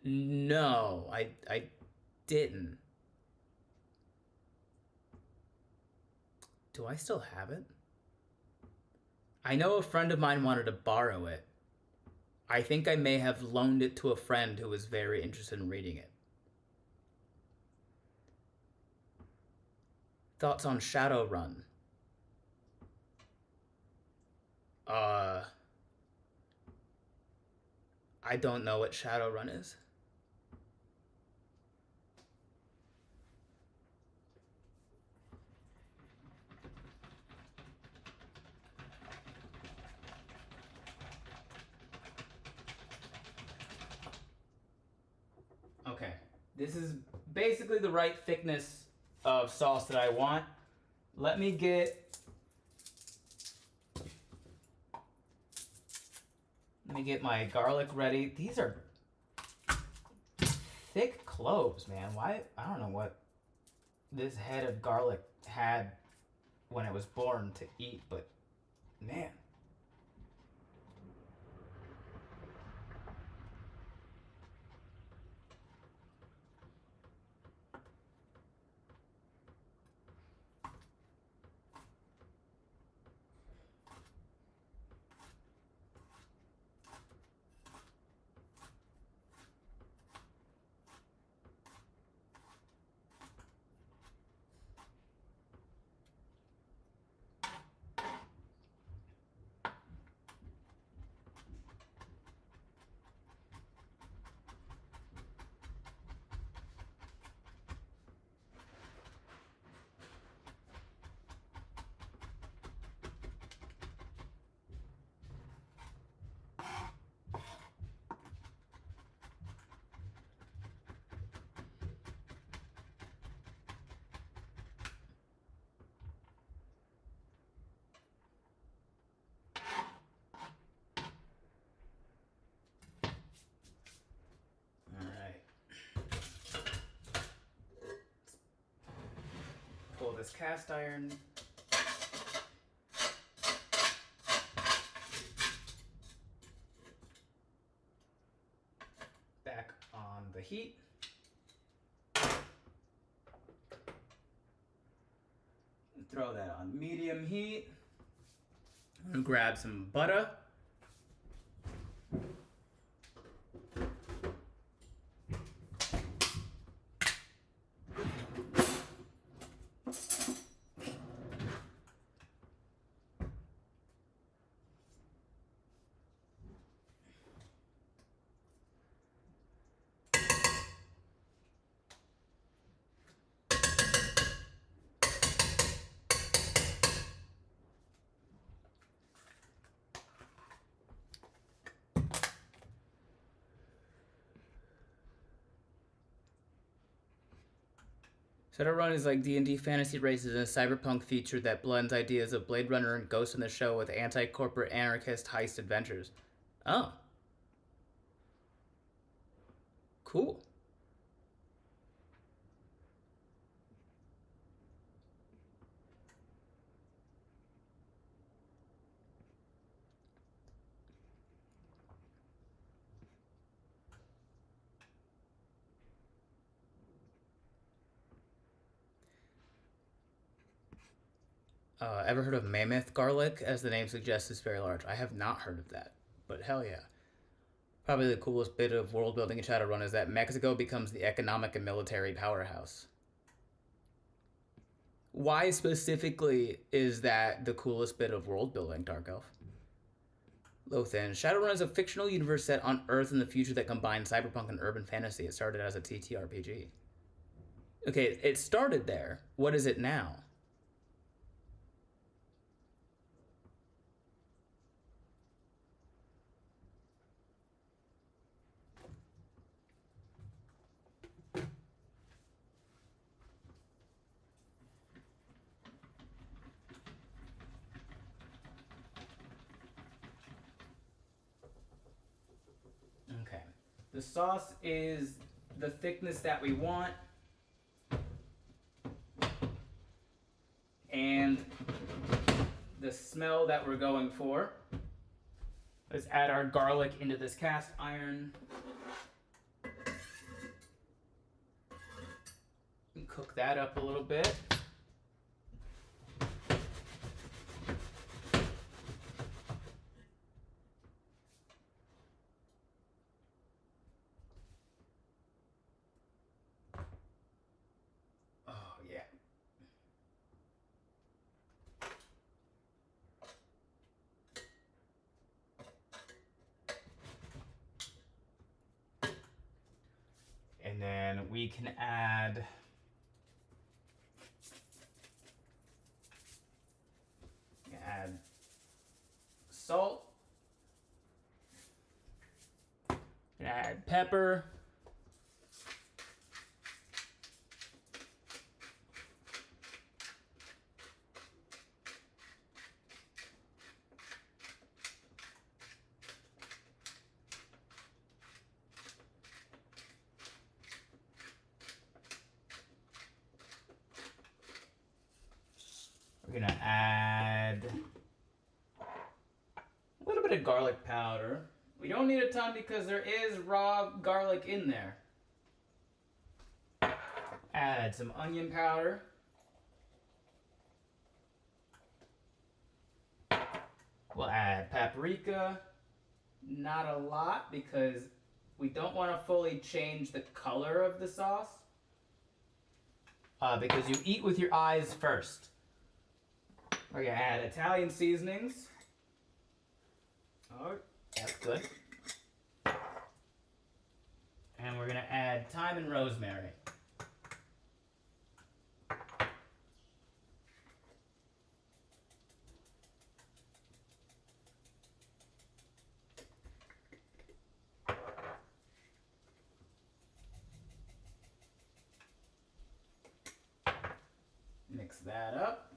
No, I didn't. Do I still have it? I know a friend of mine wanted to borrow it. I think I may have loaned it to a friend who was very interested in reading it. Thoughts on Shadowrun? I don't know what Shadowrun is. This is basically the right thickness of sauce that I want. Let me get my garlic ready. These are thick cloves, man. Why? I don't know what this head of garlic had when it was born to eat, but man. Pull this cast iron. Back on the heat. Throw that on medium heat. I'm gonna grab some butter. Shadowrun is like D&D fantasy races in a cyberpunk feature that blends ideas of Blade Runner and Ghost in the Shell with anti-corporate anarchist heist adventures. Oh. Cool. Ever heard of mammoth garlic? As the name suggests, it's very large. I have not heard of that, but hell yeah. Probably the coolest bit of world building in Shadowrun is that Mexico becomes the economic and military powerhouse. Why specifically is that the coolest bit of world building, Dark Elf? Lothan. Shadowrun is a fictional universe set on Earth in the future that combines cyberpunk and urban fantasy. It started as a TTRPG. Okay, it started there. What is it now? Okay. The sauce is the thickness that we want. And the smell that we're going for. Let's add our garlic into this cast iron. And cook that up a little bit. Oh, yeah. And then we can add salt, add pepper, We're gonna add a little bit of garlic powder. We don't need a ton because there is raw garlic in there. Add some onion powder. We'll add paprika. Not a lot because we don't want to fully change the color of the sauce. Because you eat with your eyes first. We're gonna add Italian seasonings. Oh, that's good. And we're gonna add thyme and rosemary. Mix that up.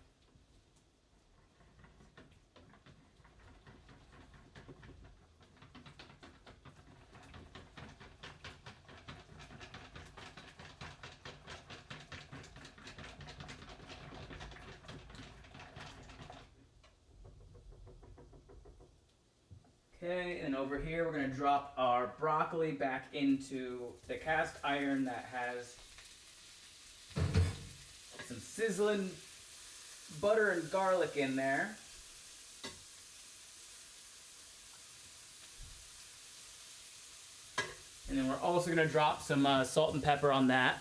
Okay, and over here we're going to drop our broccoli back into the cast iron that has some sizzling butter and garlic in there. And then we're also going to drop some salt and pepper on that.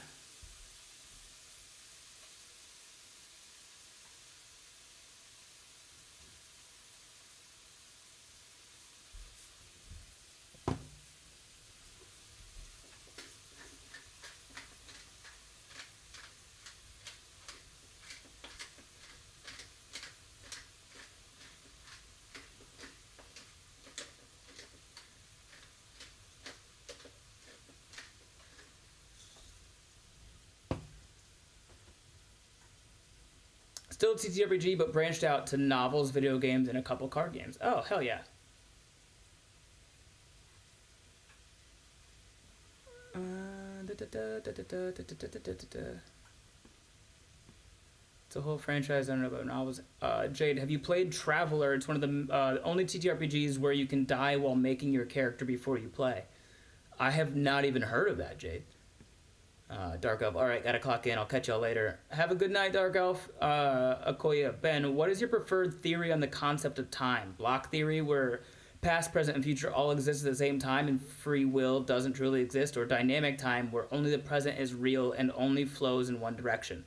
Still TTRPG, but branched out to novels, video games, and a couple card games. Oh, hell yeah. It's a whole franchise. I don't know about novels. Jade, have you played Traveler? It's one of the only TTRPGs where you can die while making your character before you play. I have not even heard of that, Jade. Dark Elf. All right, gotta clock in. I'll catch y'all later. Have a good night, Dark Elf. Akoya. Ben, what is your preferred theory on the concept of time? Block theory, where past, present, and future all exist at the same time and free will doesn't truly exist, or dynamic time, where only the present is real and only flows in one direction?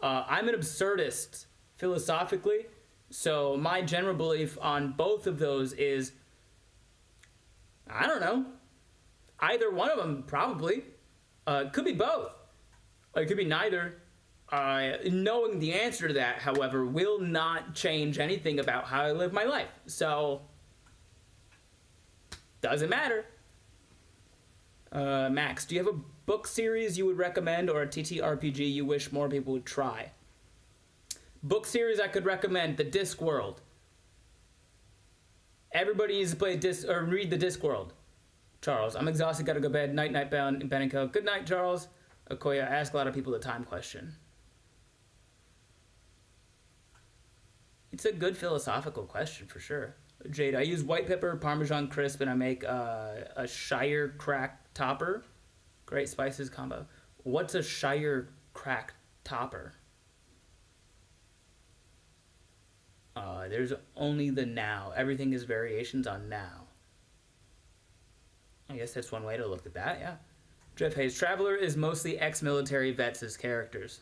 I'm an absurdist philosophically, so my general belief on both of those is, I don't know, either one of them probably. It could be both. It could be neither. Knowing the answer to that, however, will not change anything about how I live my life. So, doesn't matter. Max, do you have a book series you would recommend or a TTRPG you wish more people would try? Book series I could recommend, The Discworld. Everybody needs to play read The Discworld. Charles, I'm exhausted, gotta go to bed. Night, night, Ben and Co. Good night, Charles. Okoya, I ask a lot of people the time question. It's a good philosophical question for sure. Jade, I use white pepper, Parmesan crisp, and I make a Shire crack topper. Great spices combo. What's a Shire crack topper? There's only the now. Everything is variations on now. I guess that's one way to look at that, yeah. Jeff Hayes, Traveler is mostly ex-military vets as characters.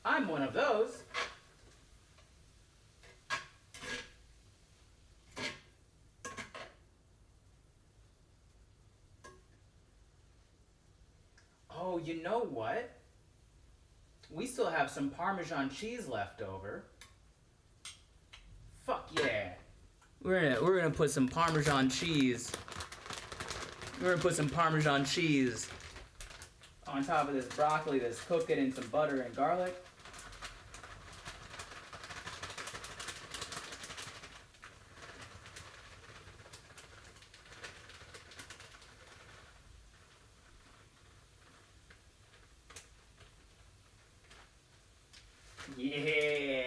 I'm one of those. Oh, you know what? We still have some Parmesan cheese left over. Fuck yeah. We're gonna put some Parmesan cheese. We're gonna put some Parmesan cheese on top of this broccoli that's cooking in some butter and garlic. Yeah.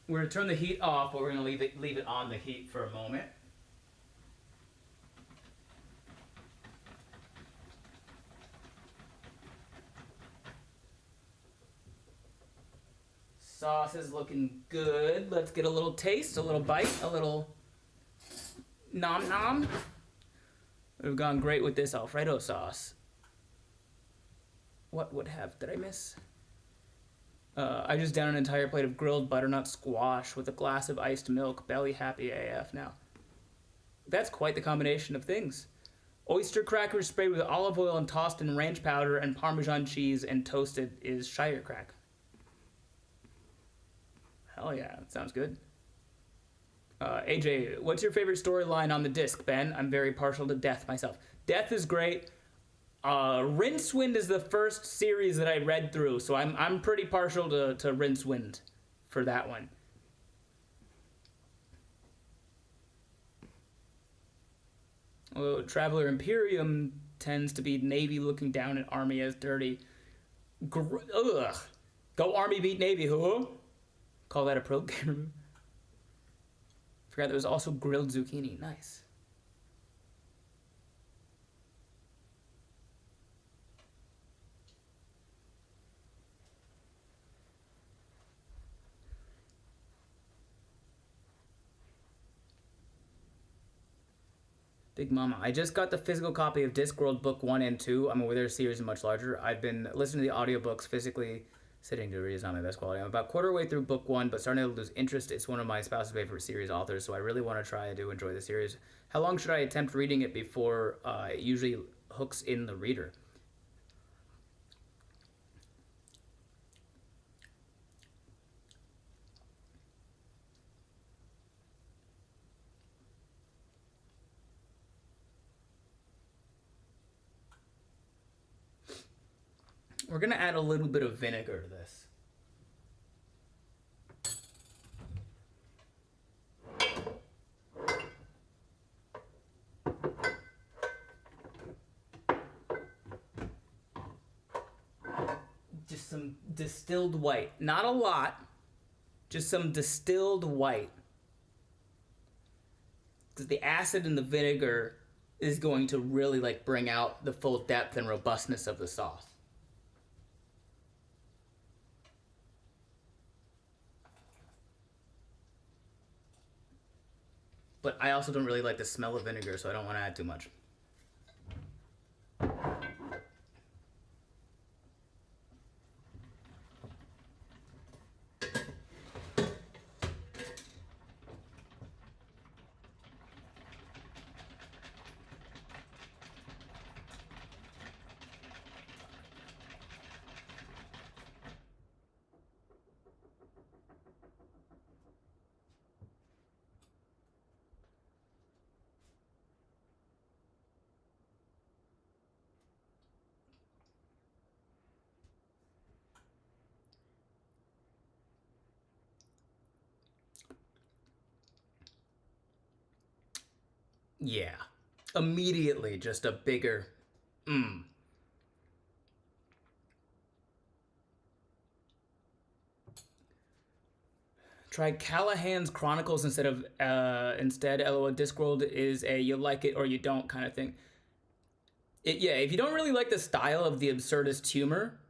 We're gonna turn the heat off, but we're gonna leave it on the heat for a moment. Sauce is looking good. Let's get a little taste, a little bite, a little nom nom. It would have gone great with this Alfredo sauce. What would have? Did I miss? I just downed an entire plate of grilled butternut squash with a glass of iced milk. Belly happy AF now. That's quite the combination of things. Oyster crackers sprayed with olive oil and tossed in ranch powder and Parmesan cheese and toasted is Shire crack. Hell yeah, that sounds good. AJ, what's your favorite storyline on the disc, Ben? I'm very partial to Death myself. Death is great. Rincewind is the first series that I read through, so I'm pretty partial to Rincewind for that one. Traveler Imperium tends to be Navy looking down at Army as dirty. Ugh. Go Army beat Navy, who? Call that a pro game. Forgot there was also grilled zucchini. Nice. Big Mama, I just got the physical copy of Discworld Book 1 and 2. I'm aware their series is much larger. I've been listening to the audiobooks physically. Sitting to read is not my best quality. I'm about quarter way through book 1, but starting to lose interest. It's one of my spouse's favorite series authors, so I really want to try. I do enjoy the series. How long should I attempt reading it before it usually hooks in the reader? We're going to add a little bit of vinegar to this. Just some distilled white. Not a lot, just some distilled white. Because the acid in the vinegar is going to really like bring out the full depth and robustness of the sauce. But I also don't really like the smell of vinegar, so I don't want to add too much. Yeah. Immediately, just a bigger Try Callahan's Chronicles instead. LOL, Discworld is a you like it or you don't kind of thing. Yeah, if you don't really like the style of the absurdist humor,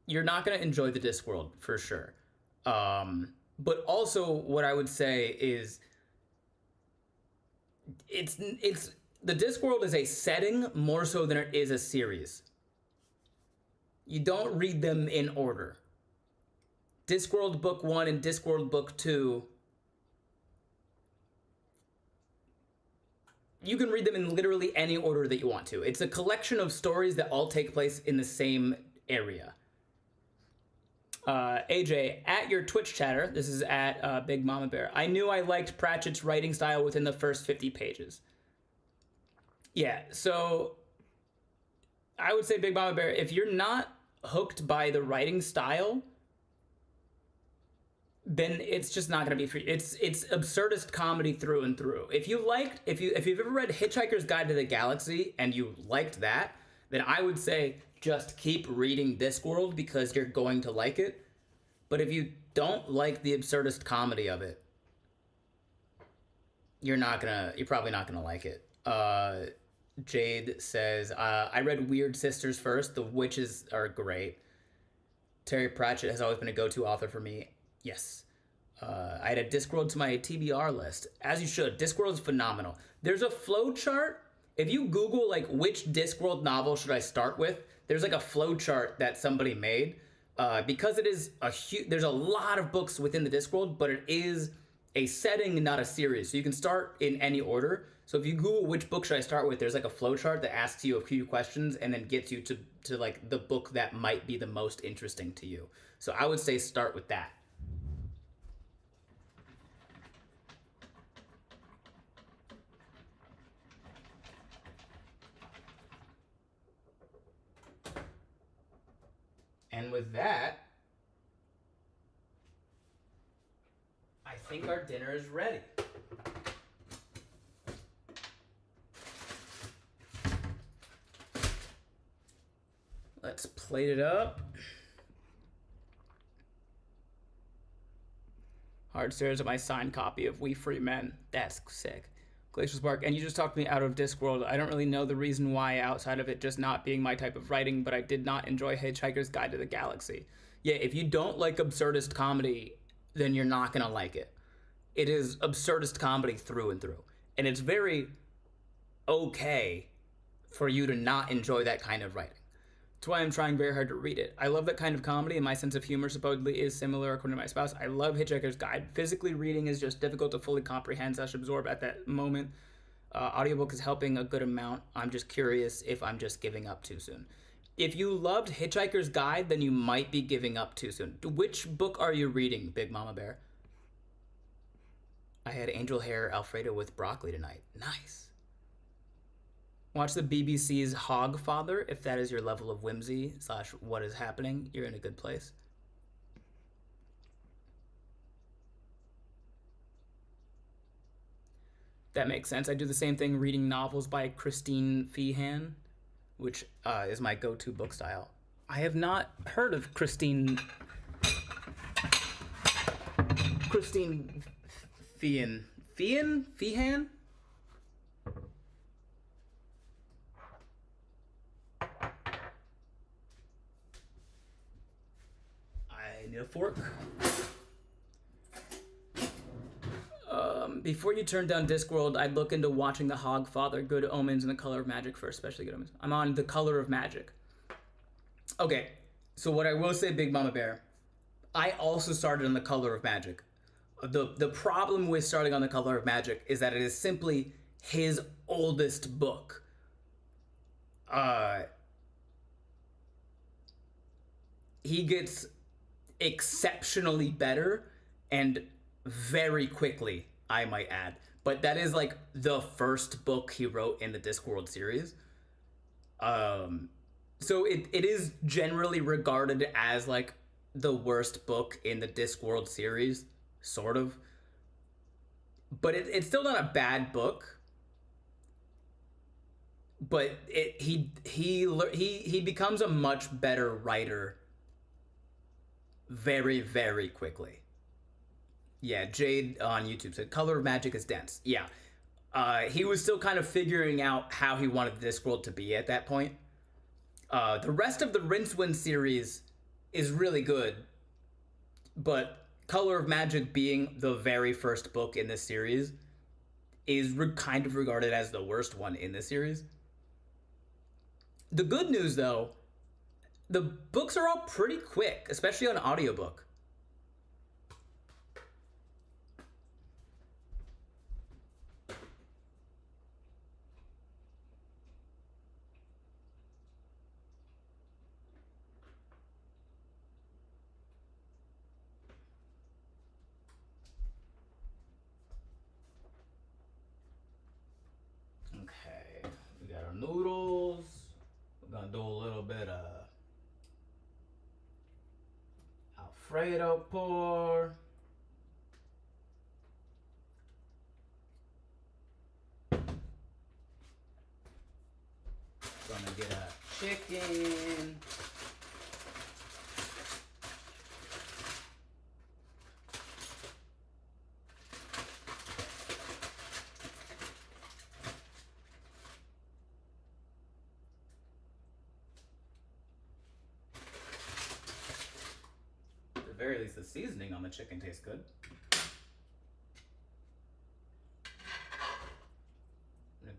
you're not going to enjoy the Discworld for sure. But also what I would say is it's the Discworld is a setting more so than it is a series. You don't read them in order. Discworld Book 1 and Discworld Book 2, you can read them in literally any order that you want to. It's a collection of stories that all take place in the same area. AJ, at your Twitch chatter, this is at Big Mama Bear, I knew I liked Pratchett's writing style within the first 50 pages. Yeah, so I would say, Big Mama Bear, if you're not hooked by the writing style, then it's just not going to be for you. It's absurdist comedy through and through. If you've ever read Hitchhiker's Guide to the Galaxy and you liked that, then I would say just keep reading Discworld because you're going to like it. But if you don't like the absurdist comedy of it, you're probably not gonna like it. Jade says, I read Weird Sisters first. The witches are great. Terry Pratchett has always been a go-to author for me. Yes. I had a Discworld to my TBR list. As you should. Discworld is phenomenal. There's a flow chart. If you Google, like, which Discworld novel should I start with, there's, like, a flow chart that somebody made. Because it is there's a lot of books within the Discworld, but it is a setting, not a series. So you can start in any order. So if you Google which book should I start with, there's like a flowchart that asks you a few questions and then gets you to like the book that might be the most interesting to you. So I would say start with that. And with that, I think our dinner is ready. Let's plate it up. Hard stares at my signed copy of We Free Men. That's sick. Glacial Spark, and you just talked me out of Discworld. I don't really know the reason why outside of it just not being my type of writing, but I did not enjoy Hitchhiker's Guide to the Galaxy. Yeah, if you don't like absurdist comedy, then you're not gonna like it. It is absurdist comedy through and through. And it's very okay for you to not enjoy that kind of writing. That's why I'm trying very hard to read it. I love that kind of comedy, and my sense of humor supposedly is similar according to my spouse. I love Hitchhiker's Guide. Physically reading is just difficult to fully comprehend / absorb at that moment. Audiobook is helping a good amount. I'm just curious if I'm just giving up too soon. If you loved Hitchhiker's Guide, then you might be giving up too soon. Which book are you reading, Big Mama Bear? I had angel hair Alfredo with broccoli tonight. Nice. Watch the BBC's Hogfather. If that is your level of whimsy / what is happening, you're in a good place. That makes sense. I do the same thing reading novels by Christine Feehan, which is my go-to book style. I have not heard of Christine Feehan. Feehan? I need a fork. Before you turn down Discworld, I'd look into watching The Hogfather, Good Omens, and The Color of Magic first, especially Good Omens. I'm on The Color of Magic. Okay, so what I will say, Big Mama Bear, I also started on The Color of Magic. The problem with starting on The Color of Magic is that it is simply his oldest book. He gets exceptionally better and very quickly, I might add. But that is like the first book he wrote in the Discworld series. So it is generally regarded as like the worst book in the Discworld series, sort of. But it's still not a bad book. But he becomes a much better writer very, very quickly. Yeah, Jade on YouTube said, Color of Magic is dense. Yeah. He was still kind of figuring out how he wanted Discworld to be at that point. The rest of the Rincewind series is really good, but Color of Magic being the very first book in this series is kind of regarded as the worst one in this series. The good news, though, the books are all pretty quick, especially on audiobook. Okay, we got our noodles. We're gonna do a little bit of Alfredo pour. Gonna get a chicken. At the very least, the seasoning on the chicken tastes good.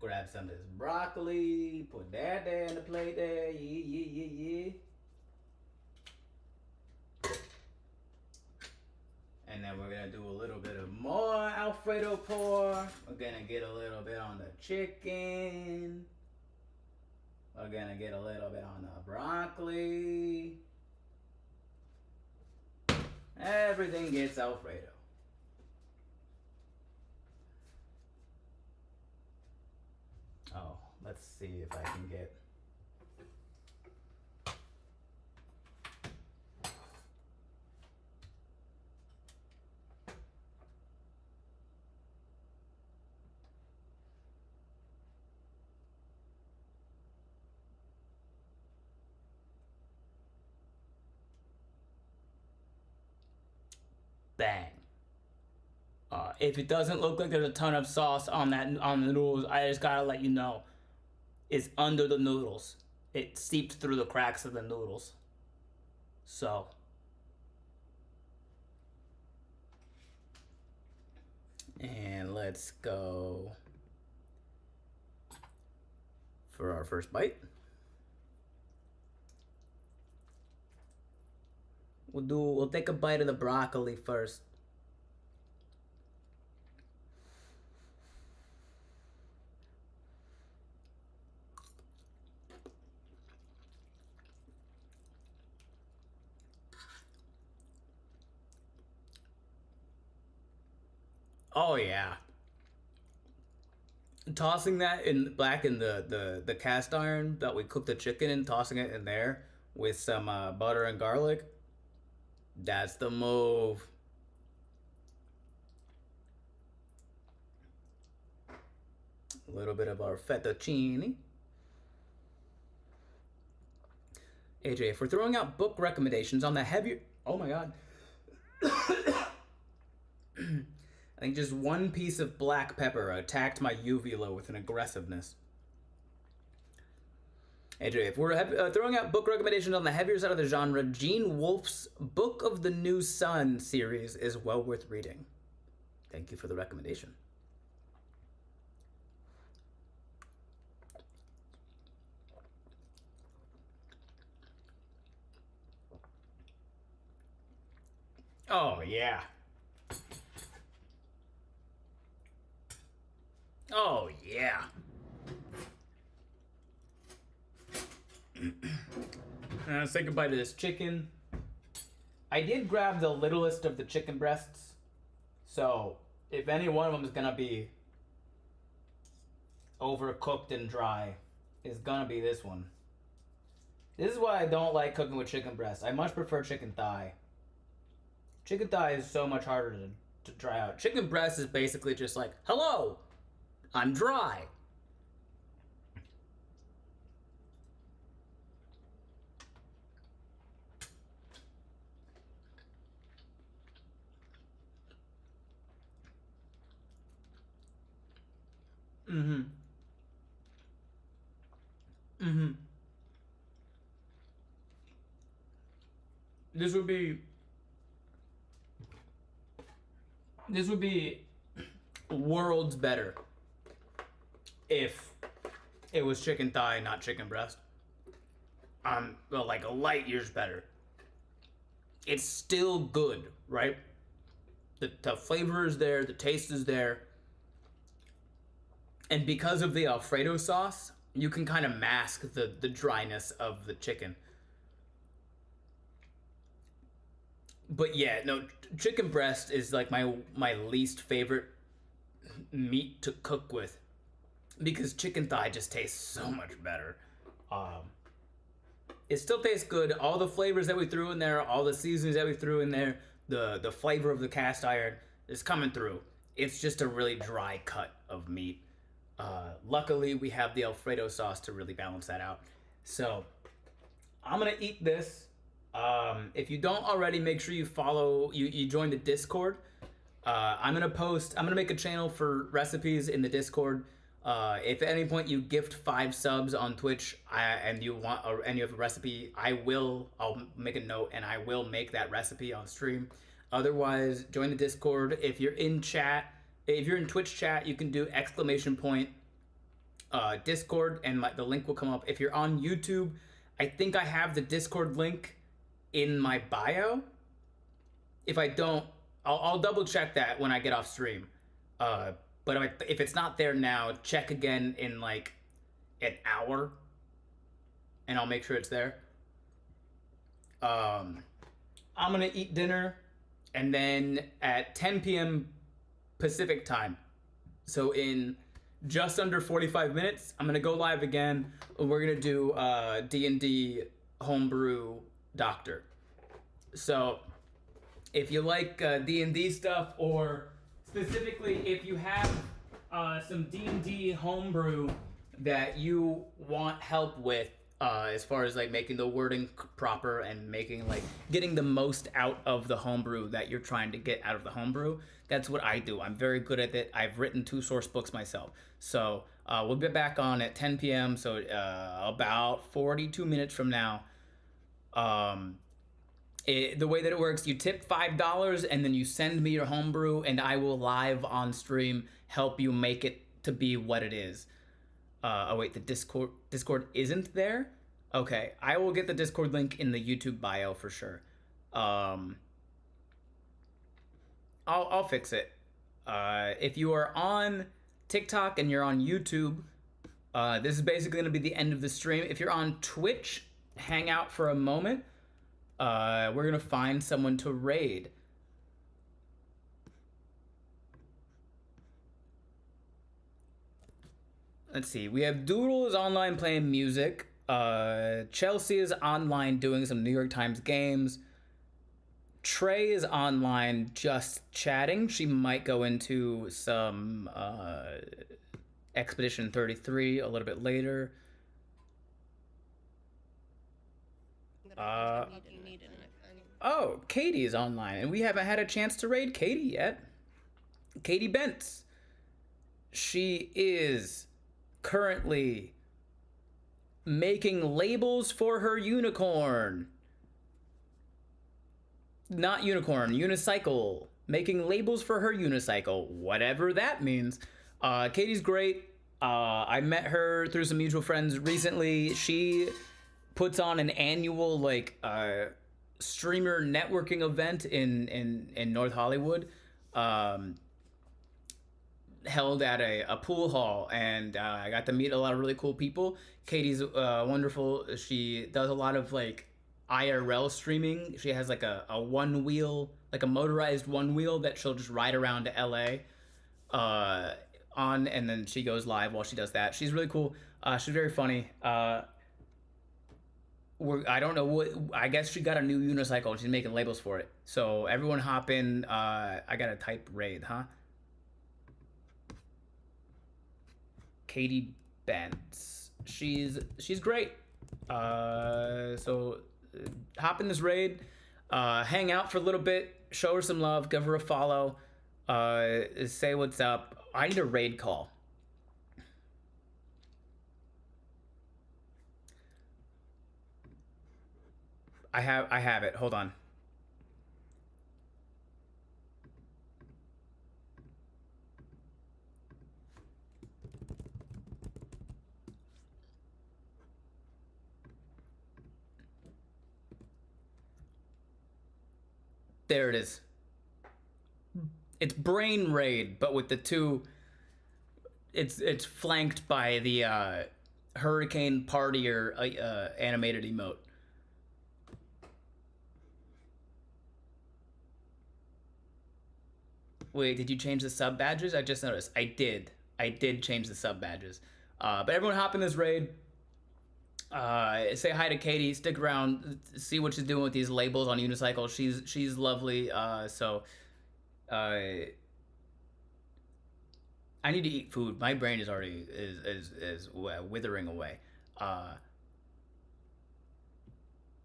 Grab some of this broccoli, put that there in the plate there, yeah. And then we're gonna do a little bit of more Alfredo pour. We're gonna get a little bit on the chicken. We're gonna get a little bit on the broccoli. Everything gets Alfredo. Oh, let's see if I can get. Bang. If it doesn't look like there's a ton of sauce on the noodles, I just gotta let you know, it's under the noodles. It seeps through the cracks of the noodles. So, and let's go for our first bite. We'll take a bite of the broccoli first. Oh yeah. Tossing that back in the cast iron that we cooked the chicken in, tossing it in there with some butter and garlic. That's the move. A little bit of our fettuccine. AJ, if we're throwing out book recommendations on the heavier... Oh my god. I think just one piece of black pepper attacked my uvula with an aggressiveness. AJ, if we're throwing out book recommendations on the heavier side of the genre, Gene Wolfe's Book of the New Sun series is well worth reading. Thank you for the recommendation. Oh, yeah. Oh, yeah. Let's say goodbye to this chicken. I did grab the littlest of the chicken breasts. So, if any one of them is going to be overcooked and dry, it's going to be this one. This is why I don't like cooking with chicken breast. I much prefer chicken thigh. Chicken thigh is so much harder to dry out. Chicken breast is basically just like, hello, I'm dry. Mm-hmm. Mm-hmm. This would be worlds better if it was chicken thigh, not chicken breast. Well, like a light years better. It's still good, right? The flavor is there, the taste is there. And because of the Alfredo sauce, you can kind of mask the dryness of the chicken. But yeah, no, chicken breast is like my least favorite meat to cook with, because chicken thigh just tastes so much better. It still tastes good. All the flavors that we threw in there, all the seasonings that we threw in there, the flavor of the cast iron is coming through. It's just a really dry cut of meat. Luckily, we have the Alfredo sauce to really balance that out. So I'm gonna eat this. If you don't already, make sure you follow. You join the Discord. I'm gonna make a channel for recipes in the Discord. If at any point you gift 5 subs on Twitch and you have a recipe, I'll make a note and I will make that recipe on stream. Otherwise, join the Discord. If you're in Twitch chat, you can do !! Discord and the link will come up. If you're on YouTube, I think I have the Discord link in my bio. If I don't, I'll double check that when I get off stream. But if it's not there now, check again in like an hour, and I'll make sure it's there. I'm gonna eat dinner, and then at 10 p.m. Pacific time, so in just under 45 minutes, I'm gonna go live again. We're gonna do D&D Homebrew Doctor. So if you like D&D stuff, or specifically if you have some D&D homebrew that you want help with, as far as like making the wording proper and making like getting the most out of the homebrew that you're trying to get out of the homebrew, that's what I do. I'm very good at it. I've written 2 source books myself. So we'll be back on at 10 p.m. So about 42 minutes from now. The way that it works, you tip $5 and then you send me your homebrew, and I will live on stream help you make it to be what it is. Oh wait, the Discord isn't there? Okay, I will get the Discord link in the YouTube bio for sure. I'll fix it. If you are on TikTok and you're on YouTube, this is basically gonna be the end of the stream. If you're on Twitch, hang out for a moment. We're gonna find someone to raid. Let's see. We have Doodle is online playing music. Chelsea is online doing some New York Times games. Trey is online just chatting. She might go into some Expedition 33 a little bit later. Oh, Katie is online, and we haven't had a chance to raid Katie yet. Katie Bentz. She is currently making labels for her unicorn. Not unicorn, unicycle. Making labels for her unicycle, whatever that means. Katie's great. I met her through some mutual friends recently. She puts on an annual streamer networking event in North Hollywood, held at a pool hall, and I got to meet a lot of really cool people. Katie's wonderful. She does a lot of IRL streaming. She has a one wheel, a motorized one wheel that she'll just ride around to LA on, and then she goes live while she does that. She's really cool. She's very funny. I don't know what, I guess she got a new unicycle and she's making labels for it. So everyone hop in. I gotta type raid, huh? Katie Bentz. She's great. So hop in this raid, hang out for a little bit, show her some love, give her a follow, say what's up. I need a raid call. I have it. Hold on. There it is. It's Brain Raid, but with the two. It's flanked by the Hurricane Partier animated emote. Wait, did you change the sub badges? I just noticed. I did change the sub badges. But everyone hop in this raid. Say hi to Katie. Stick around. See what she's doing with these labels on unicycle. She's lovely. I need to eat food. My brain is already is withering away.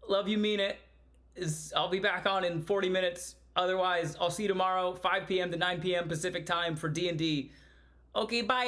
Love you, mean it. I'll be back on in 40 minutes. Otherwise, I'll see you tomorrow, 5 p.m. to 9 p.m. Pacific time for D&D. Okay, bye.